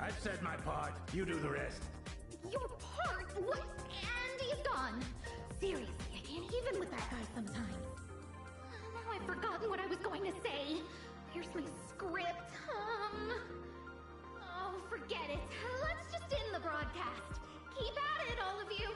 I've said my part. You do the rest. Your part? What? And he's gone. Seriously, I can't even with that guy sometimes. Now I've forgotten what I was going to say. Here's my script. Oh, forget it. Let's just end the broadcast. Keep at it, all of you.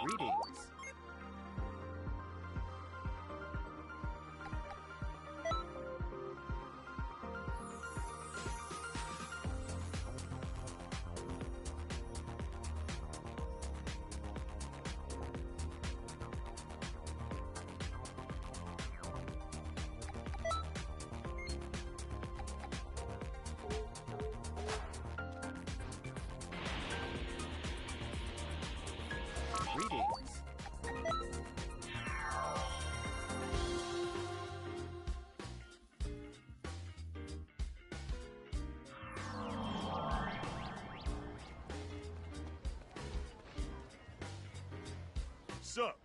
Greetings. Greetings. Sup?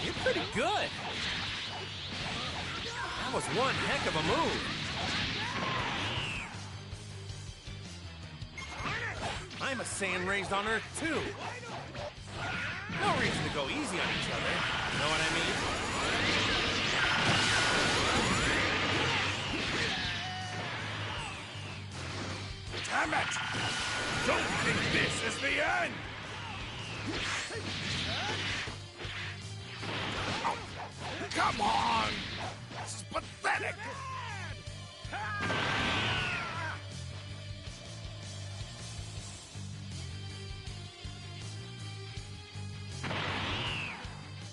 You're pretty good. That was one heck of a move. I'm a Saiyan raised on Earth, too. No reason to go easy on each other. Know what I mean? Damn it! Don't think this is the end! Oh, come on! This is pathetic!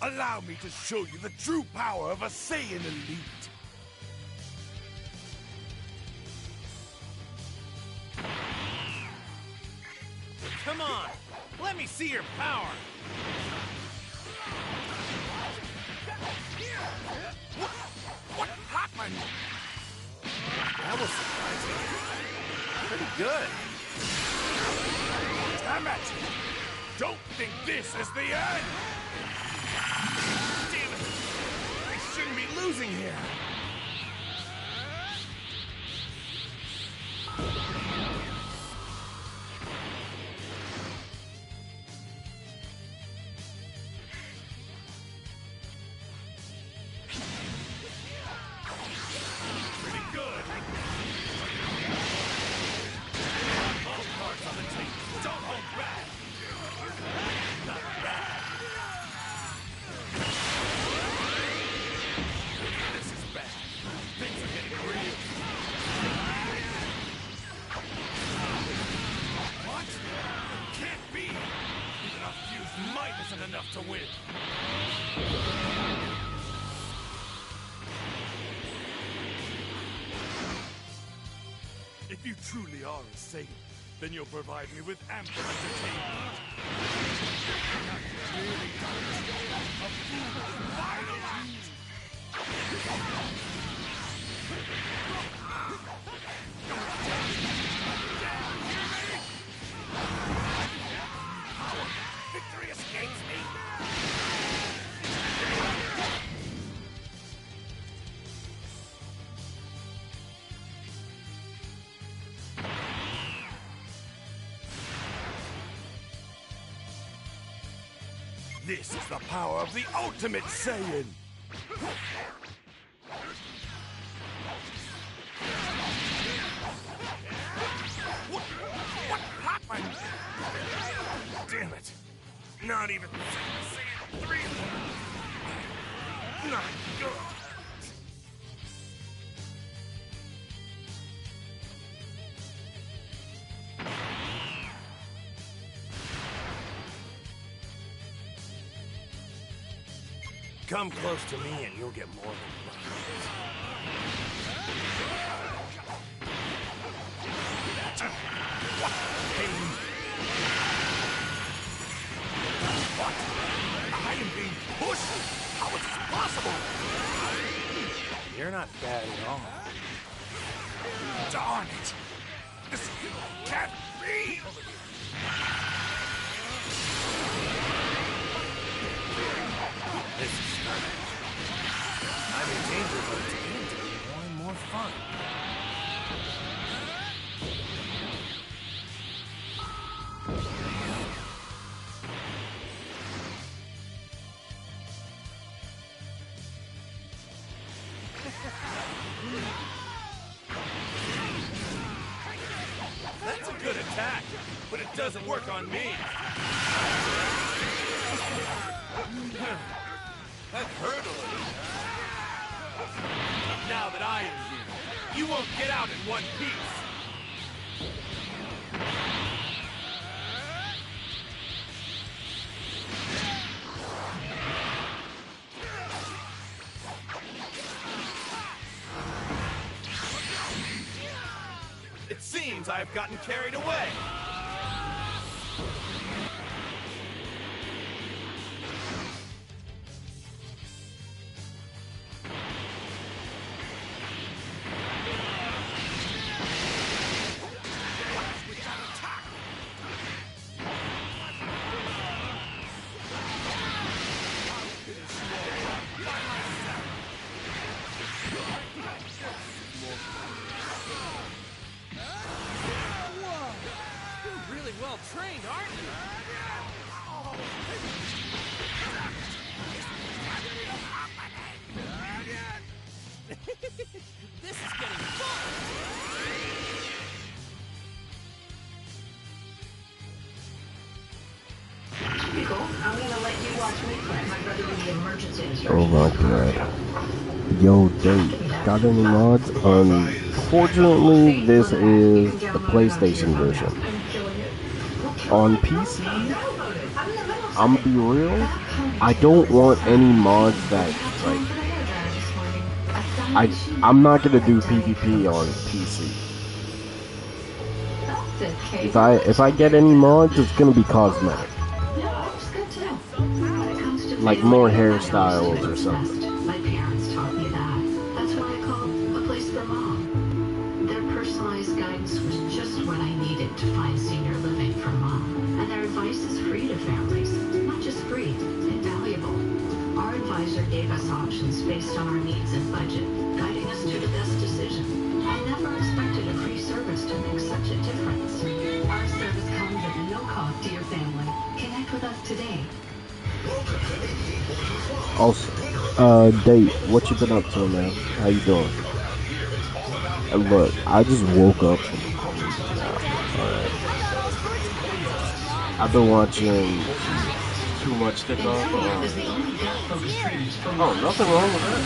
Allow me to show you the true power of a Saiyan elite. Come on, let me see your power. What happened? That was surprising. Pretty good. Damn it! Don't think this is the end! Damn it! I shouldn't be losing here! Pretty good! All cards on the table. Don't hold back! Not bad! This is bad. Things are getting real. What? Can't be! Even a fused might isn't enough to win. If you truly are a Saiyan, then you'll provide me with ample entertainment. Not really. A final act! Victory escapes me! This is the power of the ultimate Saiyan! What happened? Damn it. Not even Saiyan 3. Not good. Come close to me and you'll get more than What? I am being pushed? How is this possible? You're not bad at all. Darn it! This can't be! This is strange. I'm in danger, but it's getting to be more and more fun. That's a good attack, but it doesn't work on me. That hurt a little. Now that I am here, you won't get out in one piece. It seems I have gotten carried away. Trained, aren't you? This is getting fun! Pickle, I'm gonna let you watch me play my brother with the emergency instructions. Oh my god. Yo, Date, got any mods? Unfortunately, this is the PlayStation version. On PC, I'm gonna be real, I don't want any mods that, like, I'm not gonna do PvP on PC. If I get any mods, it's gonna be cosmetic. Like more hairstyles or something. My parents taught me that. That's why I call a place for mom. Their personalized guidance was just what I needed to find senior living for mom. And their advice is free to families. Not just free, invaluable. Our advisor gave us options based on our needs and budget, guiding us to the best decision. I never expected a free service to make such a difference. Our service comes at no cost to your family. Connect with us today. Also, Date, what you been up to, man? How you doing? And look, I just woke up. Alright. I've been watching too much TikTok. Oh, nothing wrong with that.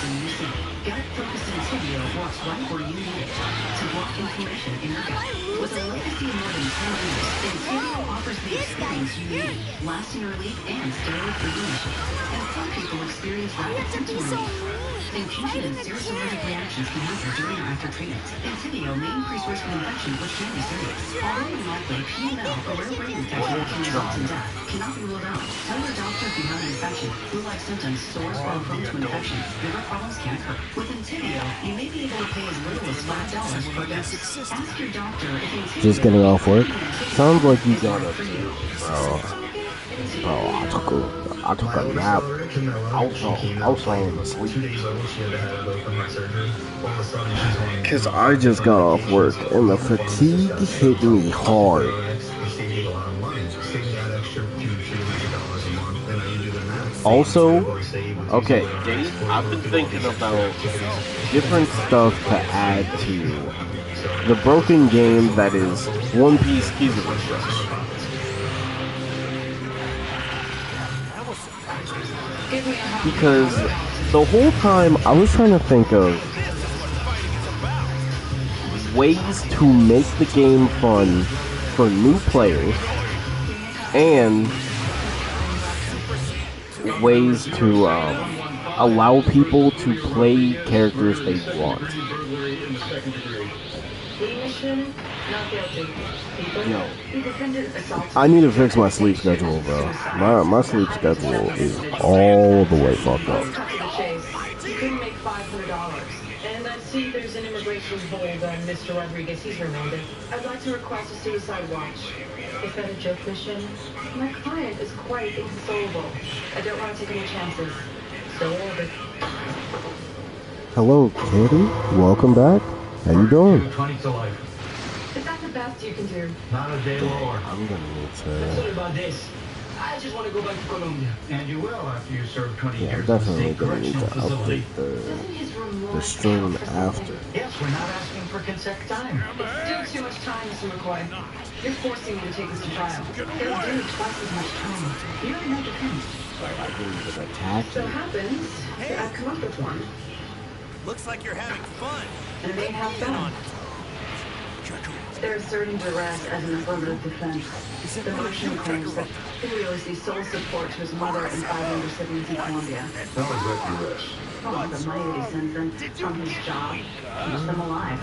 Gut-focused Insidio walks right where you need it to block inflammation in your gut. With a legacy of more than 10 years, Insidio offers the experience you need, lasting relief and steroid remission. And some people experience rapid symptom relief. Infusion and serious allergic reactions can happen during or after treatment. Insidio may increase risk of infection, which can be serious. Although unlikely, PML, a rare brain infection that can result in death, cannot be ruled out. Tell your doctor if you have an infection, flu-like symptoms, sores, or are prone to infection. Liver problems can occur. With Insidio, you may be able to pay as little as $5 per dose. Ask your doctor if Insidio... Just getting off work? Sounds like you got it. Bro, I took a nap. I was falling asleep. Cause I just got off work and the fatigue hit me hard. Also, okay, Dave, I've been thinking about different stuff to add to the broken game that is One Piece Kizu Refresh. because the whole time I was trying to think of ways to make the game fun for new players and ways to allow people to play characters they want. Yo, I need to fix my sleep schedule, bro. My sleep schedule is all the way fucked up. You couldn't make $500. And let's see, there's an immigration hold on Mr. Rodriguez. He's remanded. I'd like to request a suicide watch. Is that a joke mission? My client is quite inconsolable. I don't want to take any chances. So ordered. Hello, Kitty. Welcome back. How you doing? 20 to life. Is that the best you can do? Not a day lower. I'm gonna need Let's to. talk about this. I just want to go back to Colombia. And you will after you serve 20 Yeah, I'm years in the definitely state gonna need to correctional facility. update Doesn't his the remorse stream count for something? after. Yes, we're not asking for consent time. It's still too much time, Mr. McCoy. You're forcing me to take this to trial. It'll do twice as much time. You have no defense. I believe it attacked So me. happens that I've come up with one. Looks like you're having fun. And it ain't half bad. They're asserting duress as an affirmative defense. The motion claims that Julio is the sole support to his mother and 5 younger siblings in Colombia. How is that duress? Oh, the money that he sends them from his job keeps them alive.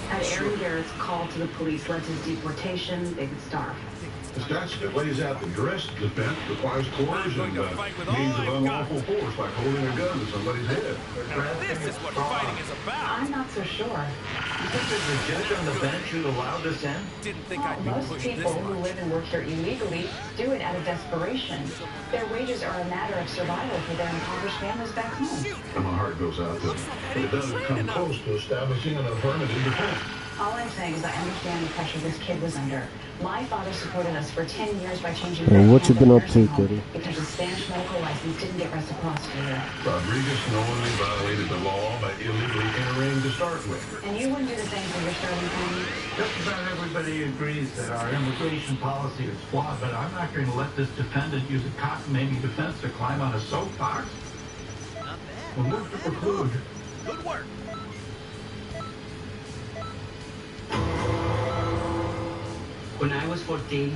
Had Aaron Garrett's call to the police led to his deportation, they would starve. The statute lays out the duress defense requires coercion and means of unlawful force, like holding a gun to somebody's head. This is what fighting is about. I'm not so sure. You think there's a judge on the bench who'd allow this in? Didn't think I'd be Most pushed this people who much. live and work here illegally do it out of desperation. Their wages are a matter of survival for their impoverished families back home. And my heart goes out to them. But it doesn't come close to establishing an affirmative defense. All I'm saying is I understand the pressure this kid was under. My father supported us for 10 years by changing Hey, what you hands been at up to, nursing home Kitty? because his Spanish medical license didn't get reciprocity here. Rodriguez knowingly violated the law by illegally entering to start with. And you wouldn't do the same for your starting family? Just about everybody agrees that our immigration policy is flawed, but I'm not going to let this defendant use a cockamamie defense to climb on a soapbox. We'll move to preclude. Good work. When I was 14,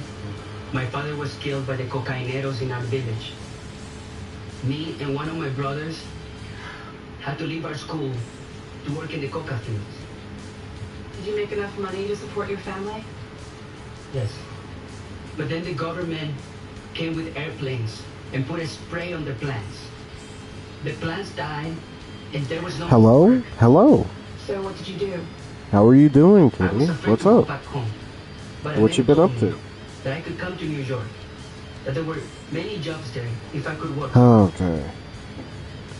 my father was killed by the cocaineros in our village. Me and one of my brothers had to leave our school to work in the coca fields. Did you make enough money to support your family? Yes. But then the government came with airplanes and put a spray on the plants. The plants died, and there was no Hello? work. Hello. So what did you do? How are you doing, I was Kitty? afraid What's to go up? back home. But a What you man been up told to? me that I could come to New York. That there were many jobs there if I could work. Okay.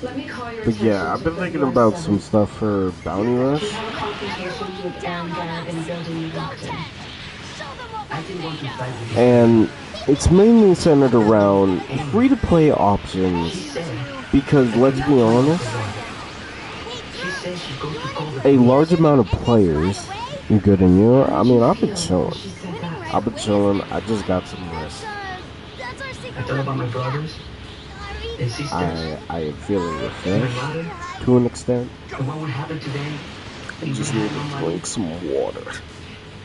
Let me call your But attention yeah, I've to been thinking February about 7th. some stuff for Bounty You Rush. had a confrontation with Aaron Garrett in a building you worked in. I didn't want to fight with you. And it's mainly centered around free-to-play She options said, because, let's be honest, she said she'd go to call the a police. large amount of players, good in you. I mean, I've been chilling. She said that. I've been chilling. I just got some rest. I thought about my brothers and sisters I am feeling and my refreshed mother to an extent. and what would happen to them. I just need to drink some water.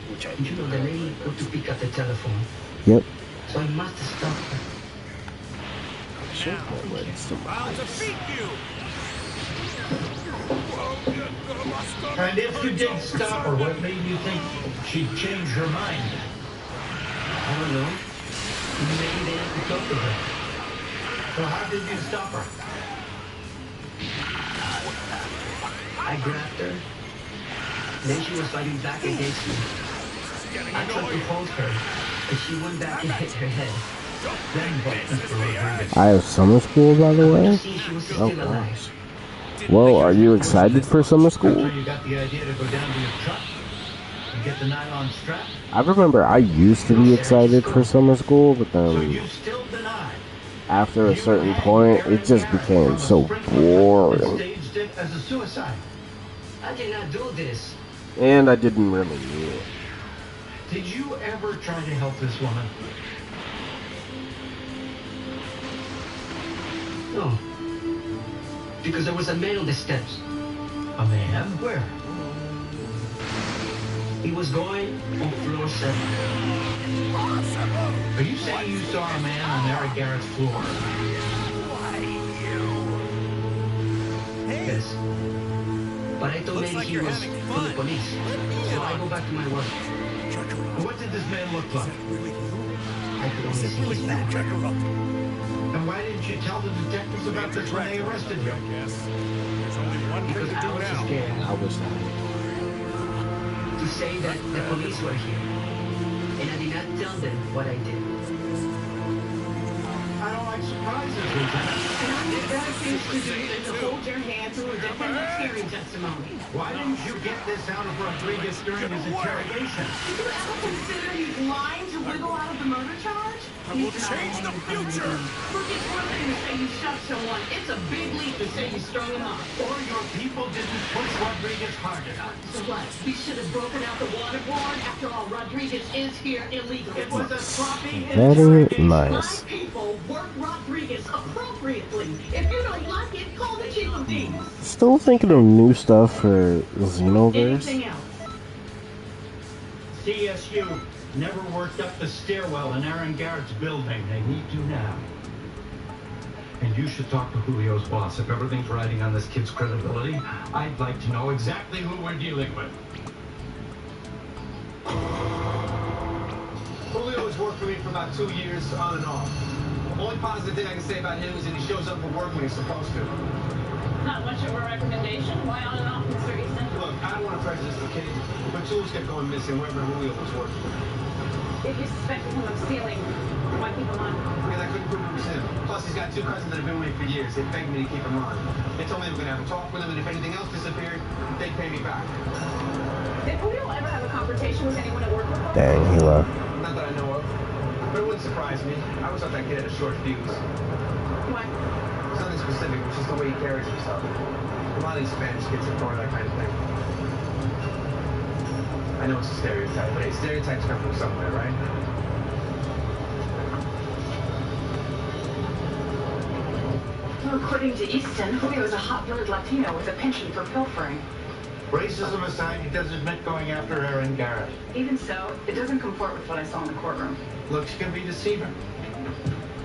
Which I You know, the lady went to pick up the telephone, Yep. so I must have stopped her. Shake my legs some I'll ice. defeat you. And if you did stop her, what made you think she'd change her mind? I don't know. Maybe they have to talk to her. So how did you stop her? I grabbed her. Then she was fighting back against me. I tried to hold her, but she went back and hit her head. Then what, Mr. Rodriguez? I have summer school, by the To way. see if she was Oh still alive. gosh. Well, are you excited for summer That's school? when you got the idea to go down to your truck and get the nylon strap. I remember I used to be excited for summer school, but So then you still deny. after a certain point, it just became so boring. Staged it as a suicide. I did not do this. And I didn't really need it. Did you ever try to help this woman? No. because there was a man on the steps. A man? Where? He was going on floor 7. Are you saying you saw a man on Eric Garrett's floor? Yes. But I thought Looks maybe like he you're was having from the fun. police. So I go back to my work. What did this man look like? I could only see his back. And why didn't you tell the detectives about this when they arrested you? There's only one thing Because to I do was now. scared I wish that. to say that the police were here. And I did not tell them what I did. I don't like surprises, Lieutenant. And I'm just better things to do than to hold your hand through a defendant's hearing testimony. Why didn't you get this out of Rodriguez during his interrogation? Did you ever consider he's lying to wiggle out of the murder charge? I will change the future! Look, it's one thing to say you shot someone. It's a big leap to say you strung him up. Or your people didn't push Rodriguez hard enough. So what? We should have broken out the waterboard? After all, Rodriguez is here illegally. It was a sloppy Very interrogation. nice. My people work Rodriguez appropriately. If you don't like it, call the chief of thieves. Still thinking of new stuff for Xenoverse. Anything else? CSU never worked up the stairwell in Aaron Garrett's building. They need to now. And you should talk to Julio's boss. If everything's riding on this kid's credibility, I'd like to know exactly who we're dealing with. Julio has worked for me for about 2 years, on and off. The only positive thing I can say about him is that he shows up for work when he's supposed to. Not much of a recommendation. Why on and off, Mr. Easton? Look, I don't want to prejudice the kid, but tools kept going missing wherever Julio was working. If you suspected him of stealing, why keep him on? Because I couldn't prove it was him. Plus, he's got 2 cousins that have been with me for years. They begged me to keep him on. They told me they were going to have a talk with him, and if anything else disappeared, they'd pay me back. Did Julio ever have a confrontation with anyone at work before? Dang, he left. Not that I know of. But it wouldn't surprise me. I always thought that kid had a short fuse. Why? It's nothing specific, it's just the way he carries himself. A lot of these Spanish kids ignore that kind of thing. I know it's a stereotype, but hey, stereotypes come from somewhere, right? According to Easton, Julio was a hot-blooded Latino with a penchant for pilfering. Racism aside, he does admit going after Aaron Garrett. Even so, it doesn't comport with what I saw in the courtroom. Looks can be deceiving.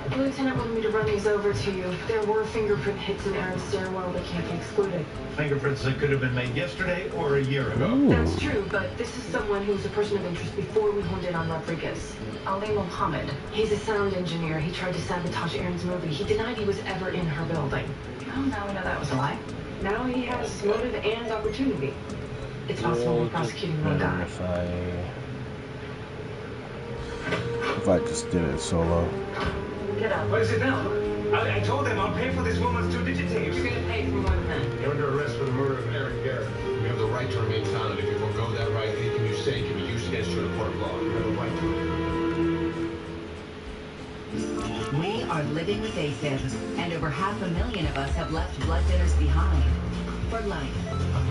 The lieutenant wanted me to run these over to you. There were fingerprint hits in Aaron's stairwell that can't be excluded. Fingerprints that could have been made yesterday or a year ago. Ooh. That's true, but this is someone who's a person of interest before we honed in on Rodriguez. Ali Mohammed. He's a sound engineer. He tried to sabotage Aaron's movie. He denied he was ever in her building. Well, now we know that was a lie. Now he has motive and opportunity. It's possible we're prosecuting one guy. If I just did it solo. Get up. What is it now? I told them I'll pay for this woman's 2 digit tapes. You're gonna pay for more than that. You're under arrest for the murder of Aaron Garrett. You have the right to remain silent. If you forego that right, anything you say can be used against you in a court of law. You have a right to it. We are living with AFib, and over 500,000 of us have left blood thinners behind. For life.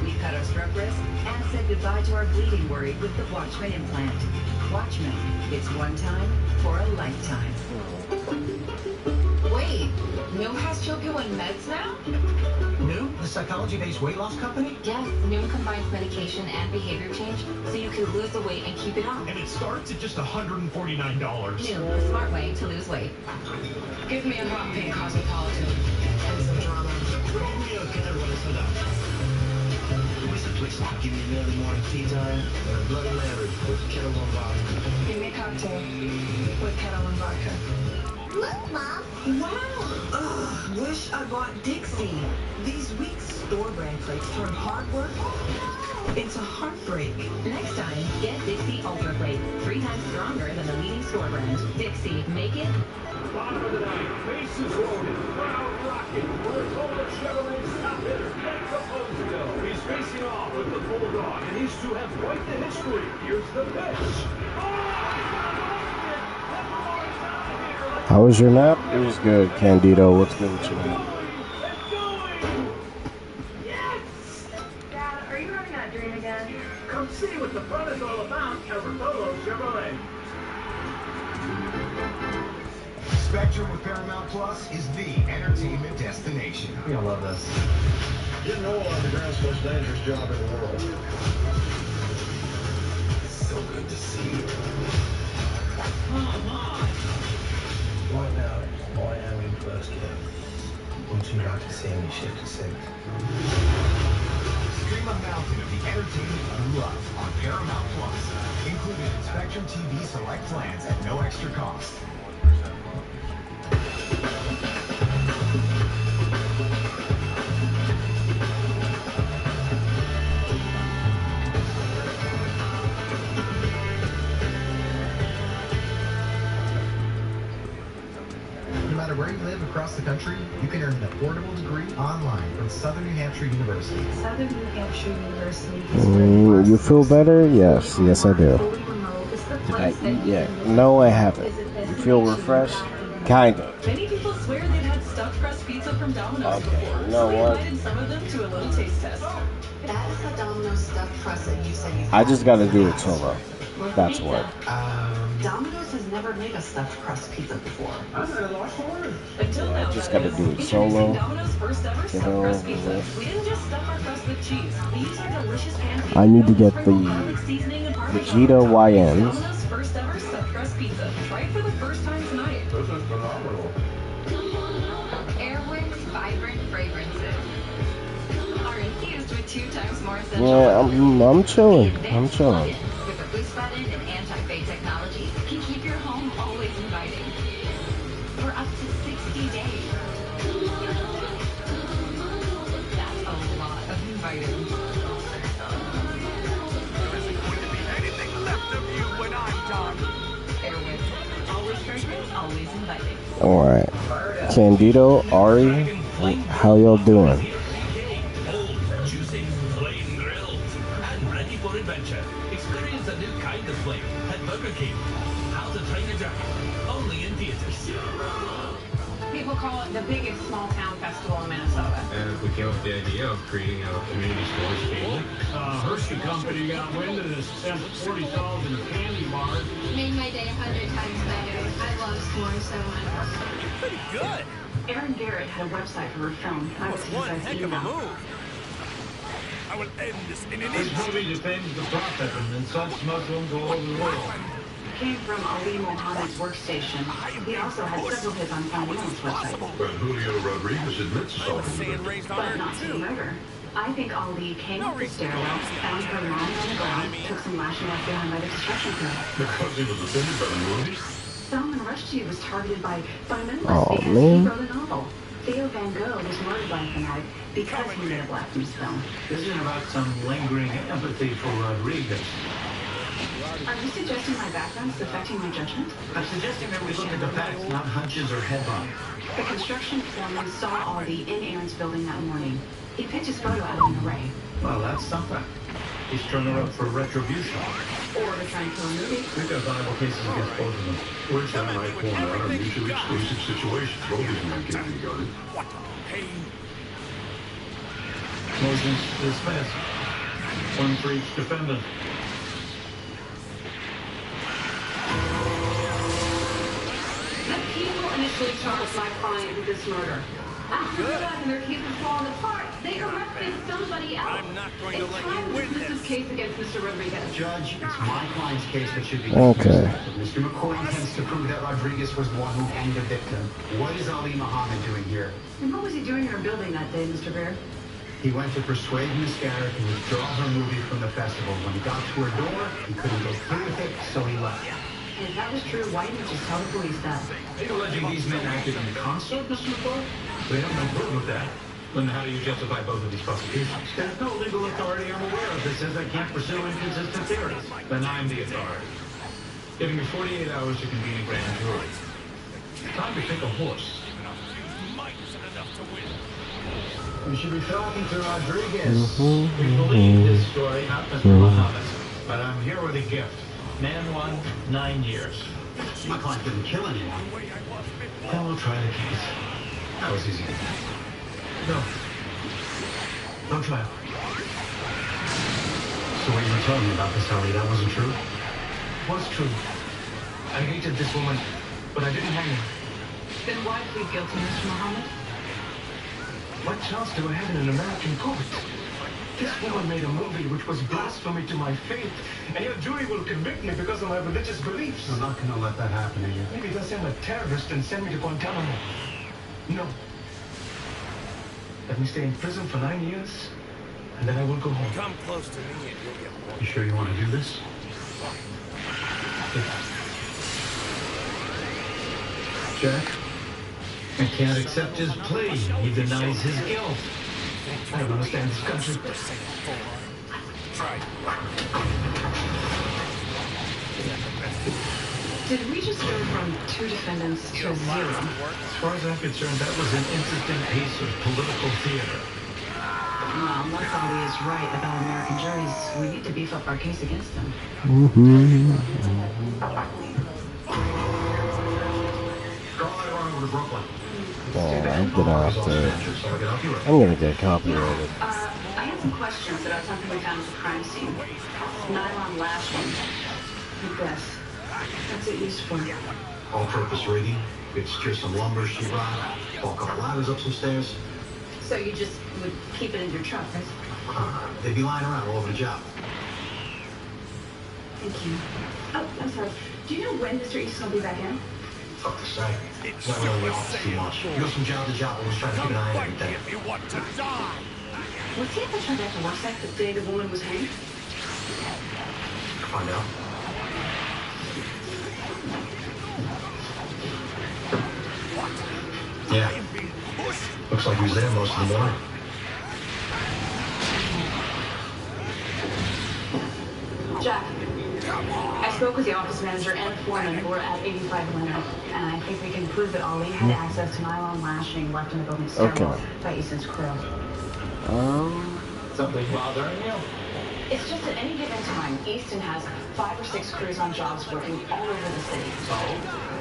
We've cut our stroke risk and said goodbye to our bleeding worry with the Watchman implant. Watchman. It's one time for a lifetime. Wait, Noom has children on meds now? New? The psychology-based weight loss company? Yes, Noom combines medication and behavior change, so you can lose the weight and keep it off. And it starts at just $149. Noom, the smart way to lose weight. Give me a hot pink cosmopolitan and some drama. Give me an early morning tea time and a Bloody Mary with kettle and vodka. Give me a cocktail with kettle and vodka. Look, Mom. Wow! Ugh, wish I bought Dixie. These weak store brand plates turn hard work into heartbreak. Next time, get Dixie Ultra Plate. 3 times stronger than the leading store brand. Dixie, make it. Bottom of the ninth, bases loaded, crowd rocking. We're told that Chevrolet's top hitter, Nick Capozio. He's facing off with the Bulldog, and these two have quite the history. Here's the pitch. How was your nap? It was good, Candido. What's good with you? Yes! Dad, are you having that dream again? Come see what the fun is all about at Rotolo Chevrolet. Spectrum with Paramount Plus is the entertainment destination. You're gonna love this. Getting old on the ground's the most dangerous job in the world. So good to see you. Right now, I am in first gear. Would you like to see me shift to sixth? Stream a mountain of the entertainment you love on Paramount Plus. Included in Spectrum TV Select plans at no extra cost. No matter where you live across the country, you can earn an affordable degree online from Southern New Hampshire University. Southern New Hampshire University You feel better? Yes, yes I do. No I haven't. You feel refreshed? Kinda. Many people swear they've had stuffed crust pizza from Domino's before, You know so we what? invited some of them to a little taste test. That is the Domino's stuffed crust that you said you I just gotta do it solo. That's what. Domino's has never made a stuffed crust pizza before. Until now, I just gotta do it solo. Domino's first ever Get stuffed over crust pizza. with. We didn't just stuff our crust with cheese. We used our delicious pan pizza. I need to get sprinkled the garlic seasoning and Parmesan Vegeta on top. YNs. Domino's first ever stuffed crust pizza. Try it for the first time tonight. This is phenomenal. Airwick's vibrant fragrances are infused with 2 times more essential Yeah, oils. I'm chilling. I'm chilling. With a boost button and anti-fade technology, can keep your home always inviting for up to 60 days. That's a lot of inviting. There isn't going to be anything left of you when I'm done. Airwick, always fragrant, always inviting. Alright. Candido, Ari, how y'all doing? Juicy, plain grilled, and ready for adventure. Experience a new kind of flavor at Burger King. How to Train Your Dragon, only in theaters. People call it the biggest small town festival in Minnesota. And we came up with the idea of creating a community storage table. Hershey Company got wind of this, sent 40,000 candy bars. Made my day 100 times better. I love s'mores so much. Pretty good. Erin Garrett had a website for her film. I was One heck of a move. I will end this in an This instant. movie defends the Prophet and insults Muslims all over the world. Came from Ali Mohammed's workstation. He also had several hits on Finding's website. But Julio Rodriguez admits to I'm a solving sand the raised on But Earth not to the too. murder. I think Ali came up the stairwell, found her lying on the ground, took some lashing left behind by the construction crew. because he was offended by the movie. Salman Rushdie was targeted by fundamentalists Oh, because man. he wrote a novel. Theo Van Gogh was murdered by a fanatic because he made a blasphemous film. This isn't about some lingering empathy for Rodriguez. Are you suggesting my background is affecting my judgment? I'm suggesting that we look at the facts, not hunches or headlines. The construction foreman saw Ali in Aaron's building that morning. He picked his photo out of an array. Well, that's something. He's turned her up for retribution. Or to try and kill a movie. We've got viable cases against both of them. We're trying to point out a mutually exclusive situation. Both these men can't be guarded. What a pain. Motions dismissed. One for each defendant. The people initially charged my client with this murder. After realizing their case was falling apart, they arrested somebody else. I'm not going to It's let time you to win dismiss this. this case against Mr. Rodriguez. Judge, it's my client's case that should be Okay. Mr. McCoy intends to prove that Rodriguez was the one who hanged the victim. What is Ali Muhammad doing here? And what was he doing in our building that day, Mr. Bear? He went to persuade Miss Garrett to withdraw her movie from the festival. When he got to her door, he couldn't go through with it, so he left. And if that was true, why didn't you just tell the police that? Are you alleging these men acted in concert, Mr. McCoy? We have no proof of that. Then how do you justify both of these prosecutions? There's no legal authority I'm aware of that says I can't pursue inconsistent theories. Then I'm the authority. Giving you 48 hours to convene a grand jury. Time to pick a horse. You should be talking to Rodriguez. We believe this story, not Mr. Muhammad. But I'm here with a gift. Man 1, 9 years. My client didn't kill anyone. Then we'll try the case. That was easy. No. No trial. So what you were telling me about this, Ali, that wasn't true? Was true. I hated this woman, but I didn't hang her. Then why plead guilty, Mr. Muhammad? What chance do I have in an American court? This woman made a movie which was blasphemy to my faith, and your jury will convict me because of my religious beliefs. I'm not gonna let that happen to you. Maybe they'll send a terrorist and send me to Guantanamo. No. Let me stay in prison for 9 years, and then I will go home. Come close to me and you'll get more. You sure you want to do this? Jack, I can't accept his plea. He denies his guilt. I don't understand this country. Did we just go from 2 defendants to 0? As far as I'm concerned, that was an interesting piece of political theater. Well, unless Ollie is right about American juries, we need to beef up our case against them. Oh, I'm gonna get copyrighted. I had some questions about something we found at the crime scene. Nylon lashing. Like this. What's it used for? All-purpose rigging. It's just some lumber, sheetrock, walk a couple ladders up some stairs. So you just would keep it in your truck, right? They'd be lying around all over the job. Thank you. Oh, I'm sorry. Do you know when Mr. Easton will be back in? Fuck to say. Not really in the office too much. He goes from job to job, always trying to keep an eye on everything. Was he at the transaction work site the day the woman was hanged? Find out. Yeah. Looks like he was there most of the morning. Jack, I spoke with the office manager and the foreman who were at 85 Leonard, and I think we can prove that Ollie had access to nylon lashing left in the building stairwell by Easton's crew. Something bothering you? It's just at any given time, Easton has 5 or 6 crews on jobs working all over the city. So?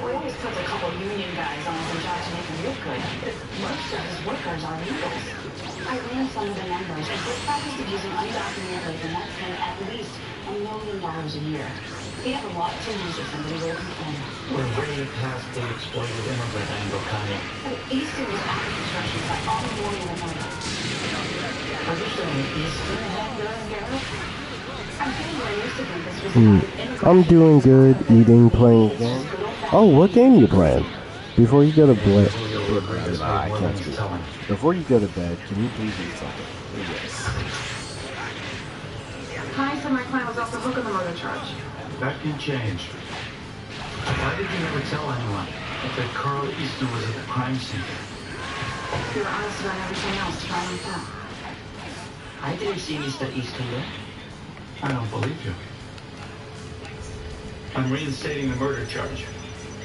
We always put a couple union guys on some jobs to make them look good, but most of his workers are legals. I ran some of the numbers, and his practice of using undocumented labor nets him at least $1 million a year. He had a lot to lose if somebody were to complain. We're way past the exploited immigrant angle, Connie. But Easton was at the construction site all morning and night. Are you saying Easton had Aaron Garrett? I'm getting where I used to think this was about immigrants. I'm doing good, eating, playing a game. Oh, what game you playing? Before you go to bed, I can't speak. Before you go to bed, can you please eat something? Yes. Connie said my client was off the hook on the murder charge. That can change. Why did you never tell anyone that Carl Easton was at the crime scene? You were honest about everything else, trying like that. I didn't see Mr. Easton there. I don't believe you. I'm reinstating the murder charge.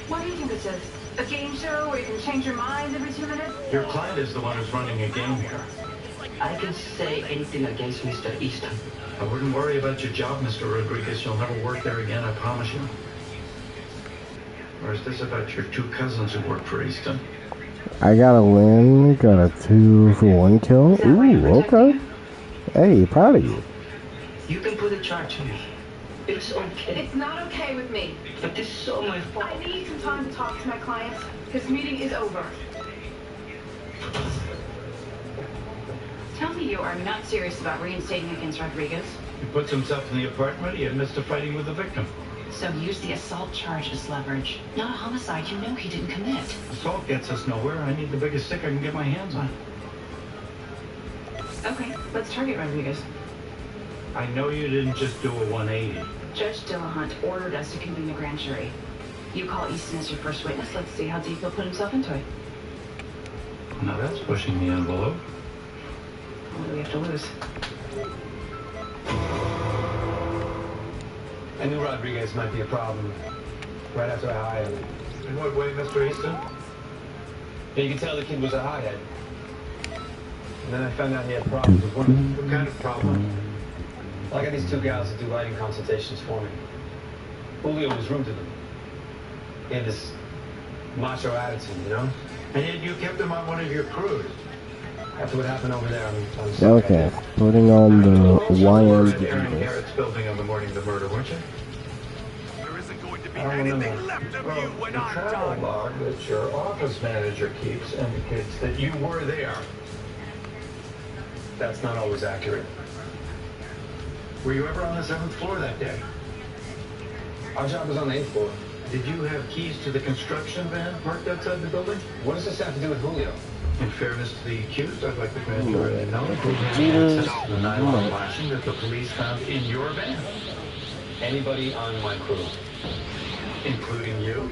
What do you think this is? A game show where you can change your mind every 2 minutes? Your client is the one who's running a game here. I can say anything against Mr. Easton. I wouldn't worry about your job, Mr. Rodriguez. You'll never work there again, I promise you. Or is this about your 2 cousins who work for Easton? I got a win, got a 2 for 1 kill. Ooh, okay. Hey, proud of you. You can put a charge on me. It's okay. It's not okay with me. But this is so my fault. I need some time to talk to my clients. This meeting is over. Tell me you are not serious about reinstating against Rodriguez. He puts himself in the apartment. He admits to fighting with the victim. So use the assault charge as leverage. Not a homicide you know he didn't commit. Assault gets us nowhere. I need the biggest stick I can get my hands on. Okay, let's target Rodriguez. I know you didn't just do a 180. Judge Dillahunt ordered us to convene a grand jury. You call Easton as your first witness. Let's see how deep he'll put himself into it. Now that's pushing the envelope. What do we have to lose? I knew Rodriguez might be a problem right after I hired him. In what way, Mr. Easton? Yeah, you could tell the kid was a hothead. And then I found out he had problems with women. What kind of problem? Well, I got these 2 gals that do lighting consultations for me. Julio was rude to them. He had this macho attitude, you know? And yet you kept him on one of your crews. After what happened over there, I'm sorry. Okay, putting on the You were YM at Aaron Divas. Garrett's building on the morning of the murder, weren't you? be I don't anything remember. left of Well, you when the I'm travel done. log that your office manager keeps indicates that you were there. That's not always accurate. Were you ever on the 7th floor that day? Our job was on the 8th floor. Did you have keys to the construction van parked outside the building? What does this have to do with Julio? In fairness to the accused, I'd like the grand jury to know who had Jesus. access to the nylon lashing that the police found in your van, Anybody on my crew. including you.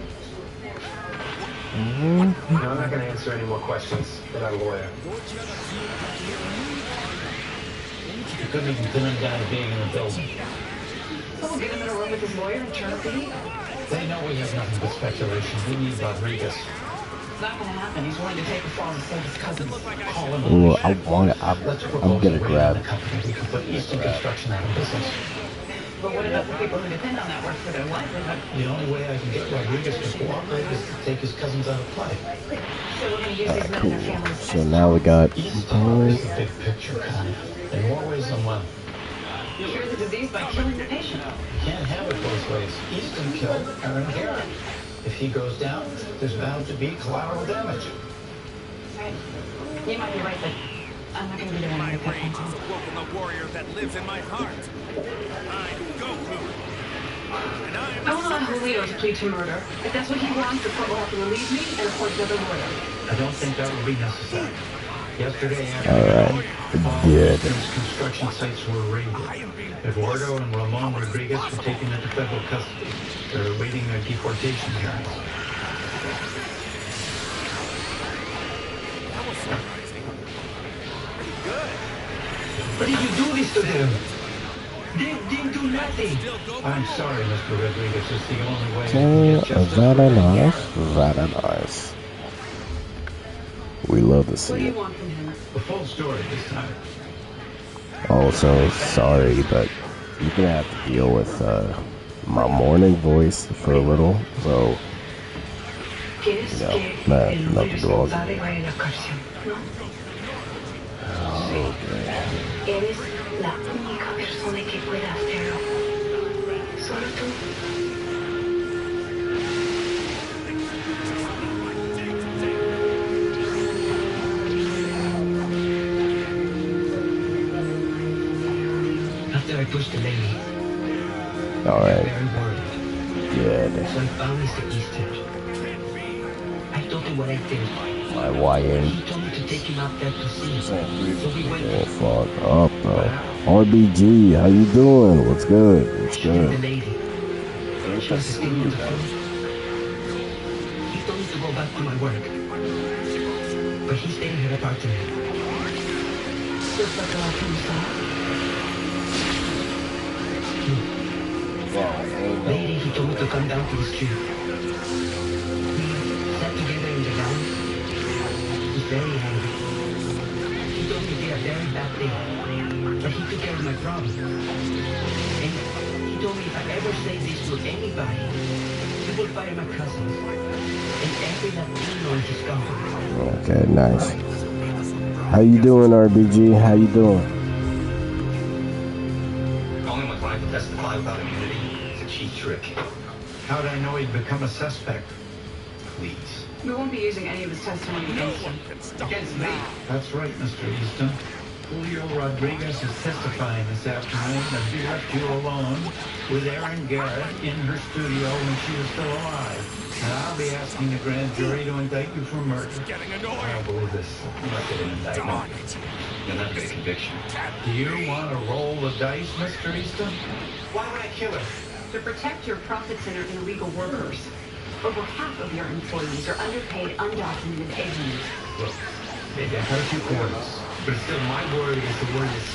No, I'm not going to answer any more questions without a lawyer. You couldn't even pin him down being in the building. So we'll get him in a room with his lawyer and turn up the heat. They know we have nothing but speculation. We need Rodriguez. It's not gonna happen. He's willing to take a fall and save his cousins. Call him. Ooh, I'm gonna grab. We can put Eastern Construction out of business. But what about the people who depend on that work for their livelihood? The only way I can get Rodriguez to cooperate is to take his cousins out of play. So we're gonna use these men and their families. So now we got. Eastern is the big picture, Connie. In more ways than one. You cure the disease by killing the patient. You can't have it both ways. Easton killed Aaron Garrett. If he goes down, there's bound to be collateral damage. Right. You might be right, but I'm not gonna be the one My to pick rage has awoken the warrior that lives in my heart. I'm Goku. And I'm I want to let Julio's plead to murder. If that's what he wants, the court will have to relieve me and appoint another lawyer. I don't think that will be necessary. Yesterday, Alright. Good. Construction sites were raided. Eduardo and Ramon Rodriguez were taken into federal custody. They're awaiting their deportation hearings. That was surprising. Pretty good. What did you do this to them? They didn't do nothing. I'm sorry, Mr. Rodriguez. It's the only way I can get justice. Very nice. Very nice. We love to What do see you it. want from him? The full story this time. Also, sorry, but you're gonna have to deal with my morning voice for a little. So, ¿Quieres no, que no, el nothing to do all responsable vaya a la cárcel? Okay. Eres la única persona que pueda hacerlo. Solo tú. After I pushed the lady, Alright. very worried. Good. So I found Mr. Easton. I told him what I did. My YN. He told me to take him out there to see. So we went. Oh, fuck up, bro. RBG, how you doing? What's good? What's The good? lady. She was still on the phone. He told me to go back to my work. But he stayed in her apartment. Just like a himself. Lady, he told me to come down to the street. We sat together in the van. He was very angry. He told me they are very bad thing. But he took care of my problem. And he told me if I ever say this to anybody, he will fire my cousins. And every Latino in his company. Okay, nice. How you doing, RBG? How you doing? Only one's right to testify without immunity. It's a cheap trick. How'd I know he'd become a suspect? Please. We won't be using any of his testimony against him. Against me? That's right, Mr. Easton. Julio Rodriguez is testifying this afternoon that he left you alone with Erin Garrett in her studio when she was still alive. And I'll be asking the grand jury to indict you for murder. I don't believe this. You might get an indictment. You'll never get a conviction. Do you want to roll the dice, Mr. Easton? Why would I kill her? To protect your profit center and illegal workers. Over half of your employees are underpaid, undocumented aliens. Look, maybe I heard a few quarters, but still my word is the word is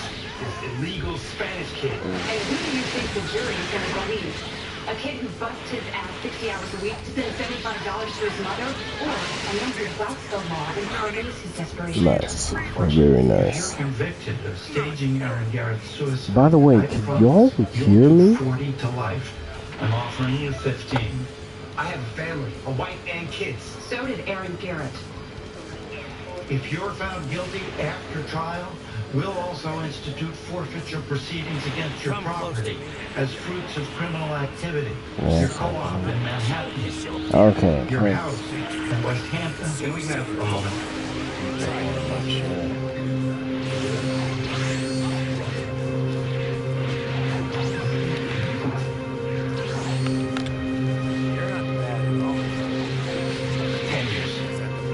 illegal Spanish kid. And who do you think the jury is going to believe? A kid who busts his ass 60 hours a week to send $75 to his mother? Or a man who flouts the law and parlays his desperation? Nice. Very nice. You're convicted of staging Aaron Garrett's suicide. By the way, can y'all hear me? 40 to life. I'm offering you 15. I have a family, a wife and kids. So did Aaron Garrett. If you're found guilty after trial, We'll also institute forfeiture proceedings against your property as fruits of criminal activity. Your co-op in Manhattan. Okay. Your house in West Hampton. Can we have a moment?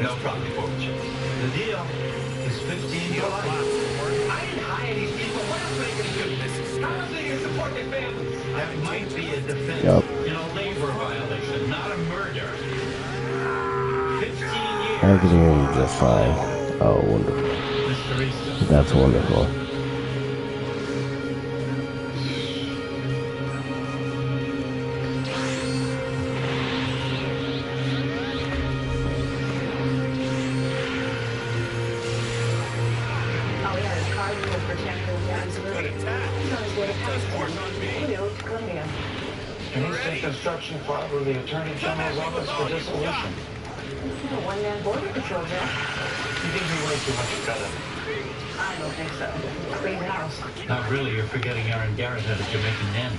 No property forfeiture. The deal is 15 years. I didn't hire these people. What else are they going to do? How else are they going to support their families? That might be a defense in a labor violation, not a murder. 15 years. I can hear you just fine. Oh, wonderful. That's wonderful. Construction file with the Attorney General's office for dissolution. A one-man border patrol, Jack. You give me way too much credit. I don't think so. Clean house. Not really. You're forgetting Aaron Garrett had a Jamaican nanny.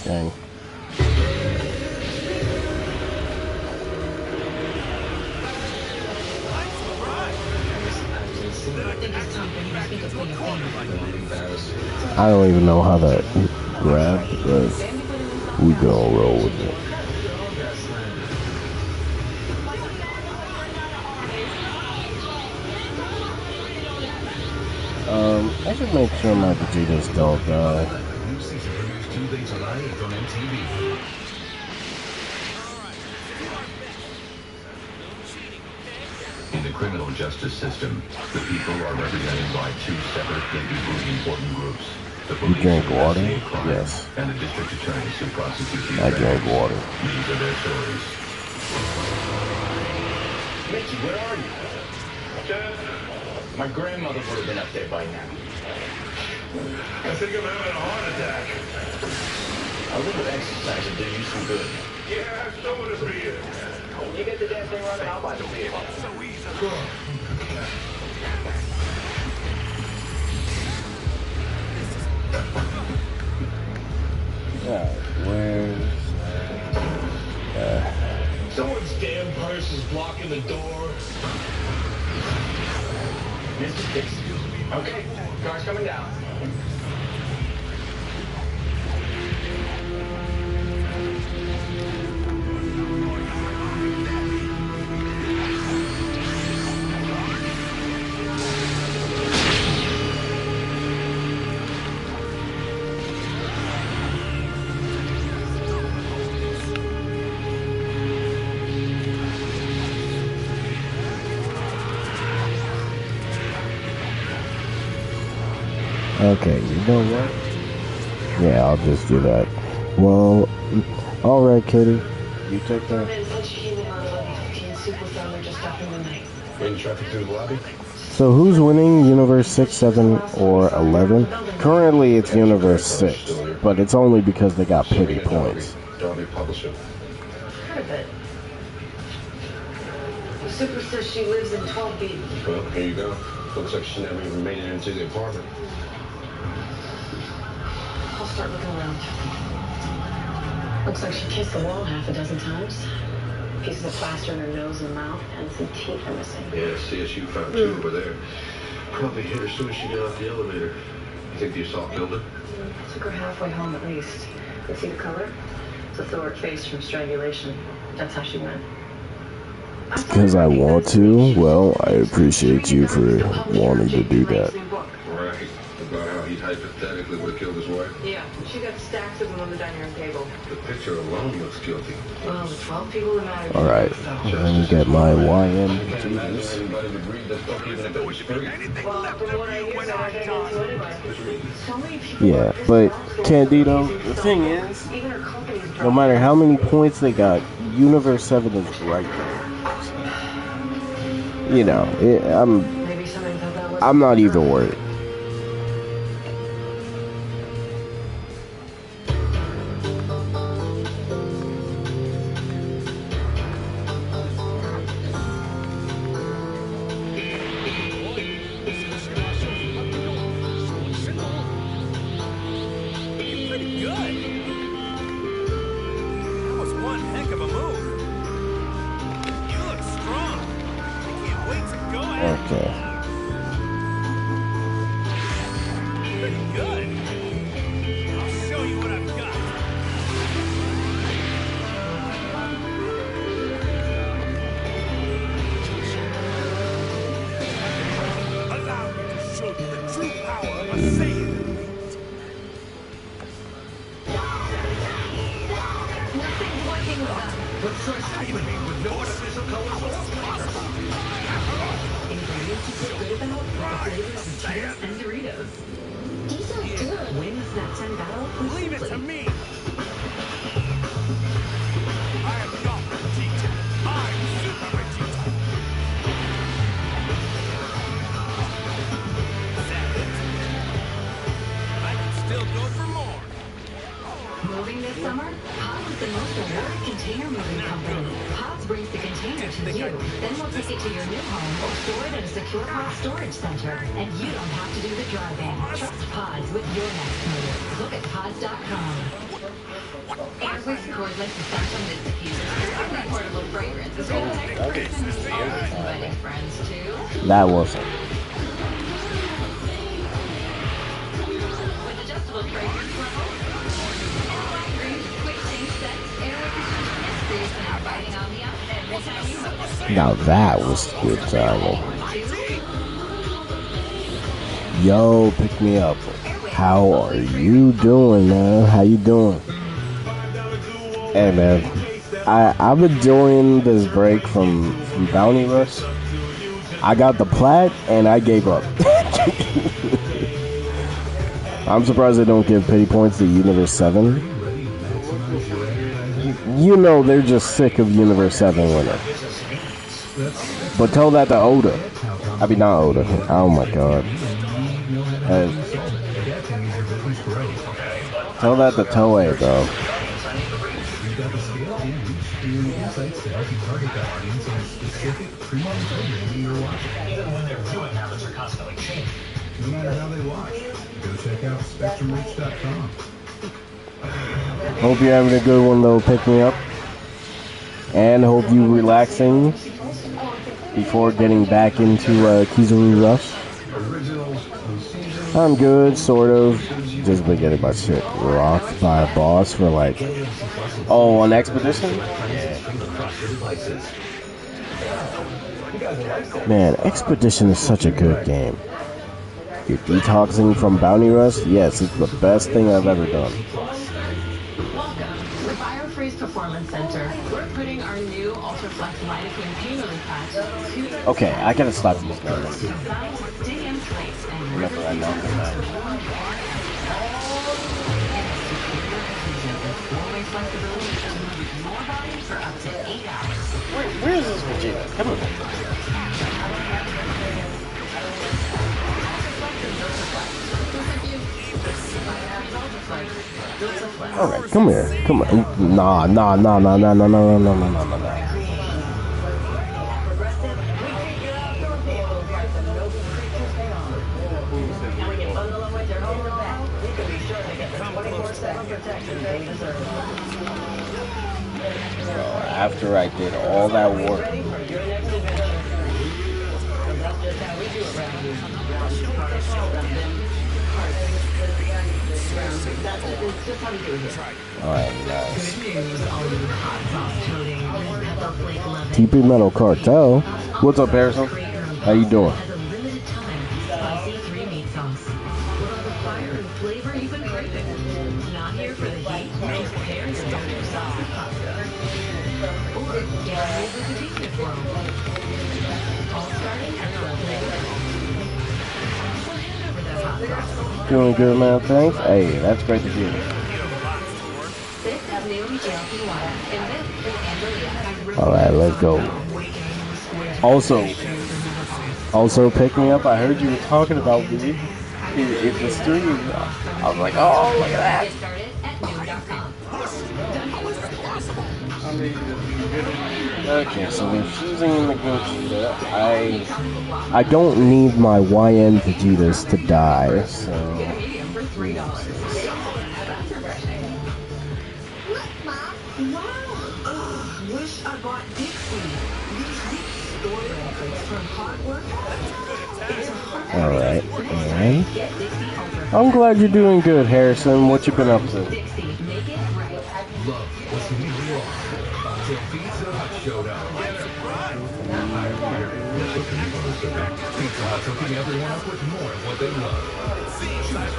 Dang. I don't even know how that grabbed, but we gonna roll with it. I should make sure my potatoes don't die. New season premieres Tuesday, July 8th on MTV. In the criminal justice system, the people are represented by two separate and equally important groups. The You police drink who water? investigate crime Yes. and the district attorneys who prosecute these I drink crimes. water. These are their stories. Mickey, where are you? Dad, my grandmother would have been up there by now. I think I'm having a heart attack. A little exercise will do you some good. Yeah, so would it be. When you get the damn thing running, I'll buy the vehicle. Yeah, where's Someone's damn purse is blocking the door. Mr. Dixon. Okay, car's coming down. Okay, you know what? Yeah, I'll just do that. Well, alright, Kitty. You take that. Waiting traffic through the lobby? So who's winning, Universe 6, 7, or 11? Currently it's Universe 6, but it's only because they got pity points. Derby Publishing. Heard of it. The super says she lives in 12B. Well, here you go. Looks like she never even made it into the apartment. I'll start looking around. Looks like she kissed the wall half a dozen times. Pieces of plaster in her nose and mouth, and some teeth are missing. Yeah, CSU found two over there. Probably hit her as soon as she got off the elevator. You think the assault killed her? Took her halfway home at least. You see the color? It's a thorough face from strangulation. That's how she went. Because I want to? Well, I appreciate you for wanting to do that. Right. About how he hypothetically would have killed his wife? Yeah, she got stacks of them on the dining room table. The picture alone looks guilty. Well, the 12 people that mattered. Alright, let me get my YM I can't imagine potatoes. anybody would read this book even if it was free. Well, from what I hear, they're not gonna get into anyway. So many people. Yeah, but Candido, the thing is, Even her company's no matter how many points they got, Universe 7 is right there. You know, I'm not even worried. snacks and battle with Leave it to Simply. me! I am not Vegeta. I'm Super Vegeta. Is that it? I can still go for more. Moving this summer, Pods is the most awarded container moving company. Pods brings the container to you, then we'll take it to your new home or store it at a secure pod storage center. And you don't have to do the driving. Trust Pods with your next move. Look at pods.com. Airwick's cordless essential mist diffuser and portable fragrance is for the next person. Always inviting friends too. That wasn't. With adjustable fragrance levels and wide range of quick change sets, Airwick essential mist creates an inviting ambiance every time you move. Now that was good timing. Yo, pick me up. How are you doing, man? How you doing? Hey, man. I've been enjoying this break from Bounty Rush. I got the plat and I gave up. I'm surprised they don't give pity points to Universe 7. You know they're just sick of Universe 7 winning. But tell that to Oda. I mean, not Oda. Oh my god. Tell that to Toei, bro. No matter how they watch, go check out SpectrumReach.com. Hope you're having a good one, though. Pick me up. And hope you relaxing before getting back into Kizaru Rush. I'm good, sort of. Just been getting my shit rocked by a boss for like... Oh, on Expedition? Man, Expedition is such a good game. You're detoxing from Bounty Rush? Yes, it's the best thing I've ever done. Welcome to the BioFreeze Performance Center. We're putting our new Ultraflex lidocaine pain relief patch to the Okay, I gotta stop this now. designed to stay in place and Remember, I know four-way flexibility to move your body for up to 8 hours. Where is this Vegeta? Come on. Alright, come here. Come on. Nah. After I did all that work. Alright, nice. TP Metal Cartel. What's up, Harrison? How you doing? Doing good, man. Thanks. Hey, that's great to hear. Alright, let's go. Also, pick me up. I heard you were talking about me in the stream. I was like, oh, look at that. Okay, so we're fusing in the Gogeta. I don't need my YN Vegetas to die, so... Wish I bought Dixie. These store records from hard work. Alright, and... I'm glad you're doing good, Harrison. What you been up to? Love what's really wrong until Pizza Hut showed up. Pizza Hut's hooking everyone up with more of what they love.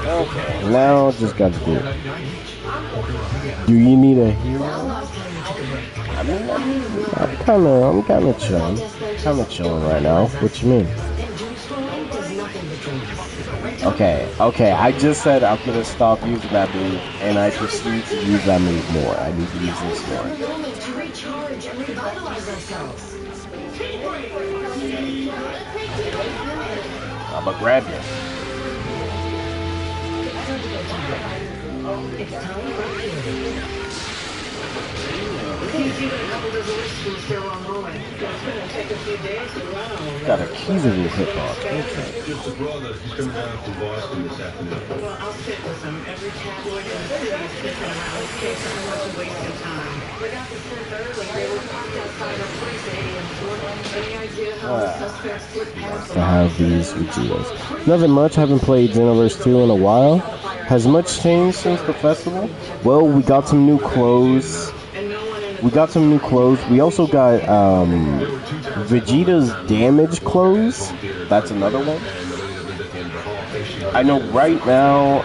Okay, now just got to do it. Do you need a hero? I mean, I'm kind of chilling. Kind of chilling right now. What you mean? Okay, I just said I'm gonna stop using that move, and I proceed to use that move more. I need to use this more. A moment to recharge and revitalize ourselves. I'm gonna grab you. It's time for activity. He's even a couple dozen weeks from still ongoing. It's gonna take a few days to run. Got a Kizaru hitbox. Just a brother. He's coming down from Boston this afternoon. Well, I'll sit with him. Every tabloid in the city is sniffing around this case. I'm not wasting time. We got the scent early. They were parked outside our place at 8 a.m. Any idea how the suspects slipped past I have these Vegetas. Nothing much. Haven't played Xenoverse 2 in a while. Has much changed since the festival? Well, we got some new clothes. We also got Vegeta's damage clothes. That's another one. I know right now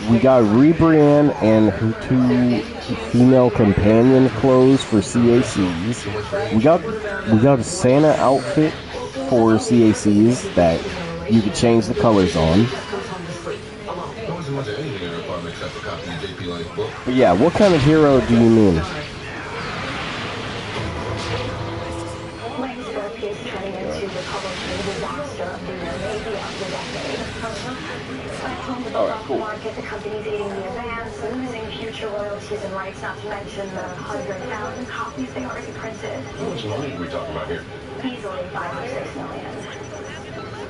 we got Rebrian and her two female companion clothes for CACs. We got a Santa outfit for CACs that you could change the colors on. But yeah, what kind of hero do you mean? Alright, cool. The company's eating the advance, losing future royalties and rights, not to mention the 100,000 copies they already printed. How much money are we talking about here? Easily 5 or 6 million.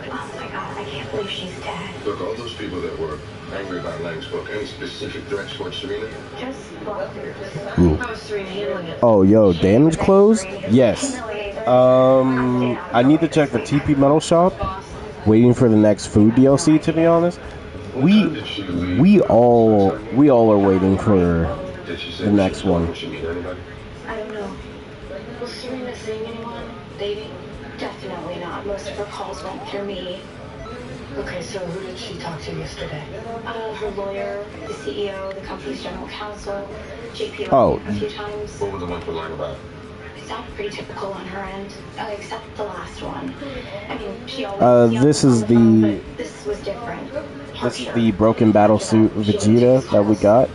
Oh my god, I can't believe she's dead. Look, all those people that were angry about Lang's book, any specific threats towards Serena? Just bloggers. How is Serena handling it? Oh, yo, damage clothes? Yes. I need to check the TP Metal Shop. Waiting for the next food DLC, to be honest. We all are waiting for the next one. I don't know. Was Serena seeing anyone? Dating? Definitely not. Most of her calls went through me. Okay, so who did she talk to yesterday? Her lawyer, the CEO, the company's general counsel, JP Oh. a few times. What was the one for lying about? It sounded pretty typical on her end, except the last one. I mean, she always This is the this was different. this is the broken battle suit Vegeta that we got.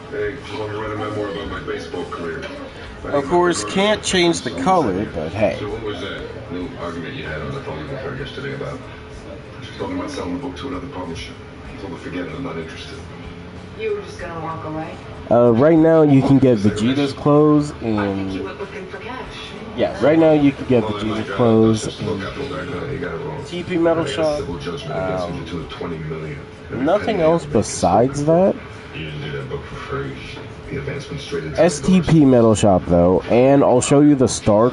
Hey, just want to write a memoir about my baseball career. Of course, can't change the color, but hey. So what was that little argument you had on the phone with her yesterday about? She's talking about selling the book to another publisher. I told her forget it, I'm not interested. You were just gonna walk away? Right now you can get Vegeta's clothes I think you in... went looking for cash. Yeah, right now you can get Vegeta's clothes in TP Metal Shop. Nothing else besides that. You didn't do that book for free. The advancement straight into STP Metal Shop though, and I'll show you the Star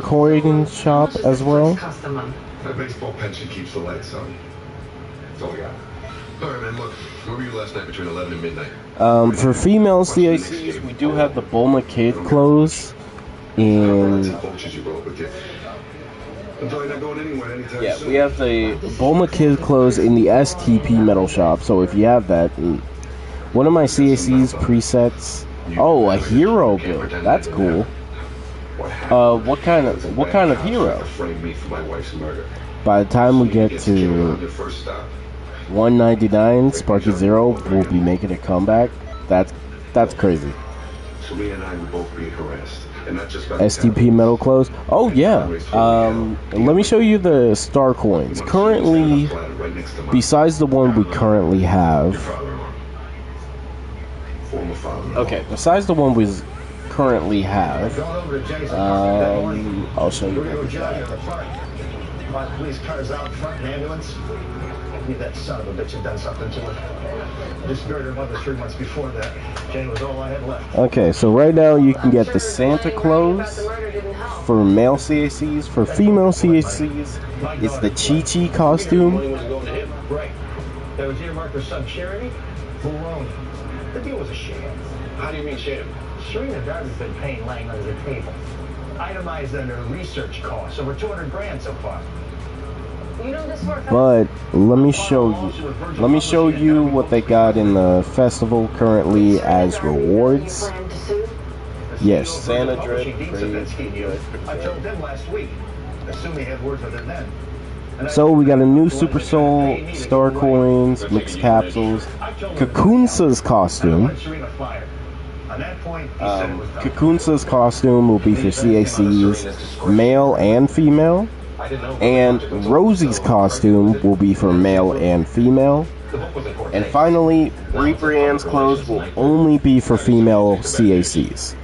Coin shop as well. My baseball pension keeps the lights on. That's all I got. Alright man, look, where were you last night between 11 and midnight? For female CACs, we do have the Bulma Kid clothes in... Yeah, we have the Bulma Kid clothes in the STP Metal Shop, so if you have that... One of my CAC's presets... Oh, a hero build. That's cool. What kind of hero? By the time we get to 199, Sparky Zero will be making a comeback. That's crazy. STP metal clothes. Oh yeah. Let me show you the star coins. Currently, besides the one we currently have. Okay, besides the one we currently have. I'll show you. Police cars out front, an ambulance. I believe that son of a bitch had done something to her. I just buried her mother 3 months before that. Jane was all I had left. Okay, so right now you can get the Santa clothes for male CACs. For female CACs, it's the Chi-Chi costume. Right. That was earmarked for some charity? Baloney. The deal was a sham. How do you mean sham? Serena Darby's been paying Lang under the table. Itemized under research costs, over 200 grand so far. But let me show you what they got in the festival currently as rewards. Yes, Santa Dread. I told them last week. Assume he had words with her then. So we got a new Super Soul, Star Coins, Mixed Capsules, Kakunsa's costume. Kakunsa's costume will be for CACs, male and female. And Rosie's costume will be for male and female. And finally, Reaper Ann's clothes will only be for female CACs.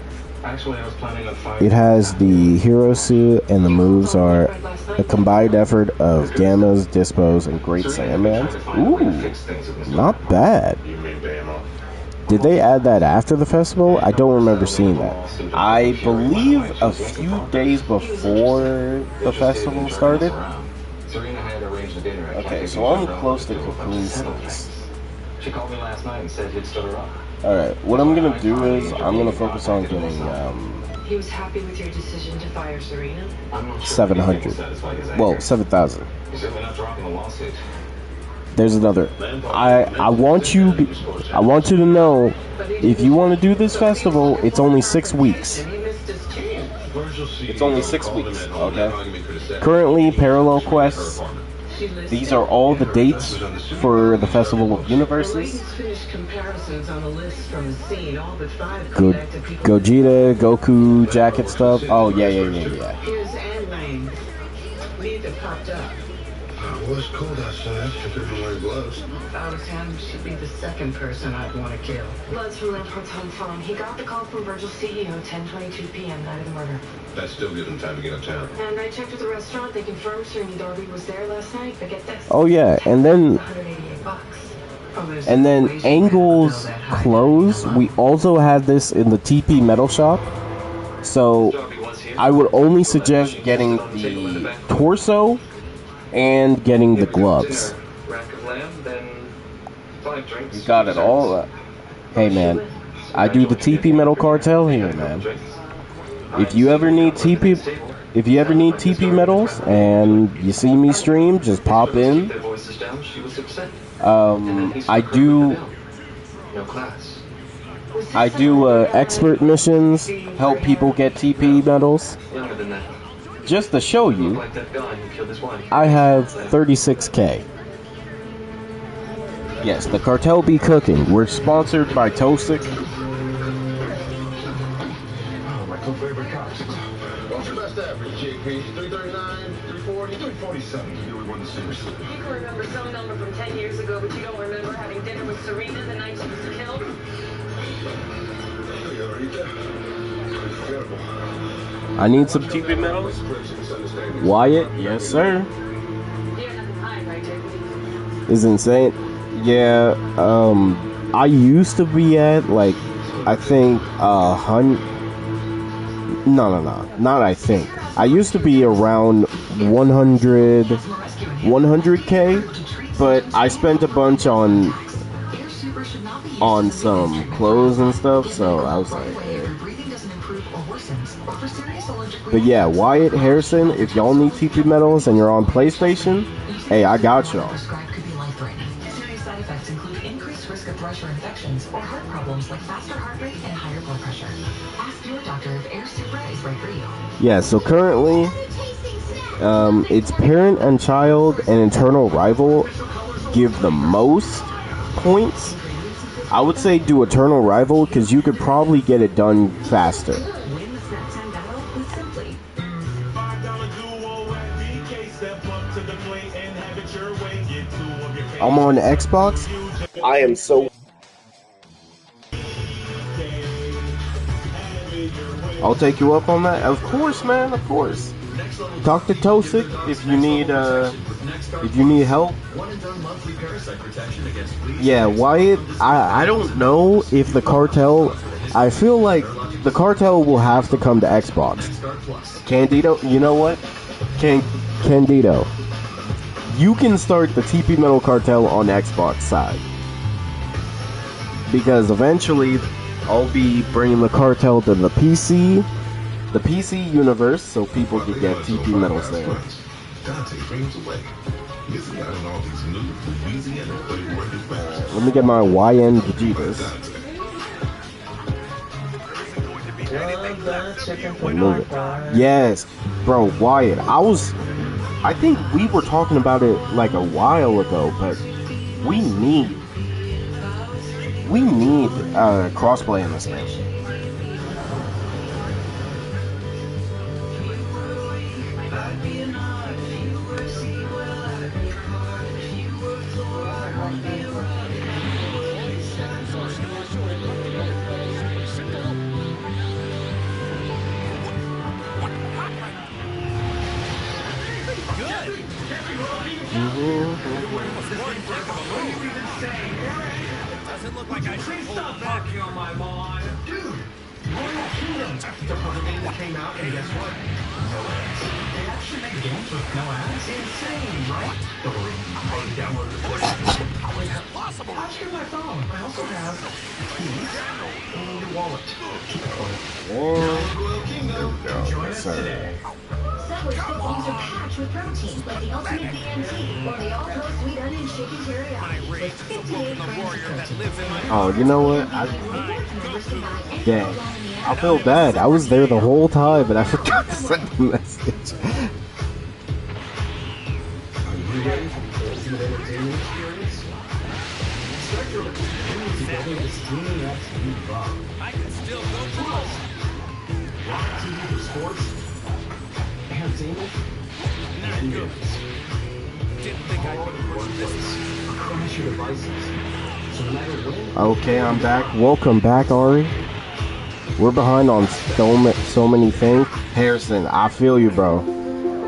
It has the hero suit, and the moves are a combined effort of Gammas, Dispos, and Great Sandmans. Ooh, not bad. Did they add that after the festival? I don't remember seeing that. I believe a few days before the festival started. Okay, so I'm close to Cocoon Snakes. She called me last night and said he'd stood her up. Alright, what I'm gonna do is I'm gonna focus on getting He was happy with your decision to fire Serena? 700. Well, 7,000. He's certainly not dropping the lawsuit. There's another. I want you to know, if you want to do this festival, it's only 6 weeks. It's only 6 weeks, okay? Currently, Parallel Quests, these are all the dates for the Festival of Universes. Gogeta, Goku, jacket stuff. Oh, yeah. Here's Anne Lane. Neither popped up. Well, it's cold outside. If they're wearing gloves. If I was him, she'd be the second person I'd want to kill. Blood's from Lamport's home phone. He got the call from Virgil's CEO, 10:22 p.m. night of the murder. That still gives him time to get uptown. And I checked with the restaurant. They confirmed Serena Darby was there last night. But get this. Oh yeah, and then Angle's clothes. We also had this in the TP Metal Shop. So I would only suggest getting the torso and getting the gloves. You got it all. Hey man, I do the TP Metal Cartel here, man. If you ever need TP metals and you see me stream, just pop in. I do expert missions, help people get TP metals. Just to show you, I have 36K. Yes, the Cartel be cooking. We're sponsored by Toastic. My two favorite cops. What's your best average, JP? 339, 340, 347. You would win the series. You can remember some number from 10 years ago, but you don't remember having dinner with Serena the night she was killed? I need some TP metals. Wyatt, yes sir. Is insane. Yeah, I used to be at like, I think 100. No, not I think. I used to be around 100K, but I spent a bunch on some clothes and stuff, so I was like, eh. But yeah, Wyatt, Harrison, if y'all need TP metals and you're on PlayStation, hey, I got y'all. Serious side effects include increased risk of thrush infections or heart problems like faster heart rate and higher blood pressure. Ask your doctor if Air Supra is right for you. Yeah, so currently, it's parent and child and internal rival give the most points. I would say do Eternal Rival because you could probably get it done faster. I'm on Xbox. I am so... I'll take you up on that. Of course, man, of course. Talk to Toastic if you need help. Yeah, Wyatt, I don't know if the Cartel... I feel like the Cartel will have to come to Xbox. Candido, you know what? Candido, you can start the TP Metal Cartel on Xbox side. Because eventually, I'll be bringing the Cartel to the PC universe, so people can get TP Metals there. Let me get my YN Vegetas. Move it. Yes, bro, Wyatt. I think we were talking about it like a while ago, but we need crossplay in this game. Doesn't look like I should hold back. On my lawn. Dude, Royal Kingdom. The puzzle game that came out, and guess what? No ads. They actually make games with no ads? Insane, right? Don't worry, I've already downloaded the course. How is that possible? I'll check my phone. I also have keys and a wallet. Keep it quiet. Royal Kingdom. Join us today. Subway's cookies are packed with protein, like the ultimate DMT or the all-pro sweet onion chicken teriyaki. With 58 grams of protein. Oh, you know what? Dang. I feel bad. I was there the whole time, but I forgot to send the message. Are you ready for the ultimate entertainment experience? Spectrum brings together the streaming apps you love. I can still go plus. Rock TV for sports, entertainment, and news. Didn't think I could One place. Across your devices. So no matter when. Okay, I'm back. Welcome back, Ari. We're behind on so many things. Harrison, I feel you, bro.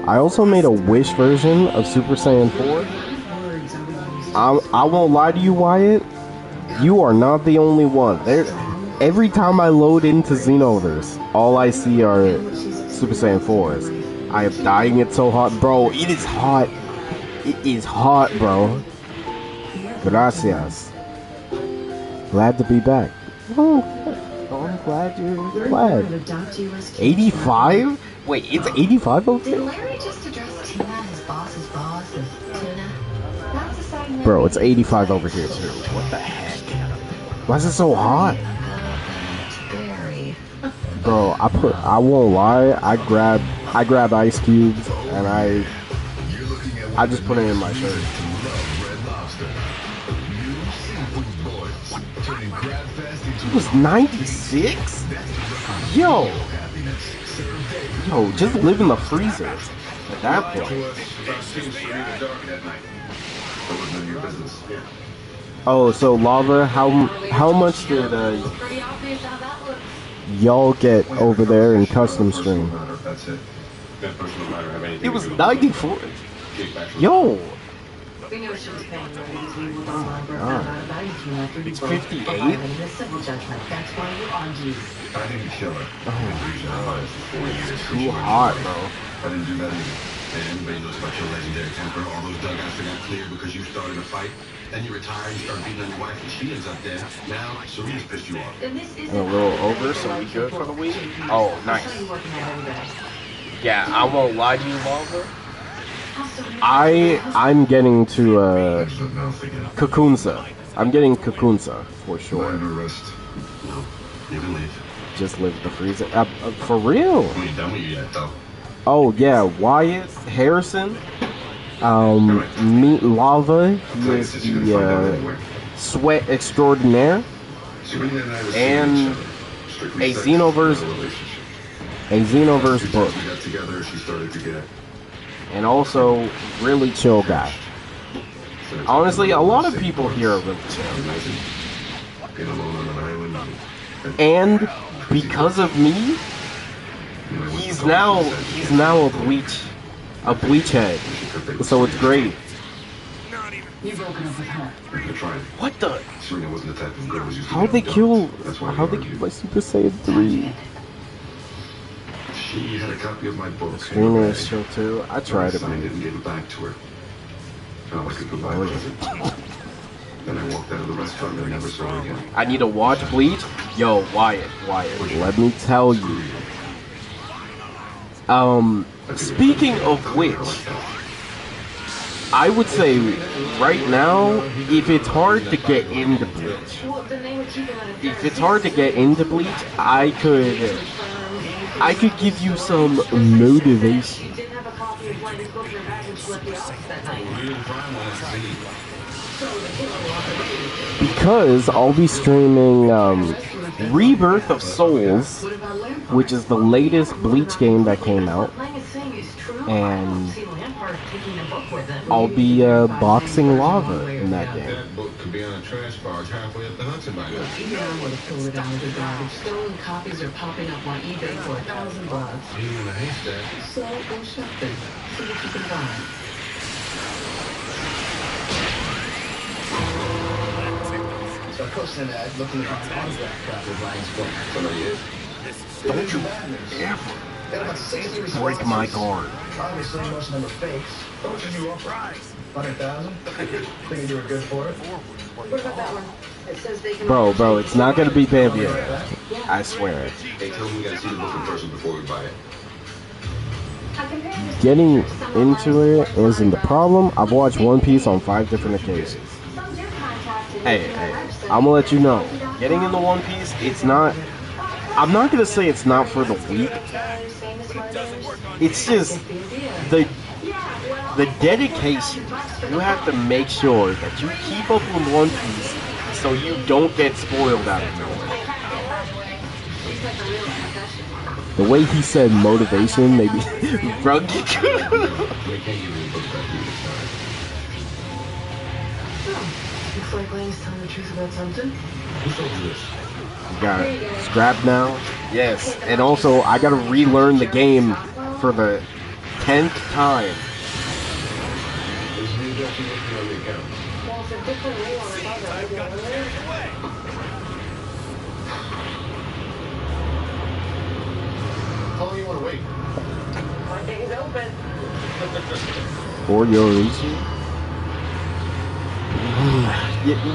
I also made a Wish version of Super Saiyan 4. I won't lie to you, Wyatt. You are not the only one. Every time I load into Xenoverse, all I see are Super Saiyan 4s. I am dying. It's so hot. Bro, it is hot. It is hot, bro. Gracias. Glad to be back. Oh, I'm glad you're glad. 85? Wait, it's 85 over Did here? Larry just address Tuna, his boss's boss, as Tuna? That's a sign that Bro, it's 85 over here too. What the heck? Why is it so hot? Barry. Bro, I won't lie, I grab ice cubes and I just put it in my shirt. It was 96? Yo, just live in the freezer at that point. Oh, so Lava, how much did y'all get over there in custom stream? It was 94. Yo. We know she was paying her because we will not value Tuna after you It's both 58? filed in a civil judgment. That's why you argued. I didn't kill her. Too hot, bro. I didn't do that either. And anybody knows about your legendary temper, all those dugouts that got cleared because you started a fight. Then you retire, you start beating on your wife, and she ends up dead. Now, Serena's pissed you off. And this is A little over, so we good for the week? Oh, nice. Yeah, I won't lie to you, Lava. I'm getting to Kakunsa. I'm getting Kakunsa for sure. No, you can leave. Just live the freezer. For real? We ain't done with you yet, though. Oh yeah, Wyatt Harrison. Meet Lava. He is the sweat extraordinaire. And a Xenoverse book. We got together, she started to get. And also, really chill guy. Honestly, a lot of people here are really chill. And because of me, he's now a bleach head. So it's great. You've broken up with her. What the? Serena wasn't the type of girl who's How'd they kill my Super Saiyan 3? She had a copy of my book. Serena is chill too. I tried to I be. didn't give it back to her. Felt like a goodbye present. Then I walked out of the restaurant and never saw her again. I need to watch Bleach? Yo, Wyatt, let me tell you. Speaking of which, I would say right now, if it's hard to get into Bleach, I could give you some motivation. Because I'll be streaming Rebirth of Souls, which is the latest Bleach game that came out, and I'll be boxing lava in that game. That book could be on a trash barge halfway up the Hudson by now. Even I would have pulled it out of the garbage. Stolen copies are popping up on eBay for $1,000. Being in a haystack. So go shopping. See what you can find. So I posted an ad looking at an autograph copy of Ryan's book. Somebody is. Don't you ever Got about 60 break my guard. Obviously, most of them are fakes. How much did you offer? 100,000. Think you were good for it? What about that one? It says they can... Bro, it's not gonna be Bambia. I swear. Hey, tell them we gotta see the book in person before we buy it. Getting into it isn't the problem. I've watched One Piece on 5 different occasions. Hey, I'm gonna let you know. Getting into One Piece, it's not... I'm not gonna say it's not for the weak. It's just the dedication. You have to make sure that you keep up with One Piece so you don't get spoiled out of nowhere. The way he said motivation, maybe. Bro, Looks like Lane's telling the truth about something. Who told you this? You got it. Scrap now? Yes. And also, I gotta relearn the game for the 10th time. There's a new address you listed on the account. Well, it's a different way on the other. How long you want to wait? My thing's open. For your reason?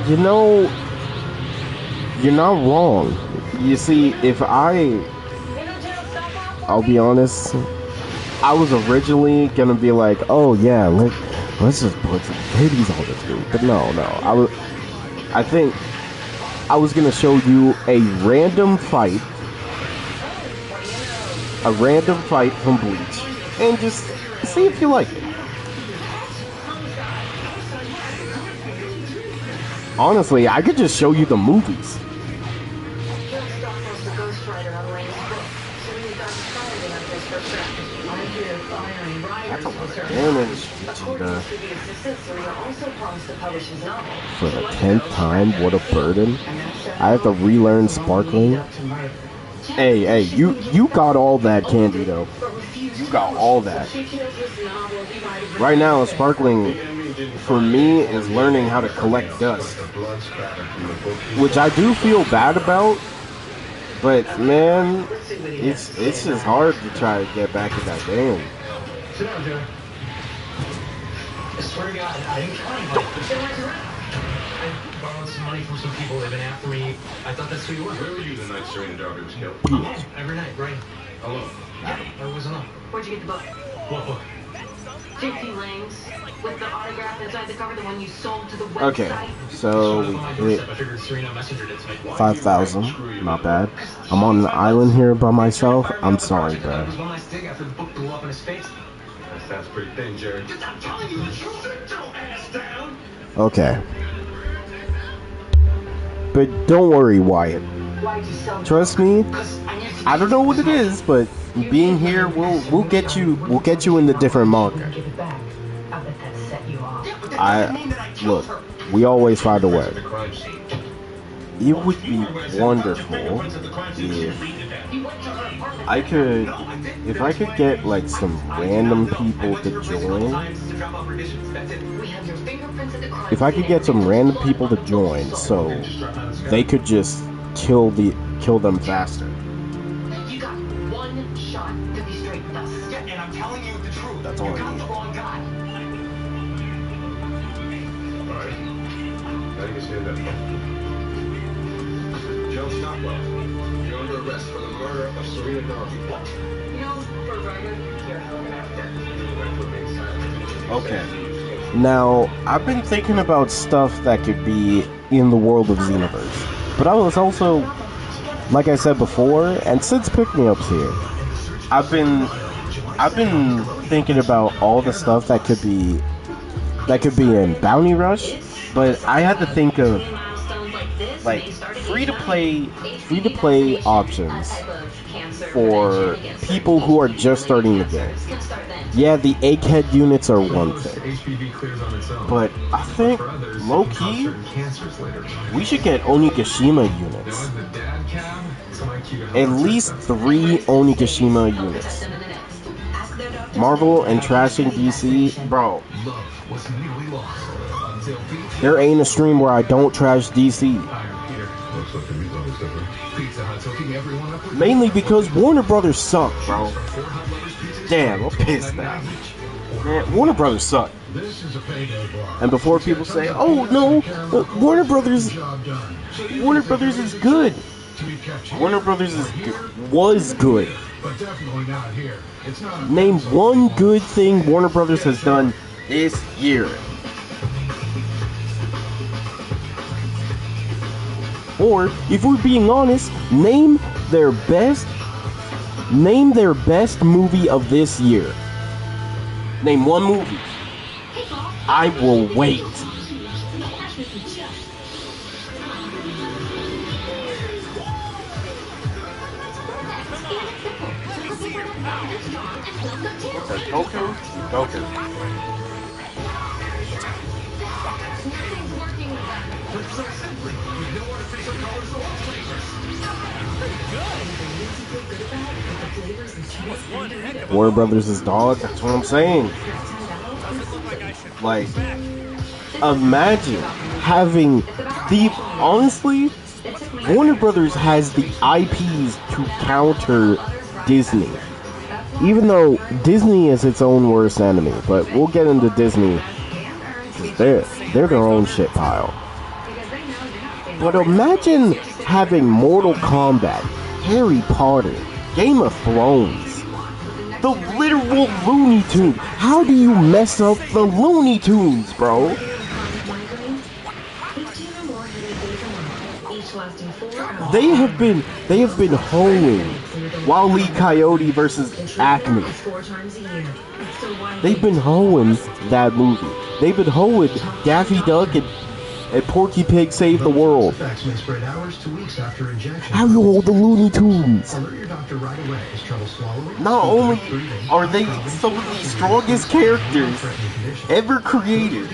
You know, you're not wrong. You see, if I'll be honest, I was originally gonna be like, oh yeah, let's just put some babies on this dude. But no, I think I was gonna show you a random fight from Bleach, and just see if you like it. Honestly, I could just show you the movies. That's a lot of damage, Vegeta. For the 10th time, what a burden. I have to relearn Sparkling. Hey, you got all that, Candido. You got all that. Right now, Sparkling, for me, is learning how to collect dust. Which I do feel bad about. But, man, it's just hard to try to get back in that game. Sit down, Joe. I swear to God, I didn't try to. I borrowed some money from some people. They've been after me. I thought that's who you were. Where were you the night Serena Darby was killed? Every night, right? Alone? Yeah, I was alone. Where'd you get the book? What book? JP Lang's. With the autograph inside the cover, the one you sold to the website. Okay, so we hit 5,000. Not bad. I'm on an island here by myself. I'm sorry, bro. That sounds pretty thin, Jerry. I'm telling you, sit your ass down. Okay. But don't worry, Wyatt. Trust me. I don't know what it is, but being here, we'll get you in the different manga. Look, we always find a way. It would be wonderful if I could get like some random people to join. If I could get some random people to join, so they could just kill them faster. You got one shot to be straight with us. Yeah, and I'm telling you the truth. That's all I need. The wrong guy. Alright. Now you can stand up. Joe Stockwell, you're under arrest for the murder of Serena Darby. You know, for Ryder, you're a hell of an actor. Okay. Now, I've been thinking about stuff that could be in the world of Xenoverse. But I was also, like I said before, and since Pick Me Up's here, I've been I've been thinking about all the stuff that could be in Bounty Rush, but I had to think of like free to play options for people who are just starting the game. Yeah, the egghead units are one thing, but I think low key we should get Onigashima units. At least 3 Onigashima units. Marvel and trashing DC, bro. There ain't a stream where I don't trash DC. Mainly because Warner Brothers suck, bro. Damn, I'm pissed now. Man, Warner Brothers suck. And before people say, "Oh no, Warner Brothers is good." Warner Brothers was good. Name one good thing Warner Brothers has done this year. Or, if we're being honest, name their best movie of this year. Name one movie. I will wait. Goku? Warner Brothers is dog, that's what I'm saying. Like, imagine having honestly, Warner Brothers has the IPs to counter Disney. Even though Disney is its own worst enemy, but we'll get into Disney. They're their own shit pile. But imagine having Mortal Kombat, Harry Potter, Game of Thrones, the literal Looney Tunes. How do you mess up the Looney Tunes, bro? They have been hoeing Wile E. Coyote versus Acme. They've been hoeing that movie. They've been hoeing Daffy Duck and Porky Pig Save the World. How you hold the Looney Tunes? Not only are they some of the strongest characters ever created,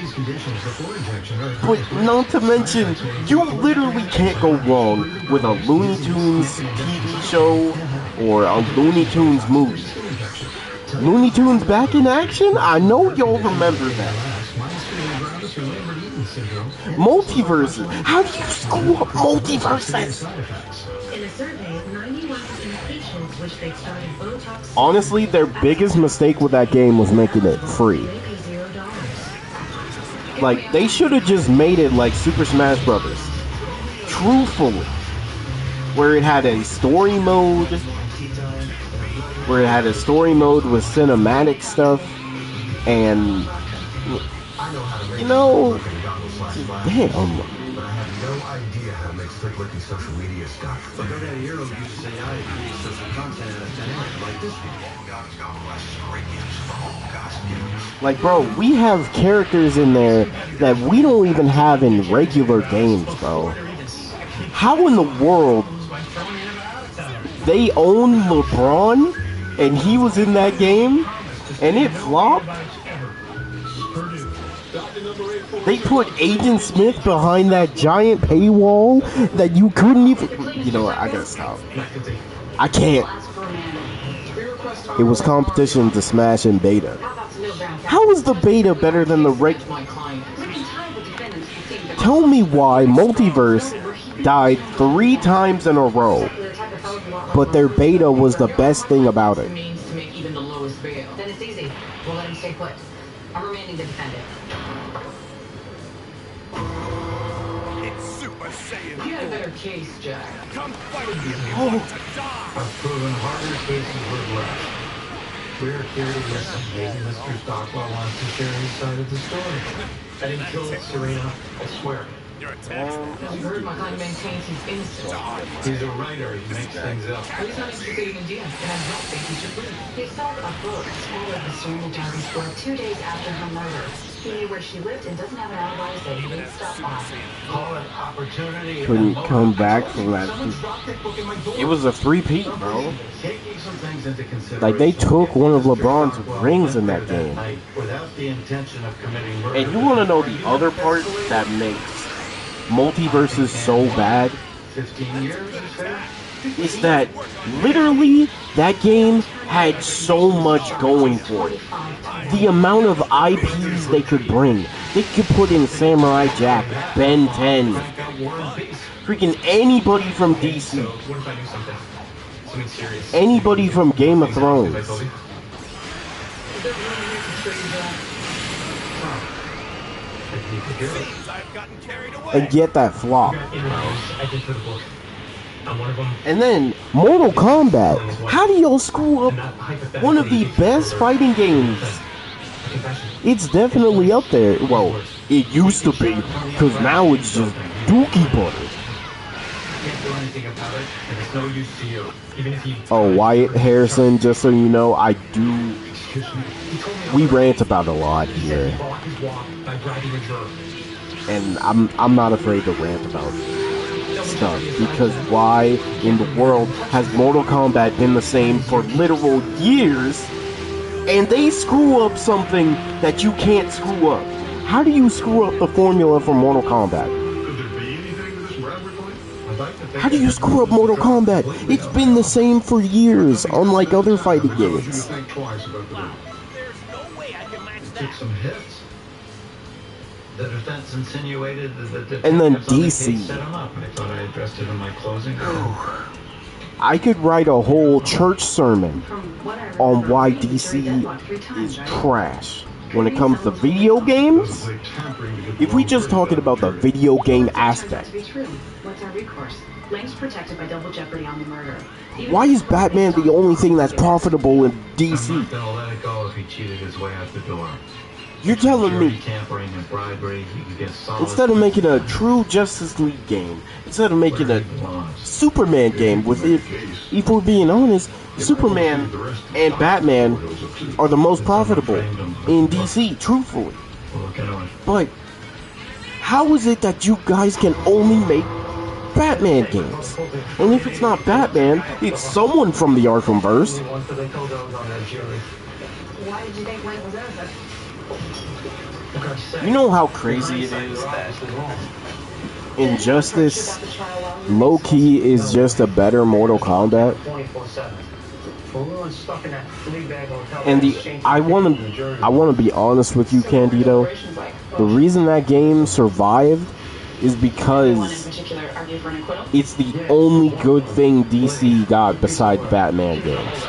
but not to mention, you literally can't go wrong with a Looney Tunes TV show or a Looney Tunes movie. Looney Tunes Back in Action? I know y'all remember that. Multiverses. How do you screw up multiverses? Honestly, their biggest mistake with that game was making it free. Like, they should have just made it like Super Smash Brothers. Truthfully. Where it had a story mode. Where it had a story mode with cinematic stuff. And, you know, damn. But I have no idea how to make slick-looking social media stuff. But GoDaddy Hero uses AI to create social content out of thin air, like this video. Like, bro, we have characters in there that we don't even have in regular games, bro. How in the world they own LeBron and he was in that game and it flopped? They put Agent Smith behind that giant paywall that you couldn't even... You know what, I gotta stop. I can't. It was competition to Smash and Beta. How is the Beta better than the regular? Tell me why Multiverse died 3 times in a row, but their Beta was the best thing about it. Then it's easy. We'll let him stay put. I'm remaining to defend it. You had a better case, Jack. Come fight me if you want to die! I've proven harder cases were left. We're here to listen. Maybe Mr. Stockwell wants to share his side of the story. I didn't kill Serena, I swear. You're a taxman. You heard McCoy maintains he's innocent. He's a writer. He makes things up. He's not interested in DM, and I don't think he should leave. He sold a book full of the Serena Jarvis book 2 days after her murder. He knew where she lived and doesn't have an alibi, so he didn't stop by. Call it opportunity. Couldn't come back from that. It was a three-peat, bro. Taking some things into consideration. Like, they took one of LeBron's rings in that game. Without the intention of committing murder. And you want to know the other part that makes Multiverses so bad? 15 years is fair. Is that literally that game had so much going for it. The amount of IPs they could bring. They could put in Samurai Jack, Ben 10, freaking anybody from DC. Anybody from Game of Thrones. And yet that flop. And then Mortal Kombat. How do y'all screw up one of the best fighting games? It's definitely up there. Well, it used to be, because now it's just dookie butter. Oh, Wyatt Harrison, just so you know, we rant about a lot here. And I'm not afraid to rant about stuff, because why in the world has Mortal Kombat been the same for literal years, and they screw up something that you can't screw up? How do you screw up the formula for Mortal Kombat? How do you screw up Mortal Kombat? It's been the same for years, unlike other fighting games. Took some hits. The defense insinuated that the and then detectives on the DC. case set him up. I thought I addressed it in my closing. I could write a whole church sermon on why DC is trash when it comes to video games. If we just talking about the video game aspect, What's our recourse? Lane's protected by double jeopardy on the murder. why is Batman the only thing that's profitable in DC? I'm not gonna let it go if he cheated his way out the door. You're telling me, Tampering and bribery, he can get solid. instead of making a true Justice League game, instead of making a Superman game, with if we're being honest, Superman and Batman are the most profitable in DC, truthfully. But how is it that you guys can only make Batman games? And if it's not Batman, it's someone from the Arkhamverse. Why did you think Lane was innocent? You know how crazy it is that Injustice low-key is just a better Mortal Kombat? And I want to be honest with you, Candido. The reason that game survived is because it's the only good thing DC got besides Batman games.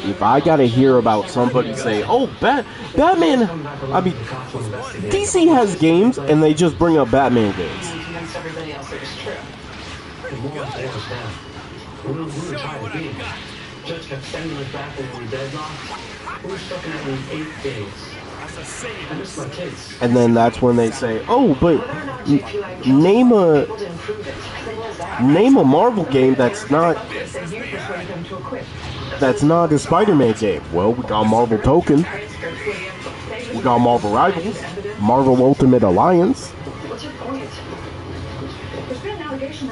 If I gotta hear about somebody say, "Oh, Batman," I mean, DC has games and they just bring up Batman games. Everybody else it was true. We were trying to beat him. Judge kept sending us back when we were deadlocked. We were stuck in that room 8 days. I miss my kids. And then that's when they say, "Oh, but name a Marvel game that's not a Spider-Man game." Well, we got Marvel Token, we got Marvel Rivals, Marvel Ultimate Alliance,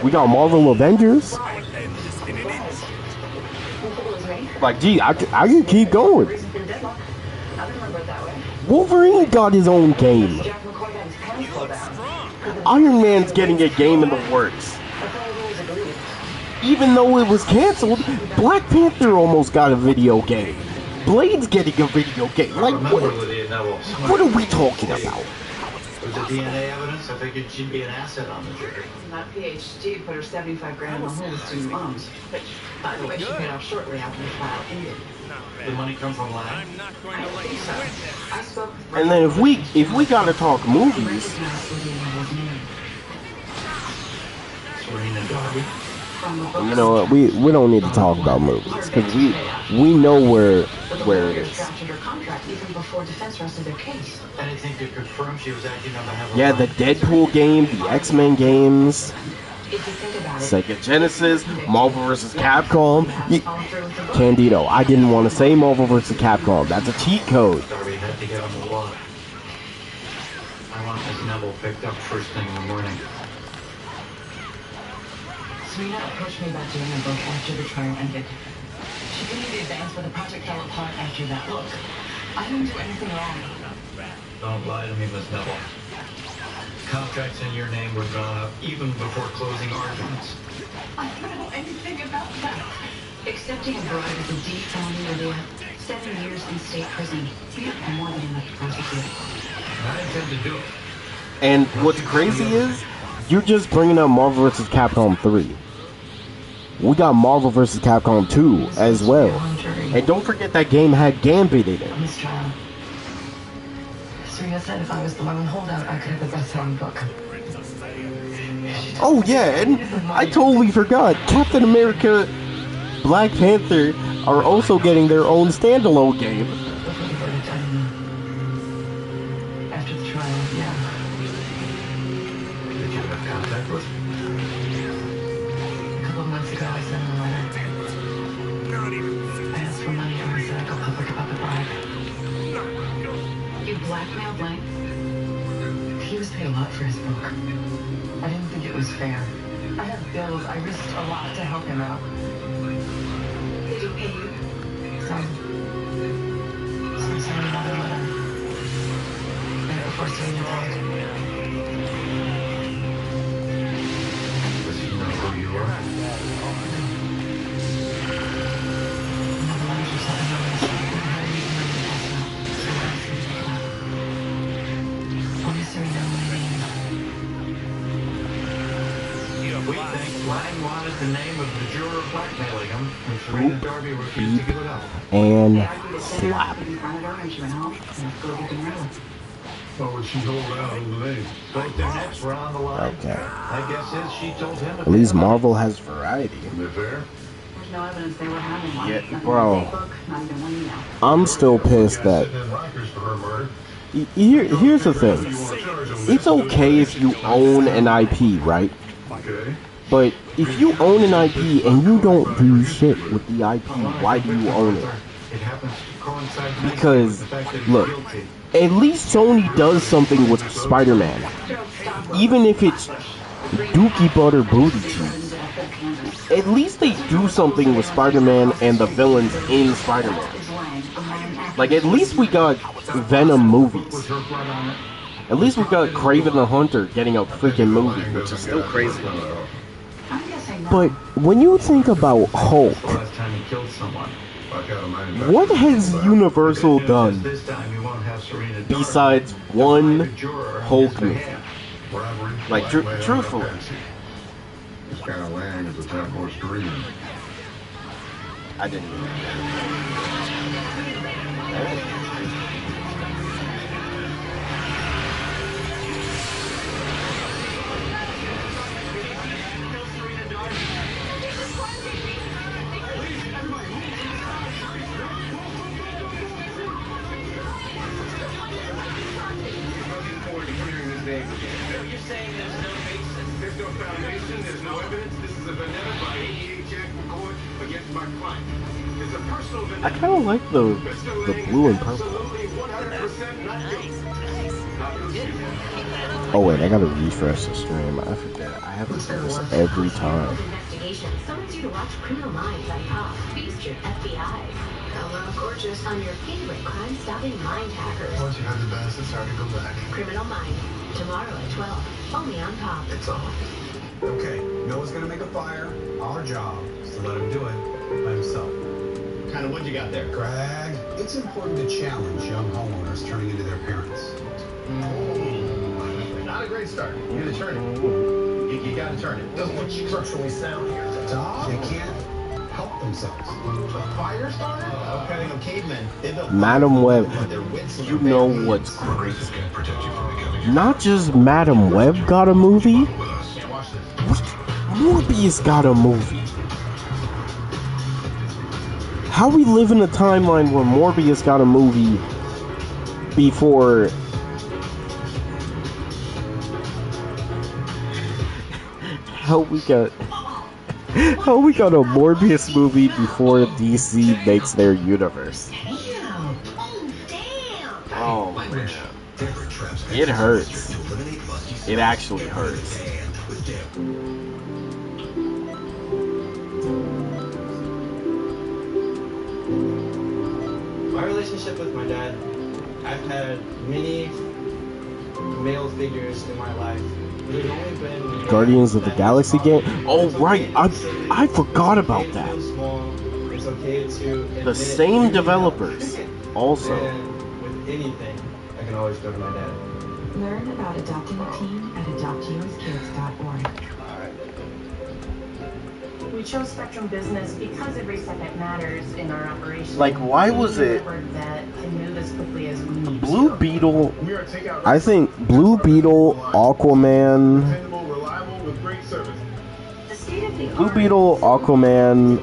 we got Marvel Avengers. Like, gee, I can keep going. Wolverine got his own game. Iron Man's getting a game in the works. Even though it was canceled, Black Panther almost got a video game. Blade's getting a video game. Like, what are we talking about? With the DNA evidence, I figured she'd be an asset on the jury. That PhD put her 75 grand on hold with student loans, which, by the way, she paid off shortly after the trial ended. The money come from land. And then if we gotta talk movies, Serena Darby. You know what? We don't need to talk about movies because we know where it is. Drafted her contract even before defense rested their case. Anything to confirm she was acting on behalf of Yeah, the Deadpool game, the X-Men games, If you think about it, Sega Genesis, Marvel vs. Capcom. Candido, I didn't want to say Marvel vs. Capcom. That's a cheat code. Darby had to get on the lot. I want Miss Neville picked up first thing in the morning. Serena approached me about doing a book after the trial ended. She gave me the advance, but the project fell apart after that. Look, I didn't do anything wrong. Don't lie to me, Miss Neville. Contracts in your name were drawn up even before closing arguments. I don't know anything about that. Accepting a bribe is a deep felony, Lydia. 7 years in state prison. We have more than enough to prosecute. I intend to do it. And what's crazy is, you're just bringing up Marvel vs. Capcom 3. We got Marvel vs. Capcom 2 as well. And don't forget that game had Gambit in it. On this trial, Serena said if I was the lone holdout, I could have the best-selling book. Oh yeah, and I totally forgot. Captain America, Black Panther are also getting their own standalone game. After the trial, yeah. Did you have contact with her? A couple of months ago, I sent him a letter. I asked for money and I said I'd go public about the bribe. You blackmailed Lang? He was paid a lot for his book. I didn't think it was fair. I have bills. I risked a lot to help him out. Did he pay you? Some sent another letter. Right before Serena died. Does he know who you are? Another letter she sent me over the side. I had to meet him in the hospital. Only Serena and my name. We think Lang wanted the name of the juror blackmailing him, and Serena Darby refused to give it up. And They argued at dinner slap. in front of her and she went home. And go get them real. What would she hold out on the name? Both their necks were on the line. Okay. My guess is she told him. At least Marvel has variety. Isn't it fair? There's no evidence they were having one. Yeah, Nothing bro. in the book, not even one email. I'm still pissed that. Sitting in Rikers for her murder. Here's the thing. It's okay if you own an IP, right? Okay. But if you own an IP and you don't do shit with the IP, why do you own it? It happens to coincide nicely Because, with the fact that he's look, guilty. at least Sony does something with Spider-Man. Even if it's Dookie Butter Booty Cheese. At least they do something with Spider-Man and the villains in Spider-Man. Like, at least we got Venom movies. At least we got Kraven the Hunter getting a freaking movie, which is still crazy. But when you think about Hulk, The last time he killed someone. what has Universal done This time you won't have Serena Darby. besides one Hulk movie? Like, truthfully. This kind of land is a tough horse to read. I didn't know You're saying there's no basis? There's no foundation, there's no evidence. This is a vendetta by 88 Jack McCoy against my client. It's a personal I vendetta. kind of like the blue and purple. Absolutely 100% not guilty. Oh wait, I gotta refresh the stream. I forget. I have to do this every time. Investigation summons you to watch Criminal Minds on Pop. Feast your FBI. Hello, gorgeous, on your favorite crime-stopping mind hackers. Once you have the best, it's hard to go back. Criminal Mind. Tomorrow at 12. Only on Pop. It's on. Okay, Noah's gonna make a fire. Our job is to let him do it by himself. What kind of wood you got there? Greg, it's important to challenge young homeowners turning into their parents. Not a great start. You're the attorney. You gotta turn it. Doesn't look structurally sound here. Dog, they can't help themselves. A fire starter? Okay, no cavemen. They built Madam Web, their wits and you their know bad what's hands. crazy? Can't protect you from becoming Not just Madam Web got a movie. Yeah, watch this. Morbius got a movie. How we live in a timeline where Morbius got a movie before... How we got a Morbius movie before DC makes their universe? Oh man, it hurts. It actually hurts. My relationship with my dad, I've had many male figures in my life. There's only been Guardians of the Galaxy game? Oh right, I forgot about that. It's okay to The same developers also. And with anything, I can always go to my dad. Learn about adopting a teen at adoptuskids.org. We chose Spectrum Business because every second matters in our operation. Like, why was it that can move as quickly as we need Blue Beetle? I think Blue Beetle, Aquaman, Blue Beetle, Aquaman,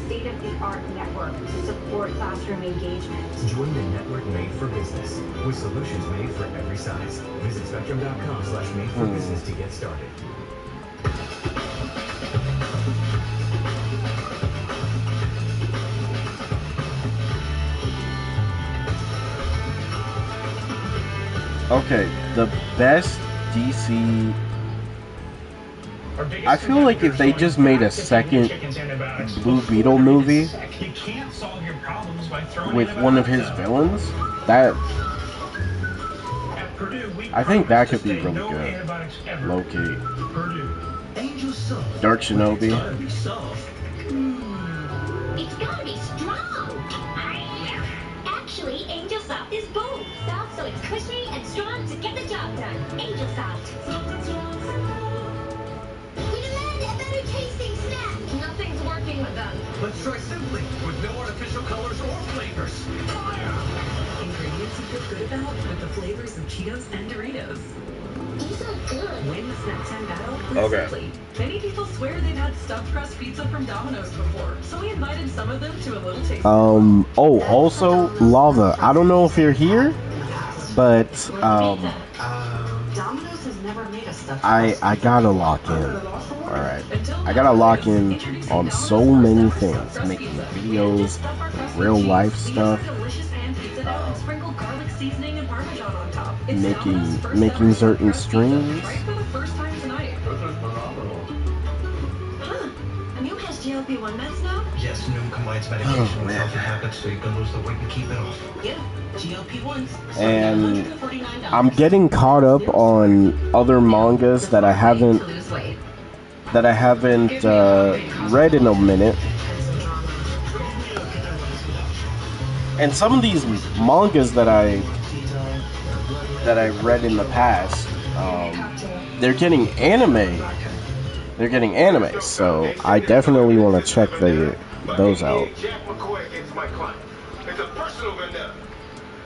state-of-the-art network to support classroom engagement. Join the network made for business with solutions made for every size. Visit spectrum.com/made-for-business to get started. Okay, the best DC... I feel like if they just made a second Blue Beetle movie with one of his villains, that... I think that could be really good. Low-key. Dark Shinobi. It's gotta be strong. Actually, Angel Soft is both. Soft so it's cushy and strong to get the job done. Angel Soft. We demand a better tasting snack. Nothing's working with them. Let's try Simply with no artificial colors or flavors. Fire! Ingredients you feel good about with the flavors of Cheetos and Doritos. These are good. Win the snack time battle with Okay. Simply. Many people swear they've had stuffed crust pizza from Domino's before, so we invited some of them to a little taste. Oh, also, Lava. I don't know if you're here, but, Domino's has never made a stuffed I gotta lock in. Alright. I gotta lock in on so many things. Making videos, real life stuff. Sprinkle garlic seasoning and Parmesan on top. It's Domino's first Making ever certain stuffed crust pizza, streams. right for the first time tonight. Huh. And you has GLP-1 meds now? Yes, Noom combines medication with healthy habits so you can lose the weight and keep it off. Yeah. GLP-1s. And I'm getting caught up on other mangas that I haven't read in a minute. And some of these mangas that I read in the past, they're getting anime. They're getting anime, so I definitely want to check those out. Jack McCoy against my client. It's a personal vendetta.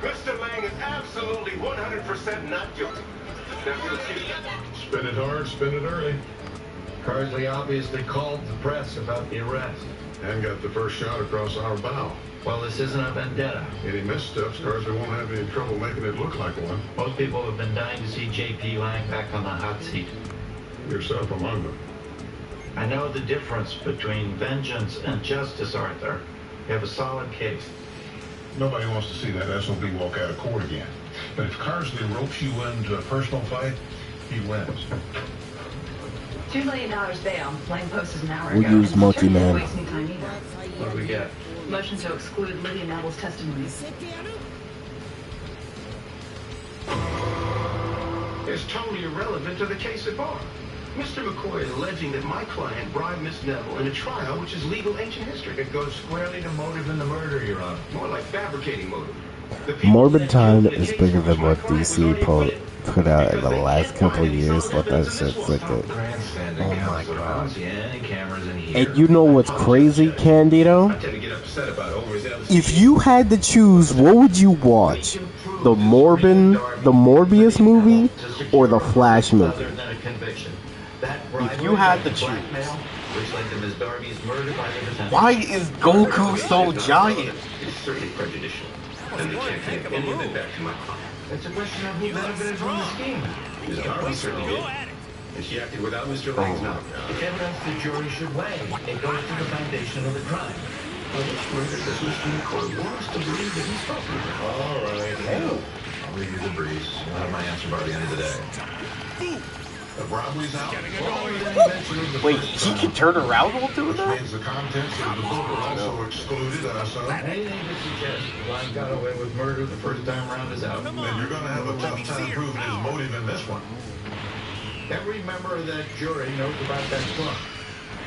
Mr. Lang is absolutely 100% not guilty. Now give it to you. Spin it hard, spin it early. Carsley obviously called the press about the arrest. And got the first shot across our bow. Well, this isn't a vendetta. Any missteps, Carsley won't have any trouble making it look like one. Most people have been dying to see J.P. Lang back on the hot seat. Yourself among them. I know the difference between vengeance and justice, Arthur. You have a solid case. Nobody wants to see that SOB walk out of court again. But if Carsley ropes you into a personal fight, he wins. $2 million bail. Lang posted an hour We'll ago. use multi-man. Waste any time either. What do we get? Motion to exclude Lydia Neville's testimony. It's totally irrelevant to the case at bar. Mr. McCoy is alleging that my client bribed Miss Neville in a trial which is legal ancient history. It goes squarely to motive in the murder, Your Honor. More like fabricating motive. Morbid Time is bigger than what DC put out in the last couple of years. Let that shit sit good. Oh my god. And you know what's crazy, Candido? If you had to choose, what would you watch? The Morbius movie or the Flash movie? ultimate conviction. That If you had to choose, which led to Ms. Darby's murder by the defendant. why is Goku so giant? It's certainly prejudicial. And they can't connect any of it back to my client. It's a question of who benefited from the scheme. Ms. Darby certainly did. And she acted without Mr. Lang's knowledge. Evidence the jury should weigh. It goes to the foundation of the crime. Well, this murder does Mr. McCoy want us to believe that he's talking about. All right. I'll leave you the breeze. I'll have my answer by the end of the day. The robbery's out. Wait, he can turn around while doing Which that? means the contents of the book are also excluded, I assume. Anything to suggest Lang got away with murder the first time around is out. Then you're going to have a tough time proving his motive in this one. Every member of that jury knows about that book.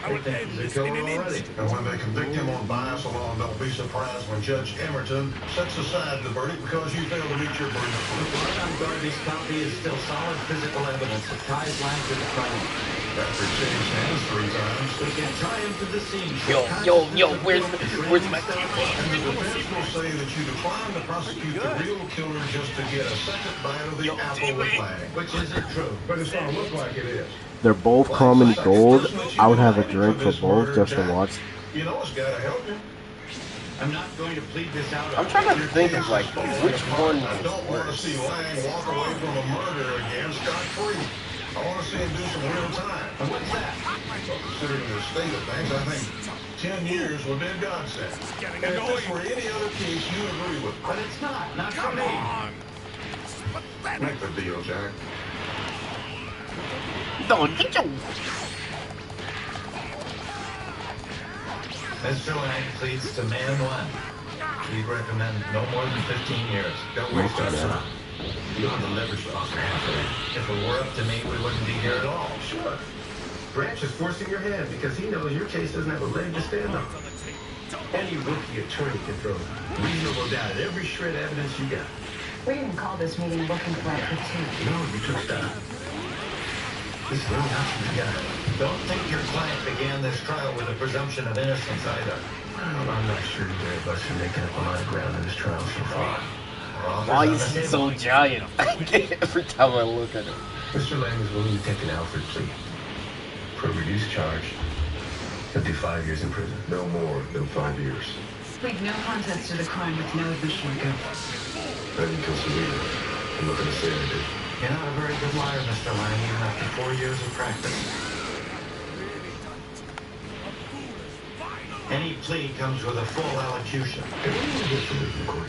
They think he's a killer already. And when they convict him on bias alone, don't be surprised when Judge Emerton sets aside the verdict because you failed to meet your burden of The proof. blood on Darby's copy is still solid physical evidence that ties Lang to the crime. After changed hands 3 times, We can tie him to the scene. Yo, where's my and the defense will say that you declined to prosecute the real killer just to get a second bite of the apple with Lang. Which isn't true. But it's going to look like it is. They're both comedy gold. I would have a drink for both just to watch. You know it's got to help you. I'm not going to plead this out. I'm trying to think of like which one I is don't want to worse. see Lang walk away from a murder again scot-free. I want to see him do some real time. And what's that? Well, considering the state of things, I think 10 years would be a godsend. And if this were any other case, you agree with me. But it's not. Not for me. Make the deal, Jack. Don't get your. Mr. Lang pleads to man 1. We'd recommend no more than 15 years. Don't waste our time. You don't have the leverage to offer half of that. If it were up to me, we wouldn't be here at all. Sure. Branch is forcing your hand because he knows your case doesn't have a leg to stand on. Any rookie attorney can throw reasonable doubt at every shred of evidence you got. We didn't call this meeting looking for a critique. No, you took that. This is the only option you got. Don't think your client began this trial with a presumption of innocence either. Well, I'm not sure very much for making up a lot of ground in this trial so far. Why is he so giant? Every time I look at him. Mr. Lang is willing to take an Alfred plea. For a reduced charge, he'll do 5 years in prison. No more than 5 years. Plead no contest to the crime with no admission of guilt. I didn't kill Serena. I'm not going to say I did. You're not a very good liar, Mr. Lang, even after 4 years of practice. Any plea comes with a full allocution. Hey, what do you want to get from me, McCoy?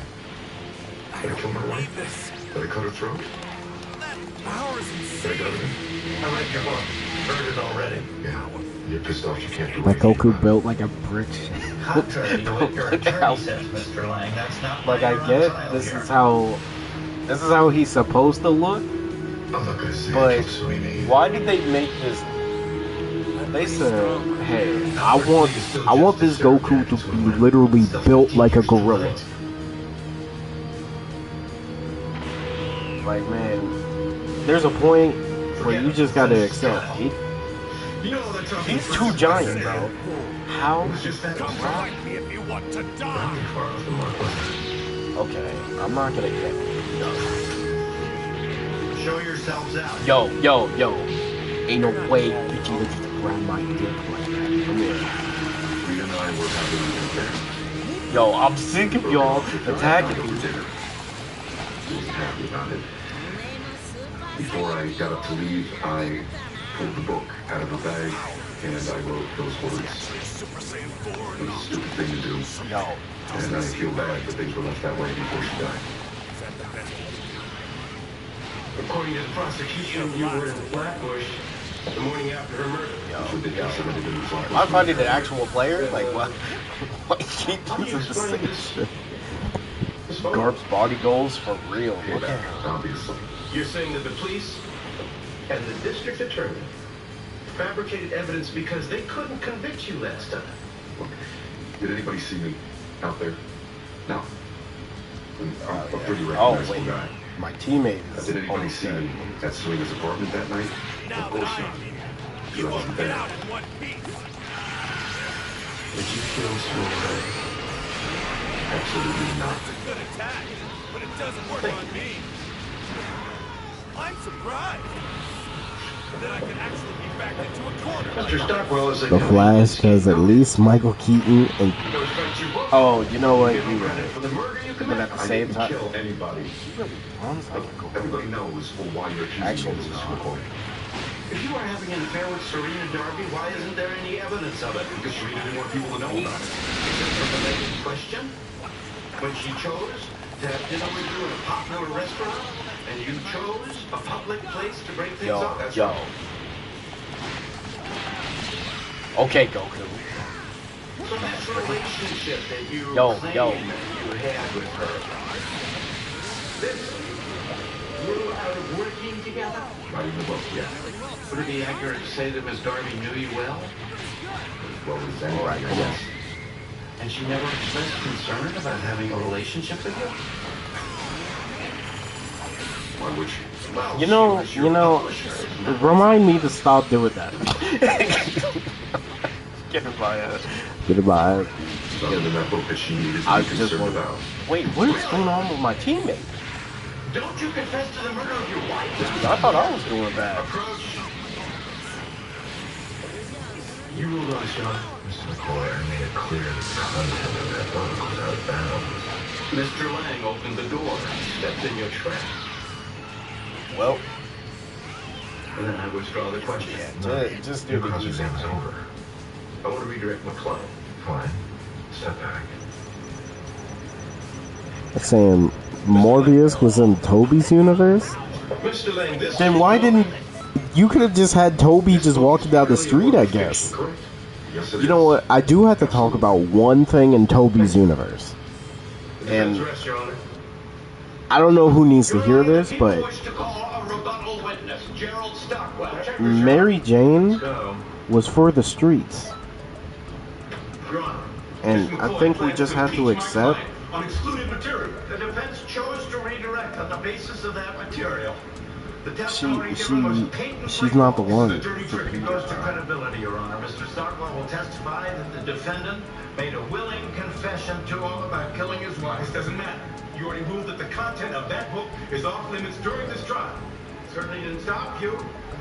Did I kill my wife? Did I cut her throat? Did I got it? I read your book. Heard it already. Yeah, you're pissed off you can't do Like anything. Goku built like a brick. Contrary to what your attorney says, Mr. Lang, that's not Like why I you're on get trial this here. is how he's supposed to look. I'm not going to say But I killed Serena. why did they make this? They said, "Hey, I want this Goku to be literally built like a gorilla." Like, man, there's a point where you just gotta accept. He's too giant, bro. How? Okay, I'm not gonna get it. Show yourselves out. Yo. Ain't no way Vegeta just grab my dick like that. Come here. Rita and I were having an affair. Yo, I'm sick of y'all attacking me. He was happy about it. Before I got up to leave, I pulled the book out of her bag and I wrote those words. It was a stupid thing to do. Yo. And I feel bad that things were left that way before she died. According to the prosecution, you were in Flatbush the morning after her murder. I find it an actual player. Like, what? Why keep using the same shit? Garp's body goals for real. Look at him. Obviously. You're saying that the police and the district attorney fabricated evidence because they couldn't convict you last time. Did anybody see me out there? No. I'm a pretty Oh, recognizable wait. guy. My teammate is Did anybody see me at Selena's apartment that night? Of course not. Because I wasn't there. Did you kill Serena? Absolutely not. Good attack, but it doesn't work on me. I'm surprised. then I can actually be backed into a corner. Mr. Stockwell is a The Flash, because at least Michael Keaton and... Oh, you know what? You're right. But at the same time... Kill anybody. Everybody knows why you're accusing Mrs. McCoy. If you are having an affair with Serena Darby, why isn't there any evidence of it? Because Serena didn't want people to know about it. Except for the lady's question. When she chose to have dinner with you in a popular restaurant, and you chose a public place to break things off. That's Yo. Okay, Goku. So this relationship that you claim yo. you had with her, this grew out of working together? Writing the book, yeah. Would it be accurate to say that Miss Darby knew you well? As well as anybody, I guess. And she never expressed concern about having a relationship with you? Why would she? Well, You know, remind me to stop doing that. Get it by it. Get it by it. Something in that book that she needed to I be just concerned want about. Wait, what's going on with my teammate? Don't you confess to the murder of your wife? I thought I was doing bad. Approach. You ruled on, Sean. Mr. McCoy, I made it clear that the content of that book was out of bounds. Mr. Lang opened the door and stepped in your trap. Well. And then I withdraw the question. Just do Your the cross-exam's over. I want to redirect my client. Fine. Step back. Saying Morbius was in Toby's universe? Mr. Lang, this Then why didn't... You could have just had Toby just walking down the street, I guess. You know what? I do have to talk about one thing in Toby's universe. And I don't know who needs to hear this, but Mary Jane was for the streets. And I think we just have to accept... On excluded material. The defense chose to redirect on the basis of that material. The testimony given was patent. She's not the one. The dirty trick. It goes to credibility, Your Honor. Mr. Stockwell will testify that the defendant made a willing confession to him about killing his wife. This doesn't matter. You already ruled that the content of that book is off limits during this trial. Certainly didn't stop you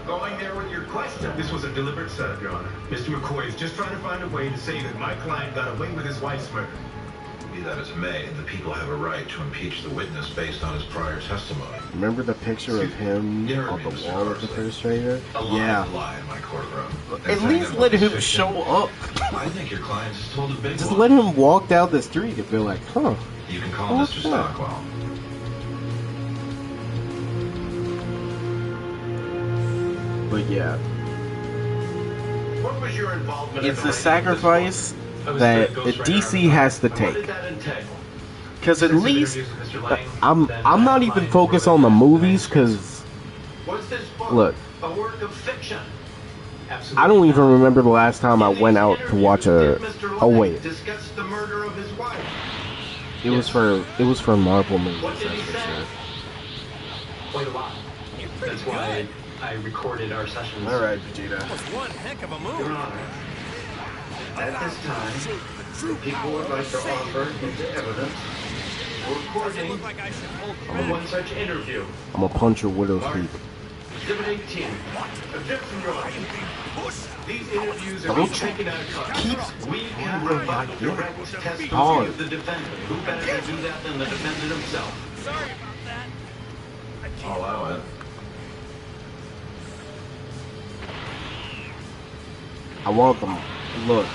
going there with your question. This was a deliberate setup, Your Honor. Mr. McCoy is just trying to find a way to say that my client got away with his wife's murder. Be that as it may, the people have a right to impeach the witness based on his prior testimony. Remember the picture of him on the wall of the first trailer? Yeah. Lie in my courtroom. At least let him show up. I think your client just told a big Just one. let him walk down the street and be like, huh. You can call Mr. Stockwell. But yeah. What was your involvement? It's a sacrifice that DC has to take. Because at least I'm not even focused on the movies, because look, I don't even remember the last time I went out to watch a wait. It was for Marvel movies, that's for sure. Quite a lot. That's why I recorded our sessions. Alright, Vegeta. That was one heck of a move. Your Honor, at this time, people would like to offer into evidence a recording of one such interview. I'm gonna punch your widow's peak. Exhibit 18. Objection, Your Honor. These interviews are being taken out of context. We can rebut direct testimony of the defendant. Who better to do that than the defendant himself? Sorry about that. I'll allow it. I want them. Look,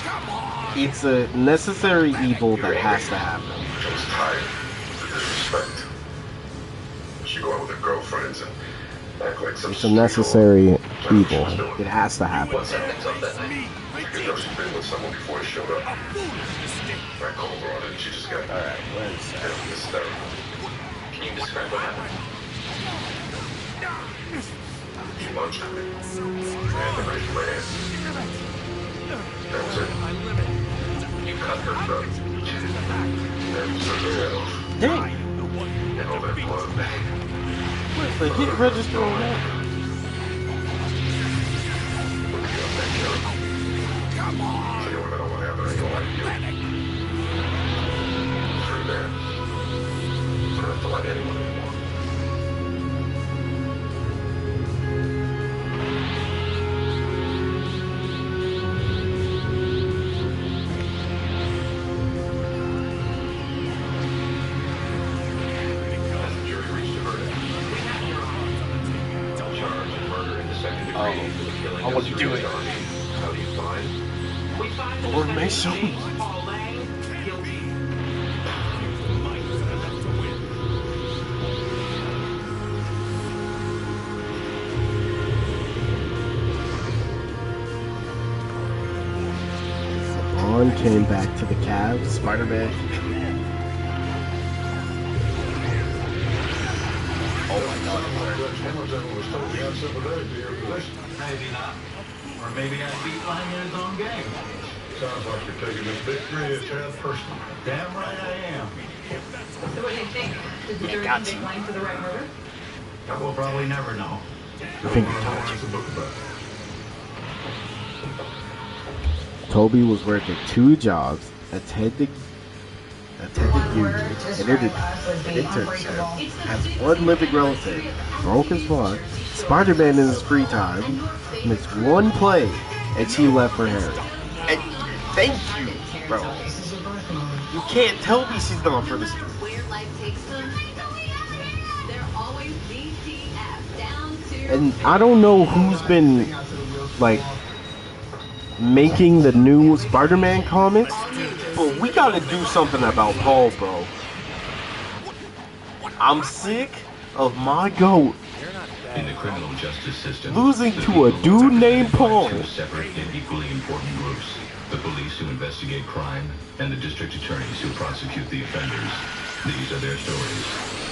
it's a necessary evil that has to happen. I was tired of the disrespect. She go out with her girlfriends and act like some It's a necessary evil. It has to happen. What's that next up that night? You know she'd been with someone before he showed up. I called her on it and she just got hysterical. Can you describe what happened? She lunged at me and raised my hand. That was it. You cut her throat. And took her head off. Dang! And all that blood. Where's the hit register on that? Come on! So you want to know what happened? I don't like you. Through there. You don't have to like anyone anymore. responsible for the killing I of want to do it. How do you find? We find the Formation. defendant, Paul Lang, guilty. Vaughn came back to the Cavs. Spider-Man. Oh my God. Hamilton was totally unsympathetic to your position. Maybe not. Or maybe I'd be playing in his own game. Sounds like you're taking this victory as Chad personally. Damn right I am. So what do you think? Did the jury convict Lang for the right murder? We'll probably never know. I think Toby was working 2 jobs, attended union, entered an internship, has 1 living relative, broke his bar, Spider-Man in his free time, missed 1 play, and she left for Harry. And thank you, bro. You can't tell me she's not for this. Where life takes them, they're always DTF down to. And I don't know who's been, like, making the new Spider-Man comics, but we gotta do something about Paul, bro. I'm sick of my goat In the criminal justice system, losing to a dude named Paul. 2 separate and equally important groups. The police who investigate crime and the district attorneys who prosecute the offenders. These are their stories.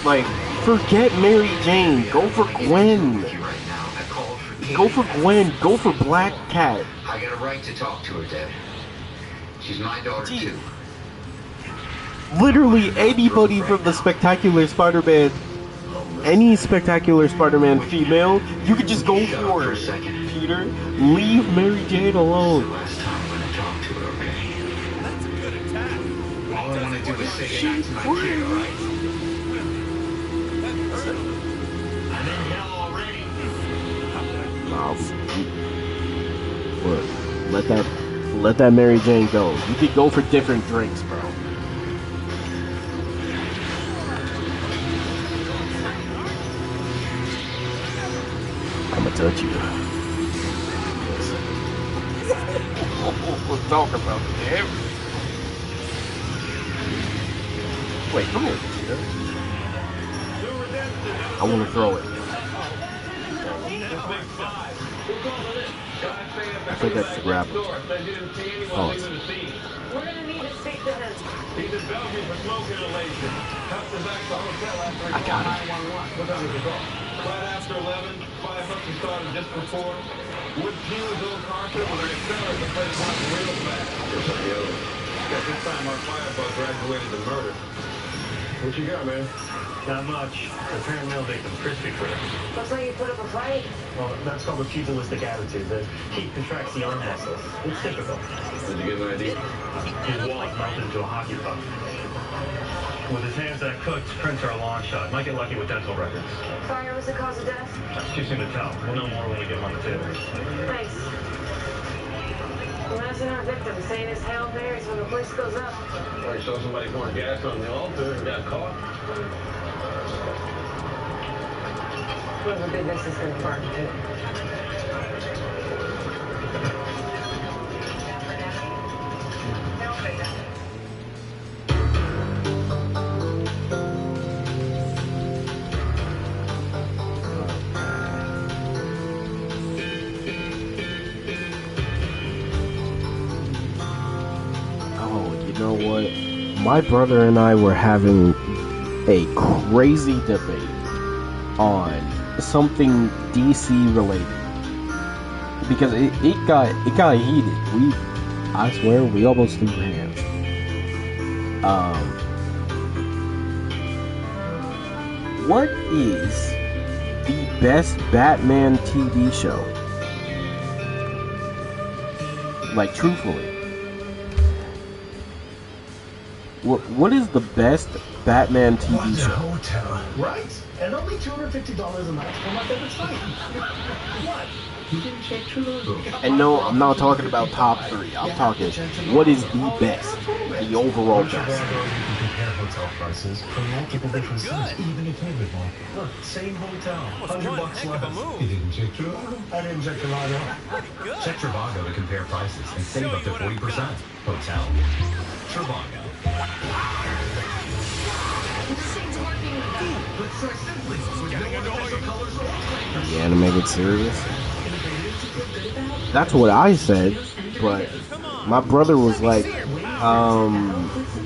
Like, forget Mary Jane. Go for Gwen. Go for Gwen. Go for Black Cat. I got a right to talk to her, Dad. She's my daughter, too. Literally anybody from the Spectacular Spider-Man, any Spectacular Spider-Man female, you could just go for it, Peter. Leave Mary Jane alone. All I want to do is say goodnight to my kid, all right? I'm in hell already. Nah, look, let that Mary Jane go. You could go for different drinks, bro. I'ma touch you. We'll talk about it. Wait, come here, Peter. I want to throw it. I think that's the grab. Pause. We're gonna need to speak to him. He's in Belgium for smoke inhalation. Cuffed him back to the hotel after he I got it. 911. What time was the call? Right after 11. 5 bucks he started just before. Wood Hughes, old Carter, with an accelerator to play the block real fast. Guess this time our firebug graduated to murder. What you got, man? Not much. Apparent male victim, crispy critter. Looks like you put up a fight. Well, that's called a pugilistic attitude. The heat contracts the arm muscles. It's typical. Did you get an ID? His wallet melted into a hockey puck. With his hands that cooked, prints are a long shot. Might get lucky with dental records. Fire was the cause of death? It's too soon to tell. We'll know more when we get him on the table. Thanks. Imagine our victim saying his Hail Marys when the place goes up. Or you saw somebody pouring gas on the altar and got caught. Whoever did this is gonna burn too. You know what? My brother and I were having a crazy debate on something DC related because it got heated. I swear, we almost threw hands. What is the best Batman TV show? Like, truthfully. What is the best Batman TV show? Hotel, right? And only $250 a night for my favorite site. What? You didn't check True. And no, I'm not talking about top 3. I'm talking what is the best, the overall best. compare hotel prices from multiple different sites, even if you live one. Look, same hotel, $100 less. You didn't check Trivago? I didn't check Trivago. Check Trivago to compare prices and save up to 40%. Hotel. Trivago. Let's try simply with no artificial colors or flavors. The animated series. That's what I said, but my brother was like,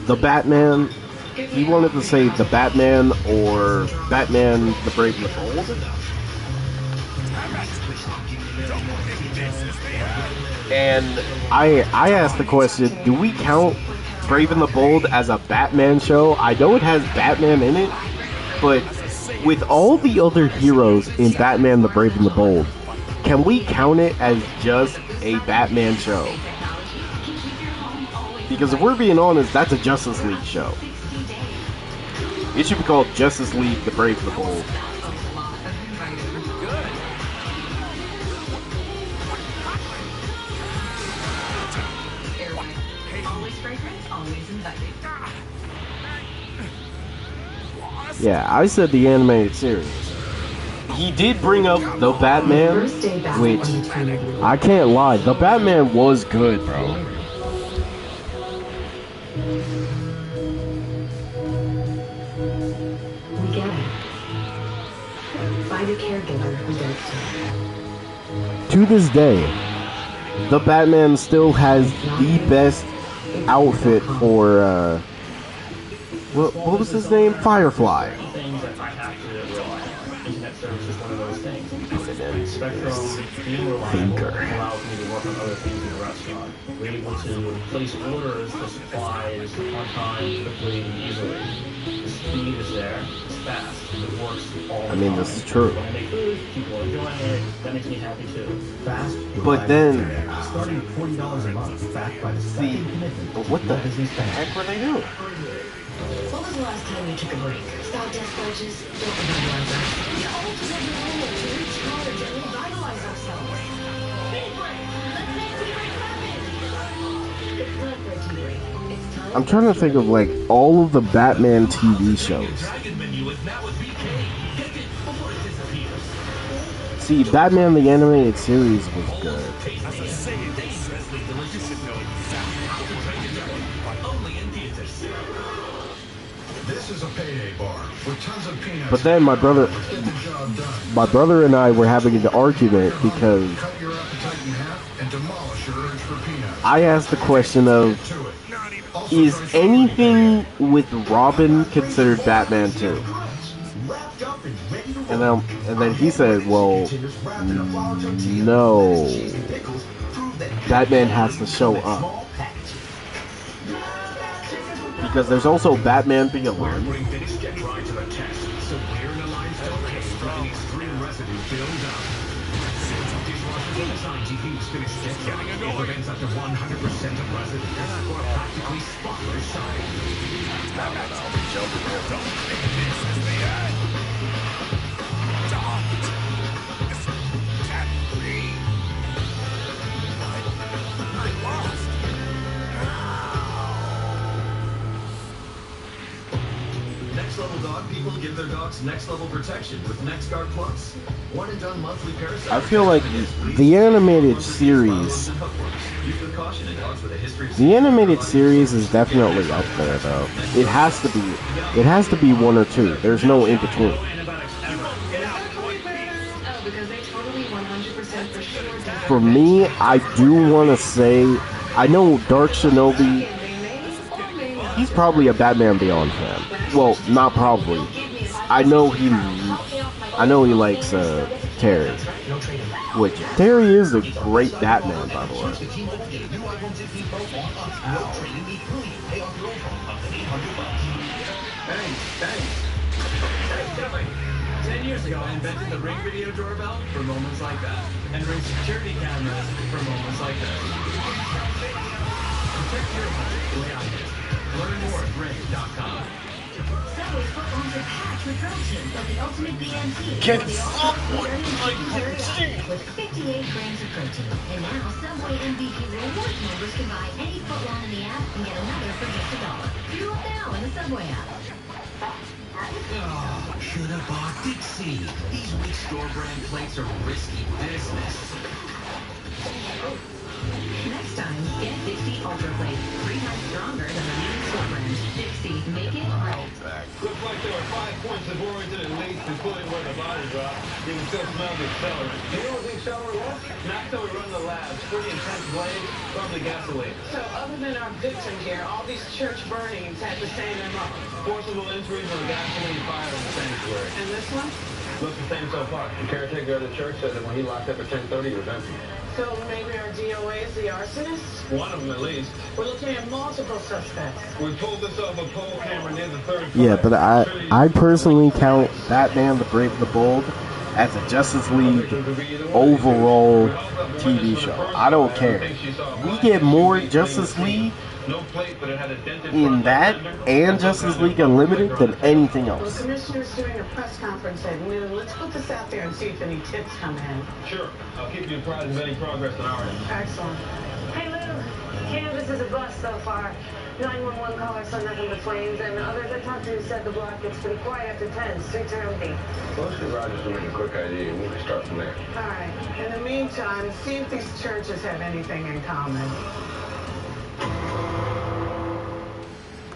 the Batman. He wanted to say the Batman or Batman the Brave and the Bold. And I asked the question, do we count Brave and the Bold as a Batman show? I know it has Batman in it, but with all the other heroes in Batman the Brave and the Bold, can we count it as just a Batman show? Because if we're being honest, that's a Justice League show. It should be called Justice League the Brave and the Bold. Yeah, I said the animated series. He did bring up the Batman, which I can't lie, the Batman was good, bro. We get it. Find a caregiver who does too. To this day, the Batman still has the best outfit for, what was his name? Firefly. Things that I have to realize. Internet service is one of those things. Spectrum being reliable allows me to work on other things in the restaurant. We're able to place orders for supplies on time, quickly, and easily. The speed is there. It's fast. It works all the time. I mean, this is true. When I make food, people are enjoying it. That makes me happy too. Fast. But then, starting at $40 a month, backed by the second commitment. what the heck were they doing? When was the last time you took a break? Stop desk lunches, don't revitalize us. We all deserve a moment to recharge and revitalize ourselves. Big break! Let's make tea break happen! It's time for a tea break. It's time. I'm trying to think of like all of the Batman TV shows. See, Batman the Animated Series was good. This is a payday bar with tons of peanuts. But then my brother and I were having an argument because I asked the question of, is anything with Robin considered Batman too? And then he said, well, no. Batman has to show up. Because there's also Batman Beyond. Next level dog people give their dogs next level protection with NextGuard Plus. One and done monthly parasite. I feel like the animated series. The animated series is definitely up there, though. It has to be. It has to be one or two. There's no in between. For me, I do want to say, I know Dark Shinobi. He's probably a Batman Beyond fan. Well, not probably. I know he likes Terry. Which Terry is a great Batman, by the way. Hey, 10 years ago, I invented the Ring video doorbell for moments like that, and Ring security cameras for moments like this. Protect your home the way I did. Learn more at Ring.com. Subway's footlongs are packed with protein, like the ultimate BMT. Get or the Subway, with 58 grams of protein. And now Subway MVP Rewards members can buy any footlong in the app and get another for just $1. Fuel up now in the Subway app. Oh, should have bought Dixie. These weak store brand plates are risky business. Next time, get Dixie Ultra Plate. 3 times stronger than the leading store brand. Dixie, make it right. Looks like there were 5 points of origin at least, including where the body dropped. You can still smell the accelerant. Do you know what the accelerant was? Not till we run the labs. Pretty intense blade from the gasoline. So other than our victim here, all these church burnings had the same MO. Forcible entry from a gasoline fire in the sanctuary. And this one? Looks the same so far. The caretaker of the church said that when he locked up at 10:30, it was empty. So maybe our DOA is the arsonist? One of them at least. We're looking at multiple suspects. We pulled this off a pole camera near the third Yeah, but I personally count Batman the Brave and the Bold as a Justice League overall TV show. I don't care. We get more Justice League in that and Justice League Unlimited than anything Well, the else. commissioner's doing a press conference at noon. Let's put this out there and see if any tips come in. Sure. I'll keep you apprised of any progress on our end. Excellent. Hey, Lou. Canvas is a bust so far. 911 callers saw nothing but flames, and others I talked to said the block gets pretty quiet after 10. Streets are empty. Let's get Rogers to make a quick ID, and we can start from there. All right. In the meantime, see if these churches have anything in common.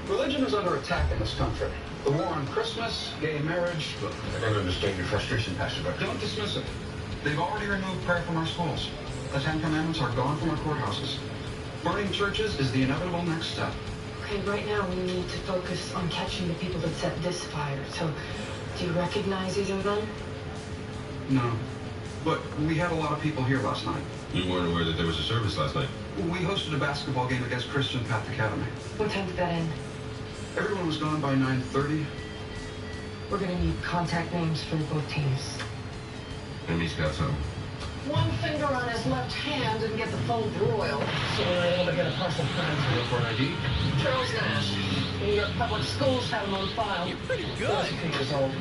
Religion is under attack in this country. The war on Christmas, gay marriage. Look, I don't understand your frustration, Pastor, but Don't dismiss it. They've already removed prayer from our schools. The 10 Commandments are gone from our courthouses. Burning churches is the inevitable next step. Okay, right now we need to focus on catching the people that set this fire. So, do you recognize either of them? No. But we had a lot of people here last night. You weren't aware that there was a service last night? We hosted a basketball game against Christian Path Academy. What time did that end? Everyone was gone by 9:30. We're gonna need contact names for both teams. Amy's got some. One finger on his left hand didn't get the full broil. So we were able to get a partial friend for an ID. Charles Nash. New York Public Schools have him on file. You're pretty good. 32 years old.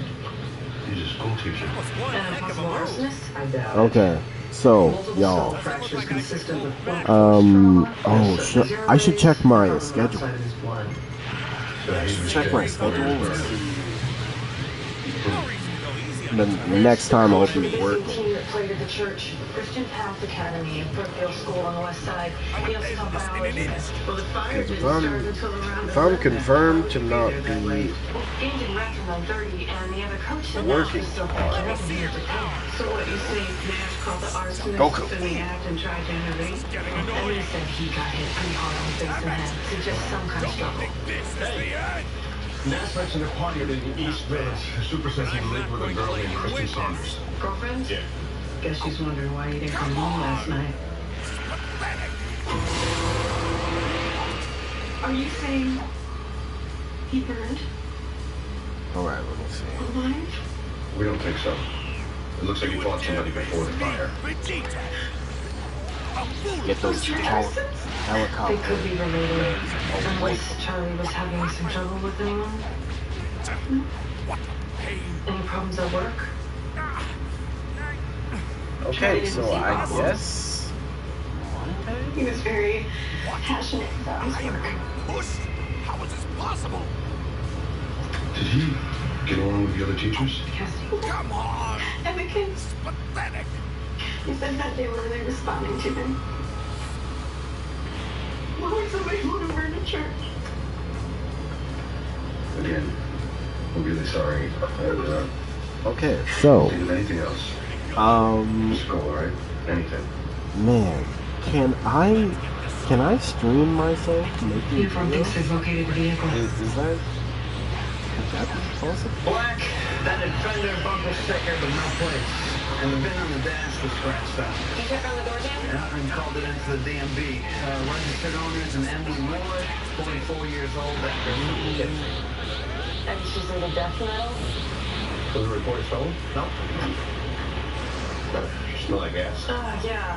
he's a school teacher. And a possible arsonist? I doubt it. Okay, so y'all, Fractures consistent with blood. oh, I should check my schedule. Outside of his blood. Check my schedule. And then next time I'll be working. Team that played at the church, Christian Path Academy and Brookfield School on the west side. He also taught biology. Well, the fire didn't If start until around I'm 11. confirmed to not That be late. Gained in rec from 9:30, and the other coach said working Nash was still catching up in here to Japan. So what you say, Nash called the arsonist Goku. in the act and tried to intervene? And he said he got hit pretty hard on the face and head. Suggest some kind of struggle. Nash mentioned a party in the East Village. Super says he lived with a girl named Kristen Saunders. Girlfriend? Yeah. Guess she's wondering why you didn't come home last night. Are you saying he burned Alright, let me see. alive? We don't think so. It looks like he fought somebody before the fire. Get those They helicopters. could be related. Unless Charlie was having some trouble with them. Any problems at work? Okay, so I guess He was very passionate about his work. How is this possible? Did he get along with the other teachers? Come on! And the kids, Pathetic! he said that they were really responding to him. Why would somebody want to burn a church? Again, we're really sorry. And, okay, so anything else? Just go, alright? Anything. man, can I stream myself making Uniform thinks videos? they've located the vehicle. Is that possible? Black, that Defender bumper sticker, but no plates. And the VIN on the dash was scratched out. You check on the door jam? Yeah, and called it into the DMV. Registered owner is an Emily Ward, 44 years old, after a kid. And she's in the death metal? Was the report stolen? No. Smell like gas. Yeah.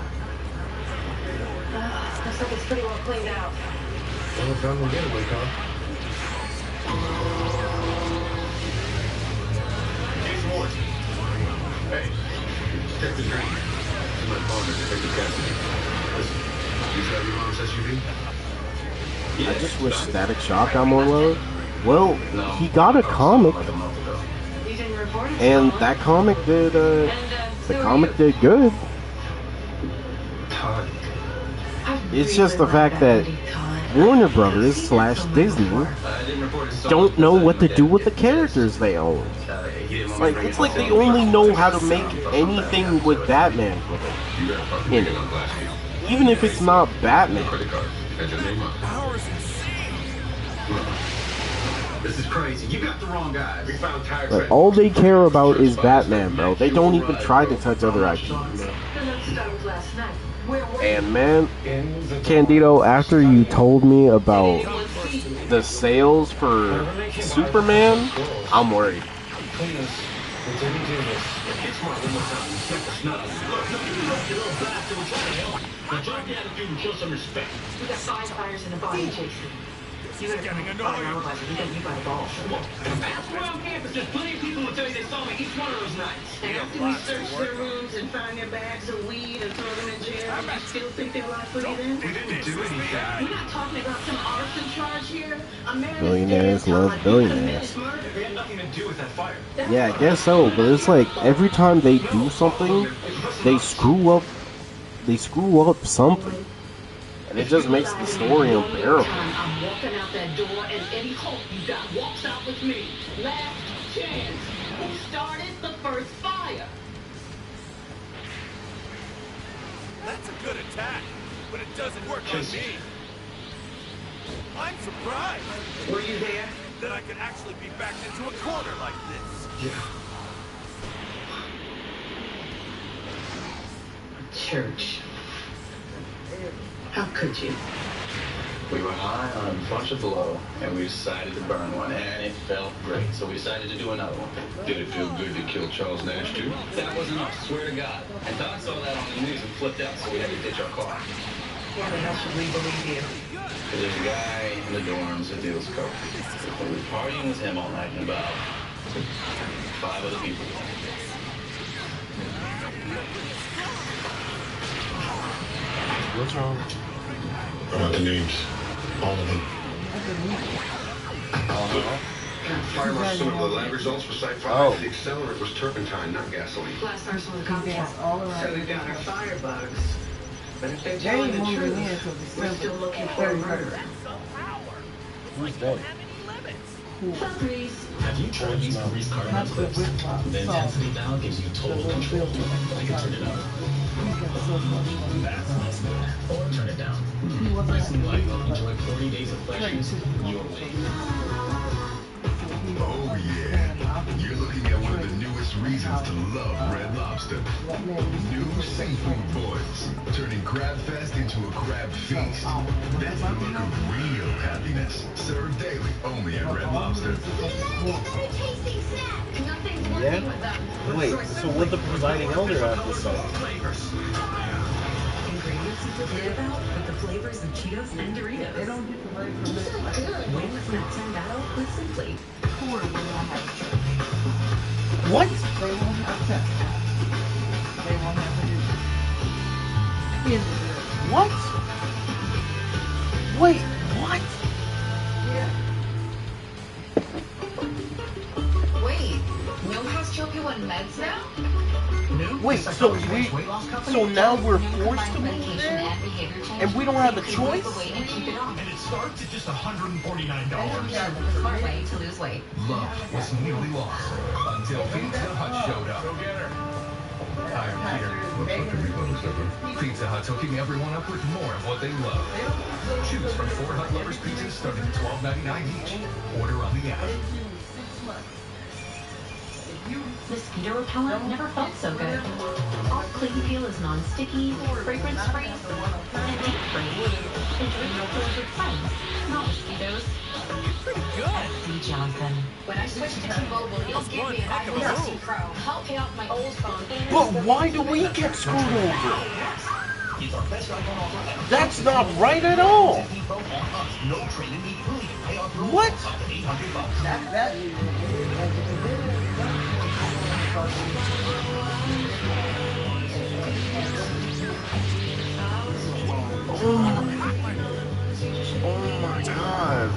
Looks like it's pretty well cleaned out. Well, found the getaway car. Hey, check the drink. This is my partner, Detective Cassidy. Listen, you drive your mom's SUV? I just wish Static Shock got more love. Well, he got a comic, and that comic did. The comic did good. It's just the fact that Warner Brothers / Disney don't know what to do with the characters they own. It's like they only know how to make anything with Batman in it, even if it's not Batman. This is crazy. You got the wrong guy. We found tire Like, all they care about is Batman, bro. They don't even try to touch other IPs. And man, Candido, after you told me about the sales for Superman, I'm worried. Now drop the attitude and show some respect. We got 5 fires in the body chasing. You gotta come and find out about it. You got a ball. Ask around campus. There's plenty of people who tell you they saw me each one of those nights. And after we search their rooms and find their bags of weed and throw them in jail, you still think they'll lie for you then? We didn't do anything. We're not talking about some arson charge here. A man Billionaires love billionaires. They had nothing to do with that fire. Yeah, I guess so, but it's like every time they do something, they screw up. They screw up something, and it just makes the story unbearable. I'm walking out that door, and any hope you got walks out with me. Last chance. Who started the first fire? That's a good attack, but it doesn't work on me. I'm surprised. Were you there? That I could actually be backed into a corner like this. Yeah. Church. How could you? We were high on a bunch of blow, and we decided to burn one, and it felt great, so we decided to do another one. Did it feel good to kill Charles Nash, too? That was enough, swear to God. And Doc saw that on the news and flipped out, so we had to ditch our car. Why the hell should we believe you? There's a guy in the dorms that deals coke. We were partying with him all night and about 5 other people. What's wrong? I want the names. All of them. Fire marshal, some of the lab results for Site 5. The accelerant was turpentine, not gasoline. Blast arson with a contract. So we've got our firebugs. But if they're telling the truth, we're still looking for a murderer. Who's that? Have you tried these Grease carbon clips? The intensity dial gives you total control. I can turn it up. That's nice. Or turn it down. Nice and light. Enjoy 40 days of freshness your way. Oh yeah, you're looking at one of the newest reasons to love Red Lobster. New seafood boils, turning Crab Fest into a crab feast. That's the look of real happiness, served daily only at Red Lobster. Yeah? Wait, so what the presiding elder have to say? Ingredients you forget about with the flavors of Cheetos and Doritos. They don't get the right from it. So good. Win with Snap Battle with Simply. Poor will not have What? They won't have test. They won't have to do it. What? Wait, what? Yeah. Wait, no house GLP-1 meds now? Wait, so now we're forced to move there? And we don't have a choice? And it starts at just $149. The smart way to lose weight. Love was nearly lost until Pizza Hut showed up. Hi, I'm Peter. Looks like a reload's over. Pizza Hut's hooking everyone up with more of what they love. Choose from 4 Hut Lovers pizzas starting at $12.99 each. Order on the app. This mosquito repellent never felt so good. All clean peel is non-sticky, fragrance-free, and ink-free. Enjoy your pools with friends, not mosquitoes. Pretty good. FC Johnson. When I switch to T-Mobile, you'll give me an iPhone 16 Pro. Help pay off my old phone. But why do we get screwed over? That's not right at all. What? Oh my god.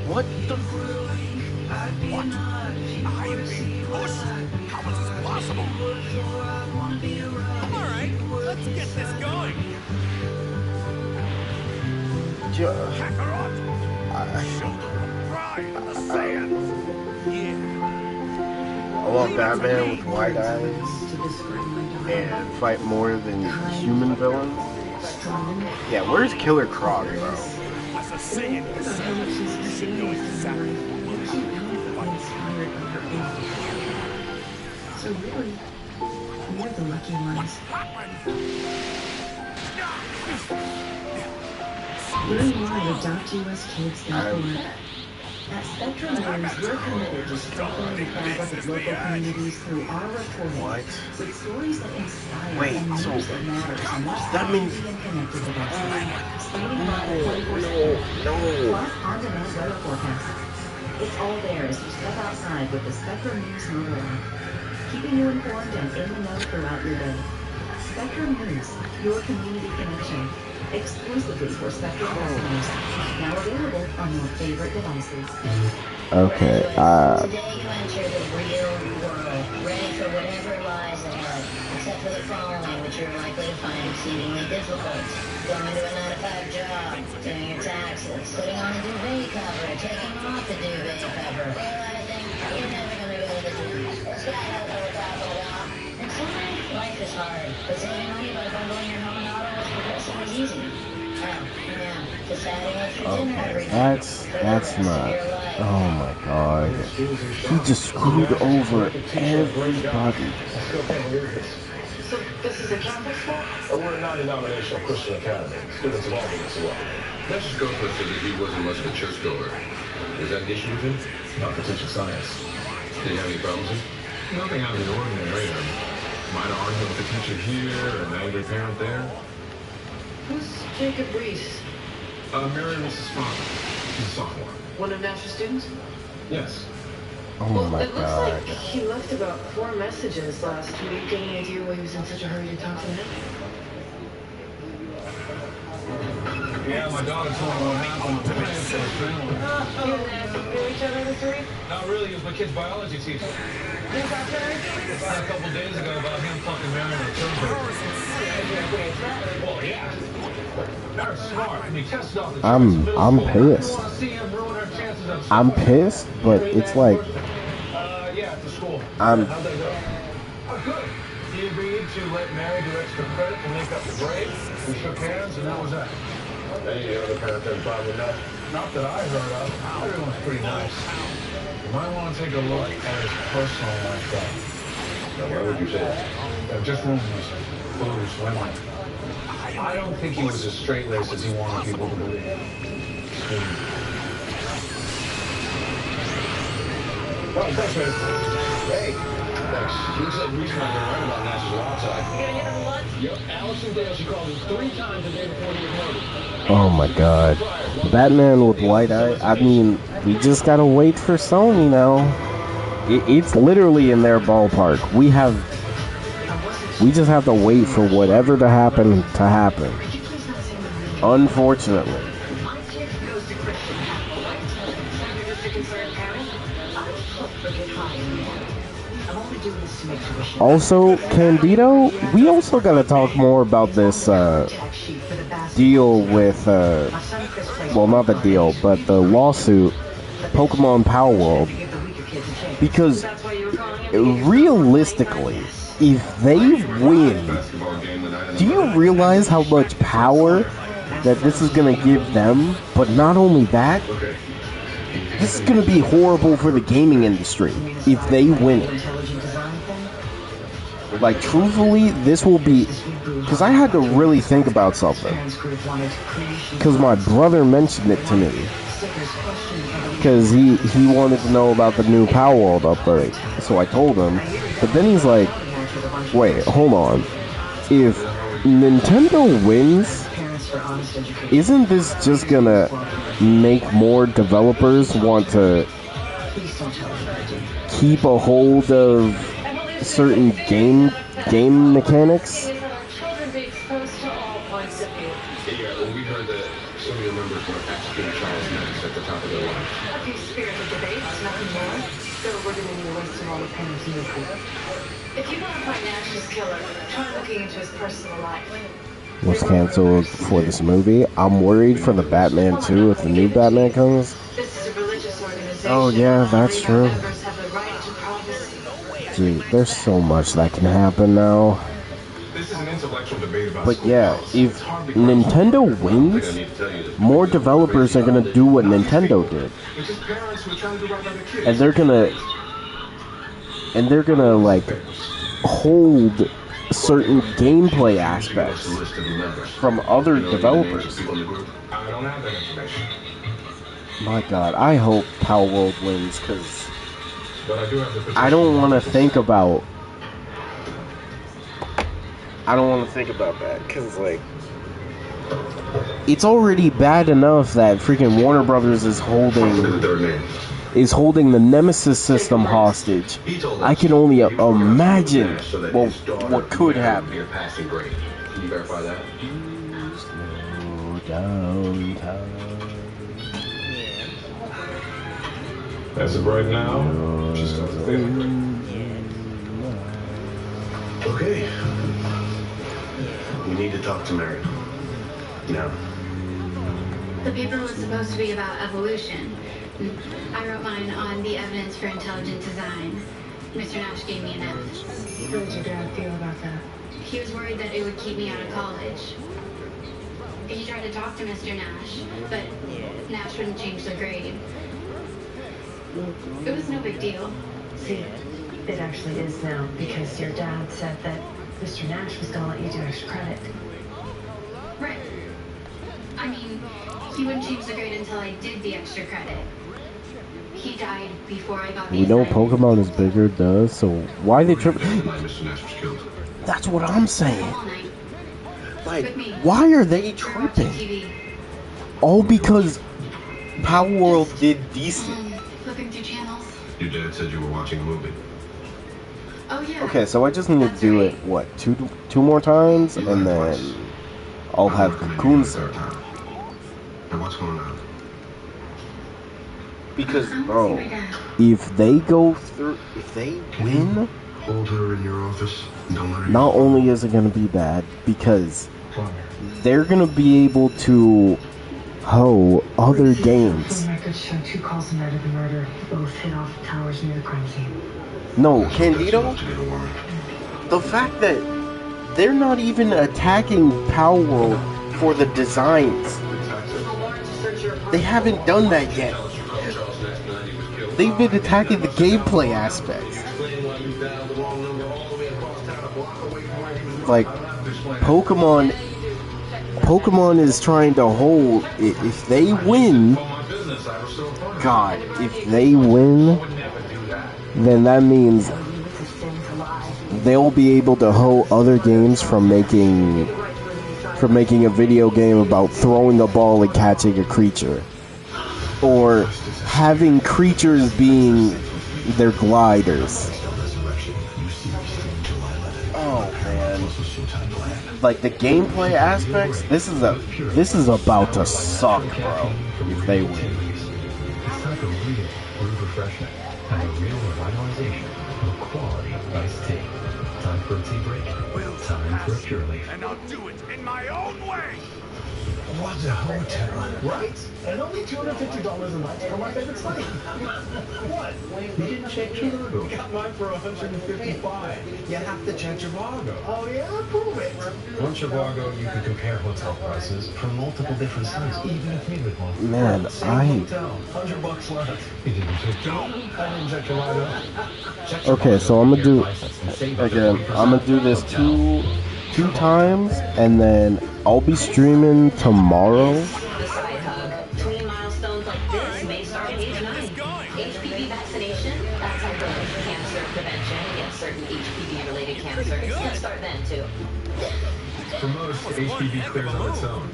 What the? What? I'm being pushed? How is this possible? Alright, let's get this going. Kakarot! Show them the pride of the Saiyans. Yeah. I want Batman with white eyes and fight more than human villains. Yeah, where's Killer Croc, bro? As a Saiyan yourself, you should know exactly what will happen. So really, we're the lucky ones. Learn why adopt U.S. kids therefore. At Spectrum News, we're committed to strengthening the fabric of local communities through our reporting with stories that inspire and news that matters and are connected with us. Spanning by 24/7. Plus on-demand weather forecasts. It's all there as you step outside with the Spectrum News mobile app, keeping you informed and in the know throughout your day. Spectrum News, your community connection. Exclusively for Spectrum listeners. Now available on your favorite devices. Okay, Today you enter the real world, ready for whatever lies ahead, except for the following, which you're likely to find exceedingly difficult. Going to a 9-to-5 job, doing your taxes, putting on a duvet cover, taking off the duvet cover, realizing you're never going to go to the gym. This guy knows what we're talking about. And sometimes life is hard, but saving money by bundling your home and auto is progressively easy. Okay, that's not. Oh my god. He just screwed over everybody. So this is a Catholic school? We're a non-denominational Christian academy. Students of all beliefs are welcome. Mrs. Gopher said that he wasn't much of a church goer. Is that an issue with him? Not for teaching science. Did he have any problems with it? Nothing out of the ordinary. Minor argument with the teacher here, an angry parent there. Who's Jacob Reese? Mary was his father. He's a sophomore. One of Nash's students? Yes. Oh my it looks god. like he left about 4 messages last week. Any idea why he was in such a hurry to talk to him? Yeah, my daughter told me what happened to me for his family. You and Nash knew each other this week? Not really, he was my kid's biology teacher. Who's that guy? About a couple days ago about him fucking marrying a turncoat. Well, yeah. They're smart. And he tested off the I'm pissed. I'm pissed, but it's like yeah, at the school. I'm How'd that go? Oh, good. He agreed to let Mary do extra credit to make up the break. We shook hands, and that was that. Any other parent had a problem with that? Not that I heard of. Everyone's pretty nice. You might want to take a look at his personal life. Now, why would you say that? Just rumors, booze, women. I don't think he was as straight-laced as he wanted people to believe. Well, thanks, man. Hey, thanks. Looks like Reese and I are right about Nash's outside. You gonna give him lunch? Yep, Allison Dale, she called him 3 times the day before he was murdered. oh my god. Batman with white eye. I mean, we just gotta wait for Sony now. It's literally in their ballpark. We just have to wait for whatever to happen. Unfortunately. My kid goes to Christian Apple. I tell him, you're just a concerned parent. I hope for good high in the end. I'm only doing this to make sure she... Also, Candido, we also gotta talk more about this deal with, well, not the deal, but the lawsuit, Pokemon Power World. Because, realistically, if they win, do you realize how much power that this is going to give them? But not only that, this is going to be horrible for the gaming industry if they win it. Like, truthfully, this will be... Because I had to really think about something. Because my brother mentioned it to me. Because he wanted to know about the new Power World upgrade. So I told him. But then he's like, wait, hold on. If Nintendo wins, isn't this just gonna make more developers want to keep a hold of certain game mechanics? Children be exposed to all points of view. Yeah, well, we heard that some of your members were asking Charles Max at the top of their lungs. A few spirited debates, nothing more. So we're going to need a list of all the pennants in the group. If you want to find Nash's killer, try looking into his personal life. Was canceled for this movie. I'm worried for the Batman 2 if the new Batman comes. This is a religious organization. Oh yeah, that's true. Members have the right to privacy. Dude, there's so much that can happen now. This is an intellectual debate about But yeah, if Nintendo wins, more developers are gonna do what Nintendo did. It's just parents who are trying to do right by their kids. And they're gonna like hold certain gameplay aspects from other developers. I don't have that information. My God, I hope Power World wins because But I do have the I don't want to think about. I don't want to think about that because like it's already bad enough that freaking Warner Brothers is holding the Nemesis system hostage. I can only imagine what could happen. Can you verify that? Slow down time. As of right now, she's got the feeling. Okay. We need to talk to Mary. Now. The paper was supposed to be about evolution. I wrote mine on the evidence for intelligent design. Mr. Nash gave me an F. How did your dad feel about that? He was worried that it would keep me out of college. He tried to talk to Mr. Nash, but Nash wouldn't change the grade. It was no big deal. See, it actually is now, because your dad said that Mr. Nash was gonna let you do extra credit. Right. I mean, he wouldn't change the grade until I did the extra credit. He died before I got the We know assignment. Pokemon is bigger, duh, so why they trip? Mr. Nash was killed. That's what I'm saying. All night. Like, With me. why are they We were tripping? watching TV. All because Power World did decent. Flipping through channels. Your dad said you were watching a movie. Oh yeah. Okay, so I just need to do it, what, two more times, and then I'll have Cocoons. And what's going on? Because, bro, if they win, Hold her in your office. Don't let her. not only is it going to be bad, because they're going to be able to hoe other games. The records show 2 calls the night of the murder. Both hit off towers near the crime scene. No, Candido, the fact that they're not even attacking Power World for the designs. They haven't done that yet. They've been attacking the gameplay aspects. Like, Pokemon is trying to hold. If they win, God, if they win, then that means they'll be able to hold other games from making a video game about throwing a ball and catching a creature, or having creatures being their gliders. Oh man, like the gameplay aspects, this is about to suck, bro, if they win. It's time for real brewed refreshment and a real revitalization of a quality iced tea. Time for a tea break. Time for a Pure Leaf. And I'll do it in my own way! What a hotel, right? And only $250 a night for my favorite study. What? You didn't check Trivago. Got mine for $155. You have to check Trivago. Oh yeah, prove it. On Trivago, you can compare hotel prices from multiple different sites, even if you would want. Man, Hotel, $100 left. You didn't check Trivago. I didn't check Trivago. Okay, so I'm gonna do this two times, and then I'll be streaming tomorrow. The side hug. 20 milestones like this may start at age 9. HPV vaccination, that's how good. Cancer prevention against certain HPV-related cancers. Let's start then, too. For most, HPV clears on its own.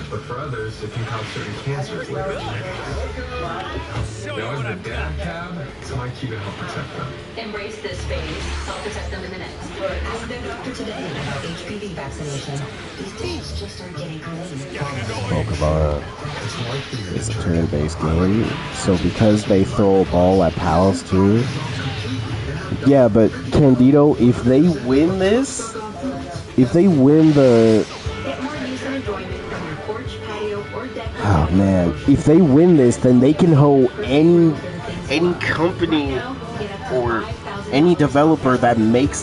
But for others, it can cause certain cancers later. Now, as the dad tab, it's my key to help protect them. Embrace this phase. I'll protect them in the next. Ask their doctor today about HPV vaccination. These days just aren't getting clean. Pokemon is a turn-based game, so because they throw a ball at pals too. Yeah, but Candido, if they win this, if they win the... Oh man, if they win this, then they can hold any company or any developer that makes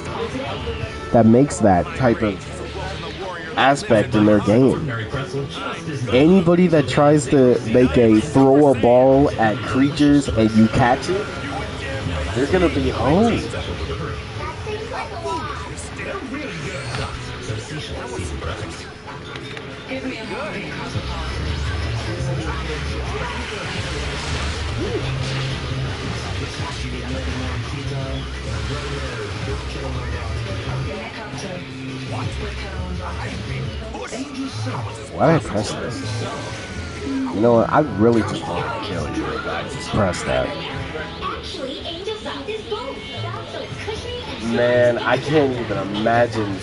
that type of aspect in their game. Anybody that tries to make a throw a ball at creatures and you catch it, they're gonna be owned. Why did I press this? You know what? I really just want to kill you if I just press that. Man, I can't even imagine.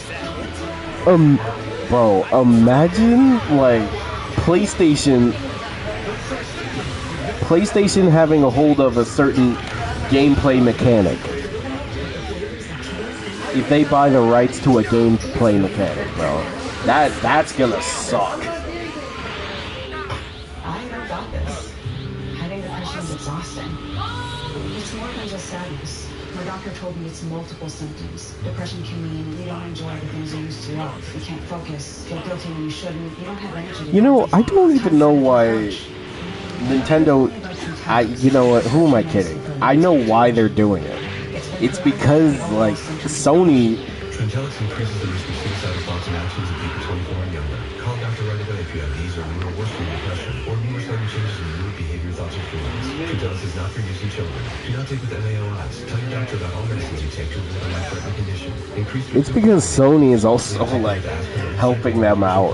Bro, imagine like PlayStation having a hold of a certain gameplay mechanic. If they buy the rights to a gameplay mechanic, bro, that's gonna suck. I know about this. Having depression is exhausting. It's more than just sadness. My doctor told me it's multiple symptoms. Depression can mean you don't enjoy the things you used to love. You can't focus. Feel guilty when you shouldn't. You don't have energy. You know, I don't even know why Nintendo. You know what? Who am I kidding? I know why they're doing it. It's because like Sony. Trintellix increases the risk of suicidal thoughts and actions in people 24 and younger. Call doctor right away if you have these or more worse than depression or more sudden changes in mood, behavior, thoughts, or feelings. Trintellix is not for use in children. Do not take with MAOIs. Tell your doctor about all medicines you take to avoid a life-threatening condition. It's because Sony is also like helping them out.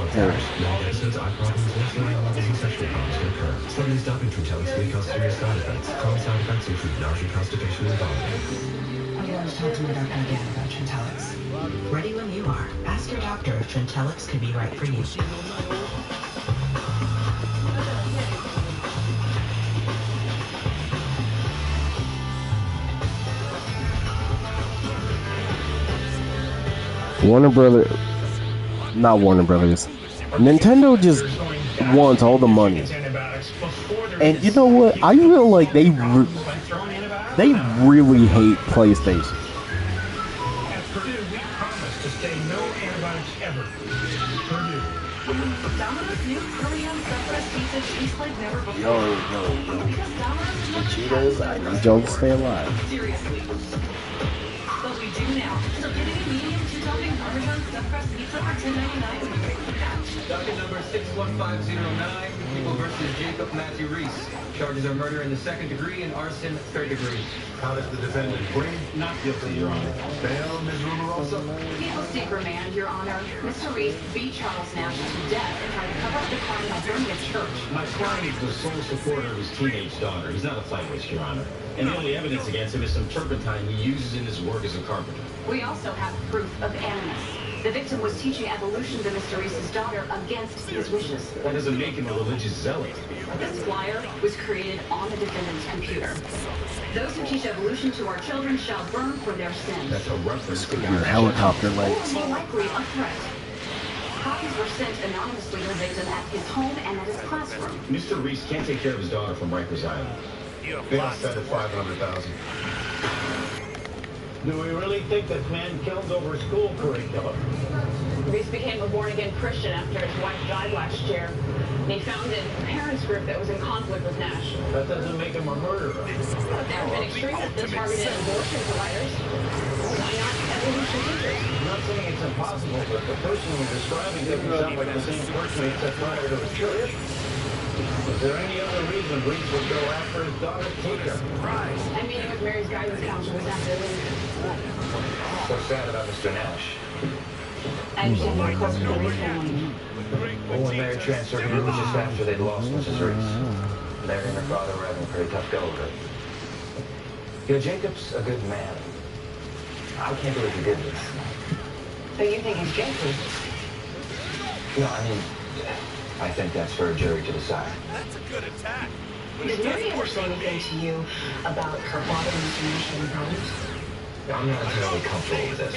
Suddenly stopping Trintellix may cause serious side effects. Common side effects include nausea, constipation, and vomiting. I'm going to talk to my doctor again about Trintellix. Ready when you are. Ask your doctor if Trintellix could be right for you. Not Warner Brothers. Nintendo just wants all the money. And you know what? I feel like they really hate PlayStation. Yo. Cheetahs, I need y'all to stay alive. But we do now. So getting a medium two-topping Parmesan stuffed crust pizza for $10.99. Docket number 61509, People versus Jacob Matthew Reese. Charges are murder in the second degree and arson third degree. How does the defendant plead? Not guilty, Your Honor. Bail, Ms. Rumerosa? People seek remand, Your Honor. Mr. Reese beat Charles Nash to death and tried to cover up the crime by burning a church. My client is the sole supporter of his teenage daughter. He's not a flight risk, Your Honor. And the only evidence against him is some turpentine he uses in his work as a carpenter. We also have proof of animus. The victim was teaching evolution to Mr. Reese's daughter against his wishes. That doesn't make him a religious zealot. This flyer was created on the defendant's computer. Those who teach evolution to our children shall burn for their sins. That's a reference to Your helicopter lights. More likely a threat. Copies were sent anonymously to the victim at his home and at his classroom. Mr. Reese can't take care of his daughter from Rikers Island. Bail set at $500,000. Do we really think this man killed over school curriculum? Reese became a born-again Christian after his wife died last year. He founded a parents group that was in conflict with Nash. That doesn't make him a murderer. But there have been extremists that targeted abortion providers. Why not evolution teachers? I'm not saying it's impossible, but the person you're describing doesn't sound like the same person who set fire to a church. Is there any other reason Reese would go after his daughter, Tika? I'm meeting with Mary's guidance counselor this afternoon. So sad about Mr. Nash. I understand you're close with the Reese family. Well, when Mary transferred here, it was just after they'd lost Mrs. Reese. Mary and her father were having a pretty tough go of it. You know, Jacob's a good man. I can't believe he did this. So you think he's guilty? No, I mean, I think that's for a jury to decide. That's a good attack. Did Mary ever say anything to you about her father and Mr. Nash having problems? I'm not entirely comfortable with this.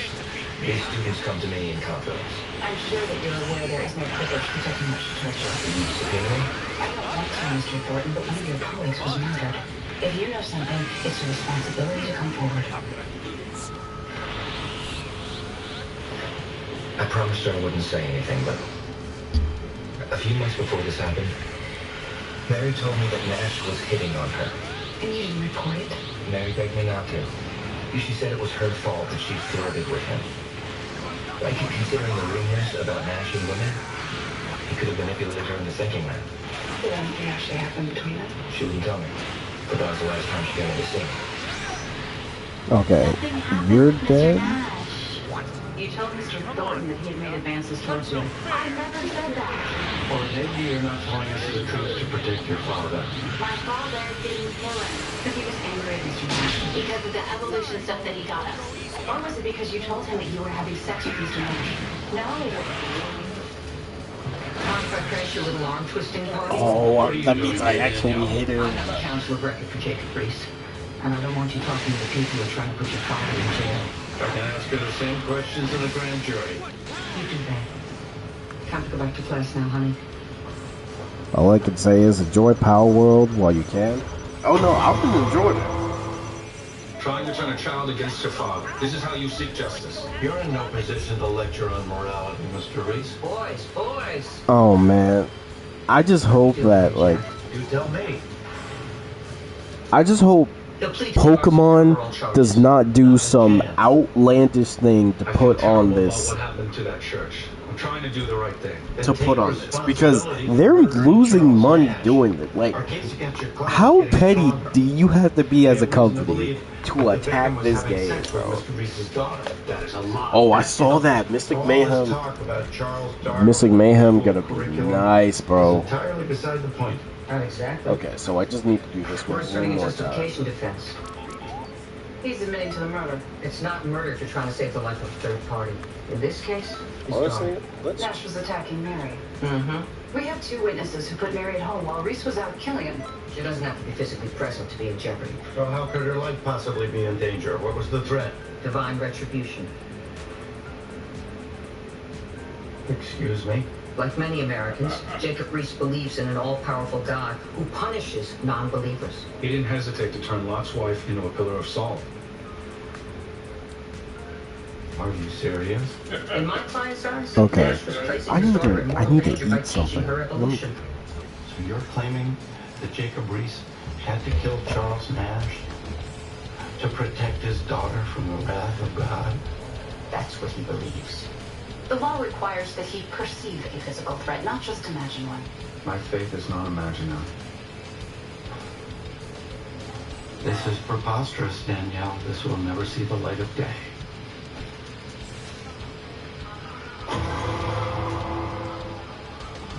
These students come to me in confidence. I'm sure that you're aware there is no privilege protecting much treasure. Subpoena me? I don't want to, Mr. Thornton, but one of your colleagues was murdered. If you know something, it's your responsibility to come forward. I promised her I wouldn't say anything, but a few months before this happened, Mary told me that Nash was hitting on her. And you didn't report it? Mary begged me not to. She said it was her fault that she flirted with him. Like, considering the rumors about Nash and women, he could have manipulated her into thinking that. Did anything actually happen between them? She wouldn't tell me. But that was the last time she came to see me. Okay, you're dead? You told Mr. Thornton that he had made advances towards you. I never said that. Or maybe you're not telling us the truth to protect your father. My father didn't kill him. Because he was angry at Mr. Nash. Because of the evolution stuff that he got us. Or was it because you told him that you were having sex with Mr. Nash? No. Contract crash your little arm twisting party? Oh, that means I actually hit him. I have a counsel of record for Jacob Reese. And I don't want you talking to the people who are trying to put your father in jail. I can ask her the same questions in the grand jury. You do that. Time to go back to class now, honey. All I can say is enjoy Power World while you can. Oh no, I can enjoy it. Trying to turn a child against your father. This is how you seek justice. You're in no position to lecture on morality, Mr. Reese. Boys! Oh man, I just hope that, like, You tell me. I just hope Pokemon does not do some outlandish thing to put on this. What happened to that church? I'm trying to do the right thing. To put on this, because they're losing money doing it. Like, how petty do you have to be as a company to attack this game, bro? Oh, I saw that. Mystic Mayhem. Mystic Mayhem gonna be nice, bro. Entirely beside the point. Not exactly. Okay, so I just need to do this We're one starting a more time. justification defense. He's admitting to the murder. It's not murder if you're trying to save the life of a third party. In this case, his Honestly, daughter. Nash was attacking Mary. Mm-hmm. We have two witnesses who put Mary at home while Reese was out killing him. She doesn't have to be physically present to be in jeopardy. So how could her life possibly be in danger? What was the threat? Divine retribution. Excuse me? Like many Americans, Jacob Reese believes in an all-powerful God who punishes non-believers. He didn't hesitate to turn Lot's wife into a pillar of salt. Are you serious? In my client's eyes, Okay, Nash was placing I his need daughter in to moral danger by eat teaching something. her Let me- evolution. So you're claiming that Jacob Reese had to kill Charles Nash to protect his daughter from the wrath of God? That's what he believes. The law requires that he perceive a physical threat, not just imagine one. My faith is not imaginary. This is preposterous, Danielle. This will never see the light of day.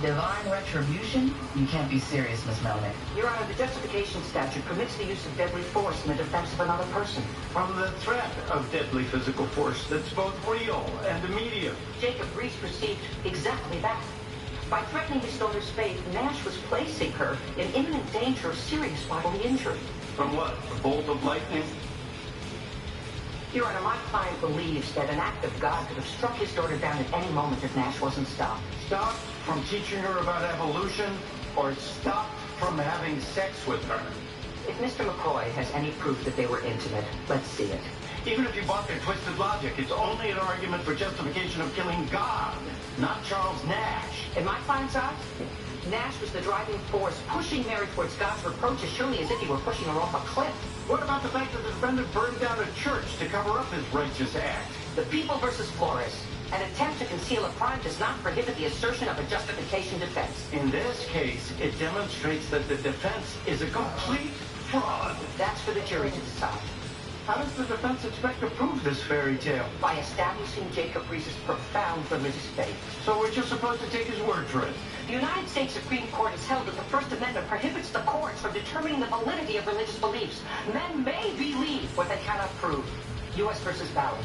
Divine retribution? You can't be serious, Miss Melnick. Your Honor, the justification statute permits the use of deadly force in the defense of another person. From the threat of deadly physical force that's both real and immediate. Jacob Reese perceived exactly that. By threatening his daughter's faith, Nash was placing her in imminent danger of serious bodily injury. From what? A bolt of lightning? Your Honor, my client believes that an act of God could have struck his daughter down at any moment if Nash wasn't stopped. Stopped from teaching her about evolution, or stopped from having sex with her? If Mr. McCoy has any proof that they were intimate, let's see it. Even if you bought their twisted logic, it's only an argument for justification of killing God, not Charles Nash. In my client's eyes, Nash was the driving force pushing Mary towards God's reproach as surely as if he were pushing her off a cliff. What about the fact that the defendant burned down a church to cover up his righteous act? The People versus Flores. An attempt to conceal a crime does not prohibit the assertion of a justification defense. In this case, it demonstrates that the defense is a complete fraud. That's for the jury to decide. How does the defense expect to prove this fairy tale? By establishing Jacob Reese's profound religious faith. So we're just supposed to take his word for it? The United States Supreme Court has held that the First Amendment prohibits the courts from determining the validity of religious beliefs. Men may believe what they cannot prove. U.S. versus Valley.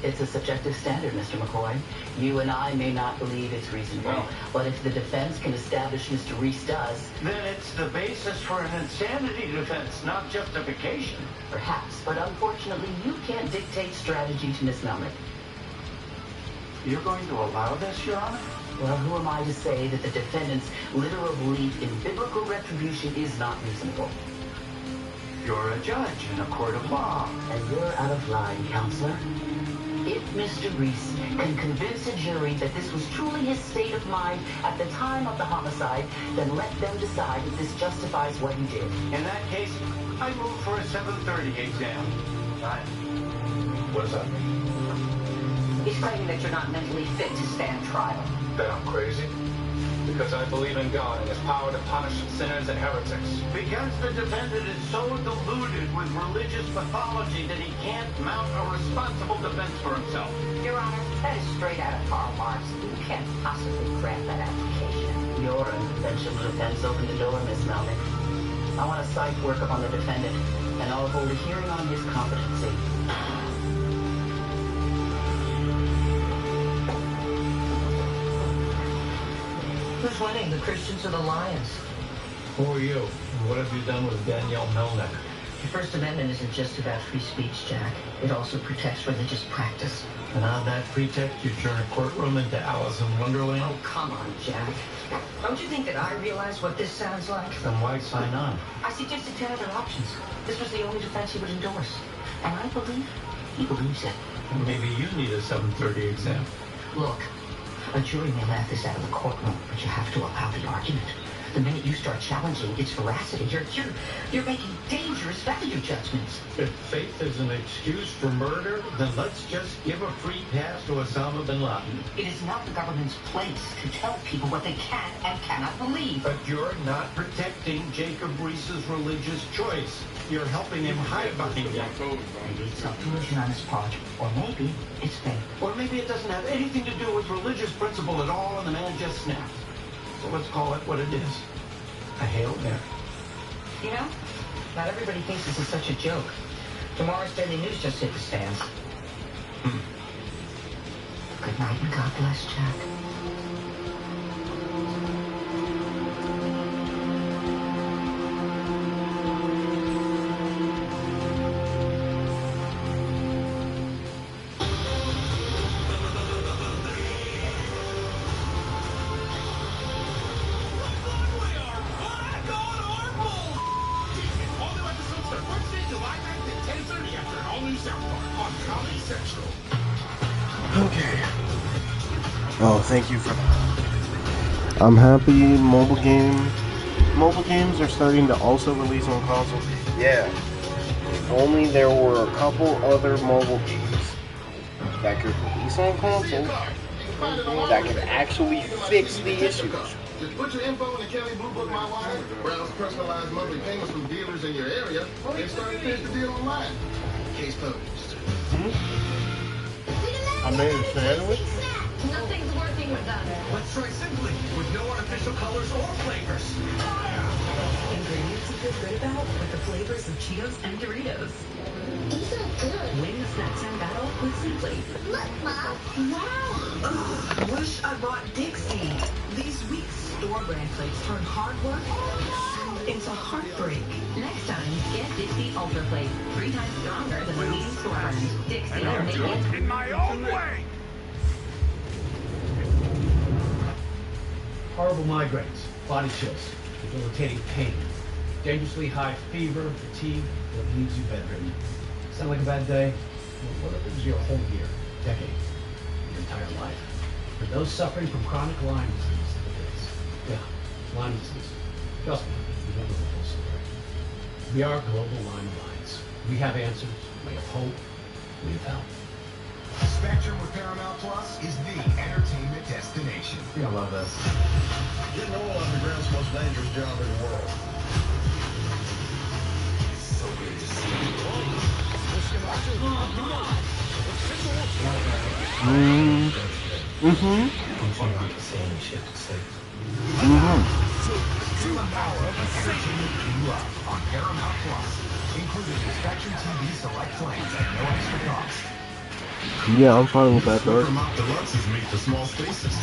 It's a subjective standard, Mr. McCoy. You and I may not believe it's reasonable, but if the defense can establish Mr. Reese does... Then it's the basis for an insanity defense, not justification. Perhaps, but unfortunately, you can't dictate strategy to Miss Melnick. You're going to allow this, Your Honor? Well, who am I to say that the defendant's literal belief in biblical retribution is not reasonable? You're a judge in a court of law. And you're out of line, counselor. If Mr. Reese can convince a jury that this was truly his state of mind at the time of the homicide, then let them decide if this justifies what he did. In that case, I move for a 7:30 exam. Right? What does that mean? He's claiming that you're not mentally fit to stand trial. That I'm crazy? Because I believe in God and His power to punish sinners and heretics. Because the defendant is so deluded with religious pathology that he can't mount a responsible defense for himself. Your Honor, that is straight out of Karl Marx. You can't possibly grant that application. Your unconventional defense opened the door, Miss Melnick. I want a psych workup on the defendant, and I'll hold a hearing on his competency. Who's winning, the Christians or the Lions? Who are you? And what have you done with Danielle Melnick? The First Amendment isn't just about free speech, Jack. It also protects religious practice. And on that pretext, you turn a courtroom into Alice in Wonderland? Oh, come on, Jack. Don't you think that I realize what this sounds like? Then why sign on? I suggested 10 other options. This was the only defense he would endorse. And I believe he believes it. And maybe you need a 7:30 exam. Look, a jury may laugh this out of the courtroom, but you have to allow the argument. The minute you start challenging its veracity, you're making dangerous value judgments. If faith is an excuse for murder, then let's just give a free pass to Osama bin Laden. It is not the government's place to tell people what they can and cannot believe. But you're not protecting Jacob Reese's religious choice. You're helping him hide behind it. Maybe it's self-delusion on his part, or maybe it's faith. Or maybe it doesn't have anything to do with religious principle at all, and the man just snapped. So let's call it what it is. A Hail Mary. You know, not everybody thinks this is such a joke. Tomorrow's Daily News just hit the stands. Good night and God bless, Jack. Okay. Oh, thank you for that. I'm happy mobile games are starting to also release on console. Yeah. If only there were a couple other mobile games that could release on console that could actually fix the issues. Just put your info in the Kelly Blue Book My Wire, browse personalized monthly payments from dealers in your area, and start to finish the deal online. Case closed. I made a sandwich. Nothing's working with them. Let's try simply, with no artificial colors or flavors. Ingredients you feel good about with the flavors of Cheetos and Doritos. These are good. Win the snack time battle with Simply. Look, Mom. Wow. Ugh, wish I bought Dixie. These weak store brand plates turn hard work into heartbreak. Next time, get Dixie Ultra Plate. 3 times stronger than the leading store brand. Dixie will make it in my own way. Horrible migraines, body chills, debilitating pain, dangerously high fever, fatigue that leaves you bedridden. Sound like a bad day? Well, what if it was your whole year, decade, your entire life? For those suffering from chronic Lyme disease, it is. Yeah, Lyme disease. Trust me, you don't know the full story. We are Global Lyme Alliance. We have answers, we have hope, we have help. Spectrum with Paramount Plus is the entertainment destination. I love this. Getting oil underground's the most dangerous job in the world. On Paramount Plus, included with Spectrum TV Select plans at no extra cost. Yeah, I'm fine with that, Dark. Supermont Deluxe is made for small spaces.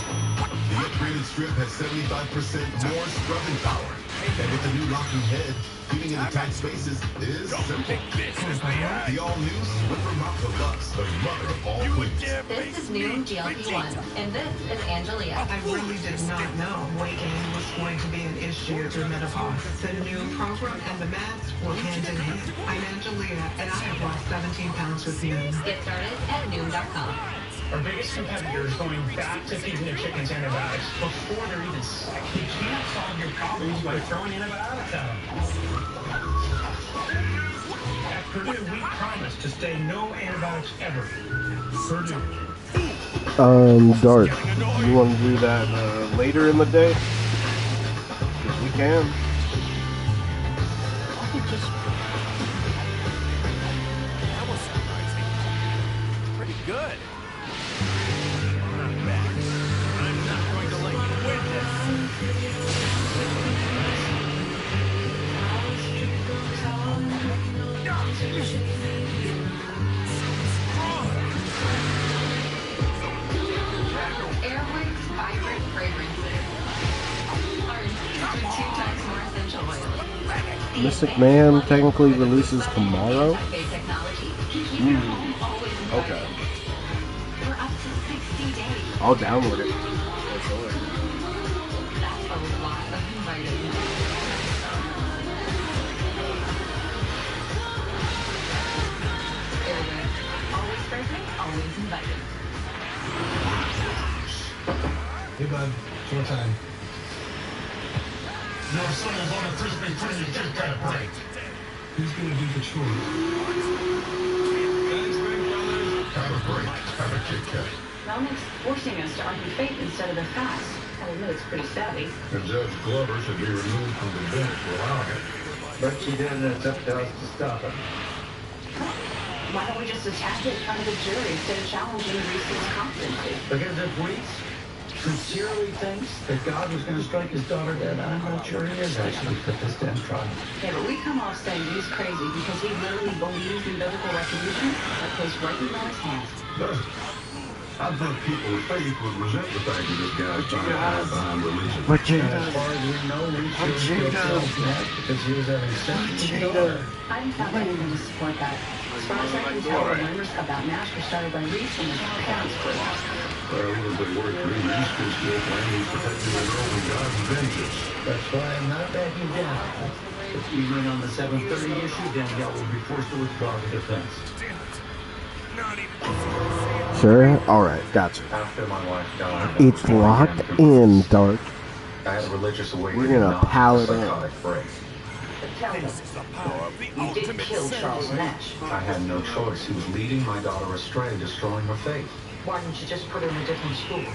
The upgraded strip has 75% more scrubbing power. And with the new locking head, fitting into tight spaces is simple. The all-new Supermont Deluxe, the mother of all queens. This is new GLP-1, and this is Angelia. I really did not know weight gain was going to be an issue through menopause. The new program and the meds were hand in hand. I'm Angelia, and I have lost 17 pounds with Noom. Get started at Noom.com. Our biggest competitor is going back to feeding the chickens antibiotics before they're even sick. You can't solve your problems by throwing antibiotics at them. At Purdue, we promise to stay no antibiotics ever. Purdue. Dart, you want to do that later in the day? Because we can. That was surprising. Pretty good. I'm not going to let you win this. Airwick's vibrant fragrances are infused with 2 times more essential oils. Mystic Man technically releases tomorrow. Technology. Okay. For up to 60 days. I'll download it. That's a lot of vitamins. Airwick. Always fragrant, always inviting. Hey, bud. It's your time. Your son is on a Christmas tree, you just got a break. Who's gonna do the chores? Have a break. Have a Kit Kat. Melnick's forcing us to argue faith instead of the facts. I admit it's pretty savvy. And Judge Glover should be removed from the bench for allowing it. But she did, and it's up to us to stop it. Why don't we just attack it in front of the jury instead of challenging Reese's competency? Because if Reese sincerely thinks that God was going to strike his daughter dead, I'm not sure he is actually fit this damn trial. Yeah, but we come off saying he's crazy because he literally believes in biblical retribution. That plays right in Melnick's hands. Does it? I think people of faith would resent the fact that this guy's trying to hide behind religion. As far as we know, Reese was self-mad because he was having sex with his daughter. I haven't found anything to support that. As far as I can tell, the rumors about Nash were started by Reese and his parents' group. Well, even if they work through Reese can still claim he's protecting the role of God's vengeance. That's why I'm not backing down. If we win on the 730 issue, Danielle will be forced to withdraw the defense. Sure? Alright, gotcha. After my wife died, It's locked in, Dark. I had a religious awakening. We're gonna pal it in. But tell me, you did kill Charles Nash. I had no choice. He was leading my daughter astray, destroying her faith. Why didn't you just put her in a different school?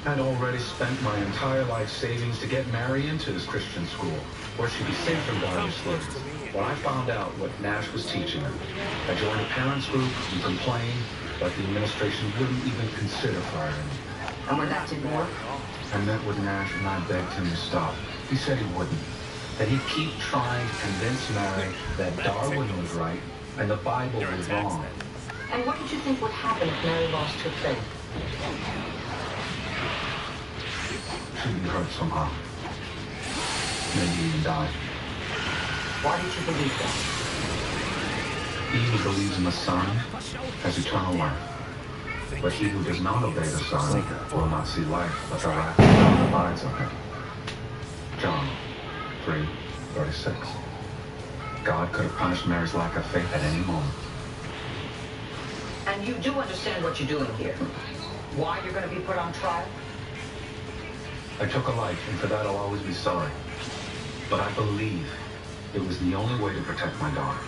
I'd already spent my entire life savings to get Mary into this Christian school, where she'd be safe from Darby's slings. When I found out what Nash was teaching her, I joined a parents group and complained, but the administration wouldn't even consider firing me. And when that didn't work? I met with Nash and I begged him to stop. He said he wouldn't. That he'd keep trying to convince Mary that Darwin was right and the Bible was wrong. And what did you think would happen if Mary lost her faith? She'd be hurt somehow. Maybe even die. Why did you believe that? He who believes in the Son has eternal life. But he who does not obey the Son will not see life, but the wrath of God abides on him. John 3:36. God could have punished Mary's lack of faith at any moment. And you do understand what you're doing here? Why you're going to be put on trial? I took a life, and for that I'll always be sorry. But I believe it was the only way to protect my daughter.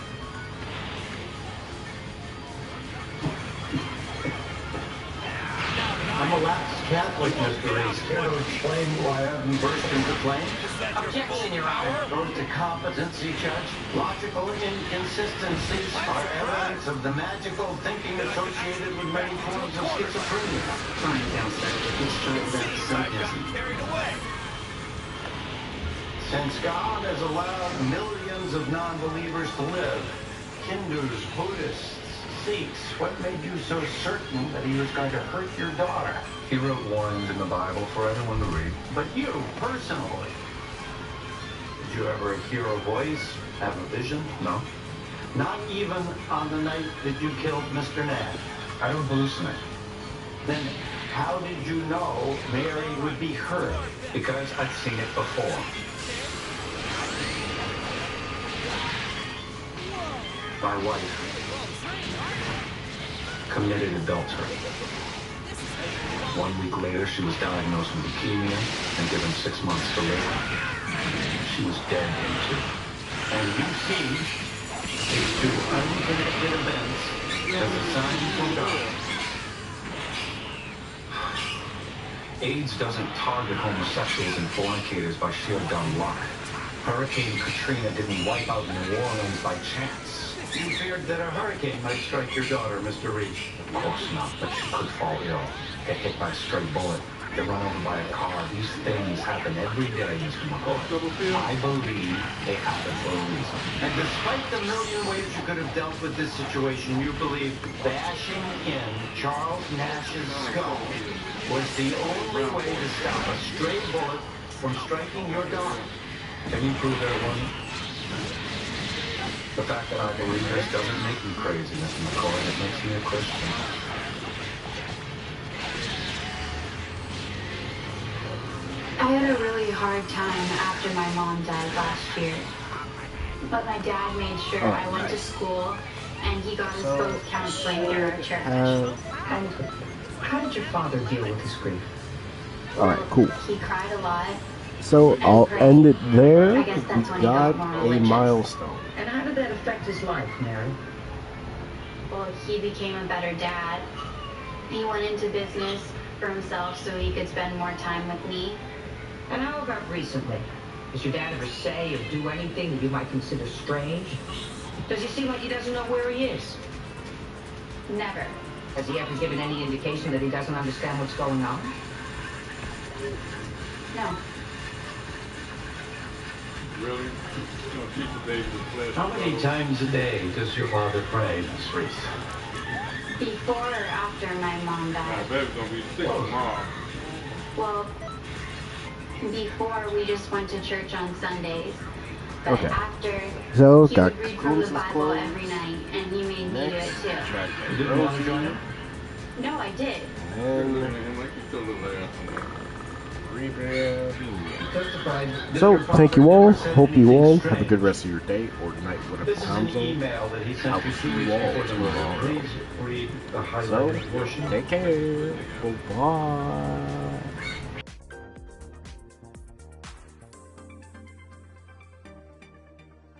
I'm lapsed Catholic, Mr. Reese. Care to explain why I haven't burst into flames? Objection, Your Honor. Goes to competency, Judge. Logical inconsistencies are evidence of the magical thinking associated with many forms of schizophrenia. Fine, Counselor. Let's try that sarcasm. Since God has allowed millions of non-believers to live, Hindus, Buddhists, Sikhs, what made you so certain that he was going to hurt your daughter? He wrote warnings in the Bible for everyone to read. But you, personally, did you ever hear a voice, have a vision? No. Not even on the night that you killed Mr. Nash? I don't hallucinate. Then how did you know Mary would be hurt? Because I've seen it before. My wife committed adultery. 1 week later, she was diagnosed with leukemia and given 6 months to live. She was dead in 2. And you see these two unconnected events as a sign from God. AIDS doesn't target homosexuals and fornicators by sheer dumb luck. Hurricane Katrina didn't wipe out New Orleans by chance. You feared that a hurricane might strike your daughter, Mr. Reese. Of course not, but she could fall ill, get hit by a stray bullet, get run over by a car. These things happen every day, Mr. McCoy. I believe they happen for a reason. And despite the million ways you could have dealt with this situation, you believe bashing in Charles Nash's skull was the only way to stop a stray bullet from striking your daughter. Can you prove there wasn't? The fact that I believe this doesn't make me crazy, Mr. McCoy. It makes me a Christian. I had a really hard time after my mom died last year. But my dad made sure I went to school and he got us both counseling through our church. And how did your father deal with his grief? Alright, cool. He cried a lot. So I'll end it there. I guess that's when We he got got more a religious. milestone. And how did that affect his life, Mary? Well, he became a better dad. He went into business for himself so he could spend more time with me. And how about recently? Does your dad ever say or do anything that you might consider strange? Does he seem like he doesn't know where he is? Never. Has he ever given any indication that he doesn't understand what's going on? No. Really? How many times a day does your father pray, Miss Reese? Before or after my mom died? Baby's gonna be sick tomorrow. Well, before we just went to church on Sundays. But Okay. after, So, he got would read from the closest Bible close. every night, and he made me do it too. You didn't want to join him? No, I did. So, thank you all. Hope you all have a good rest of your day or night, whatever This is time an zone. email that he I sent will you see 2 you weeks all before tomorrow. Please read the So, highlighted portion. take care. Bye-bye.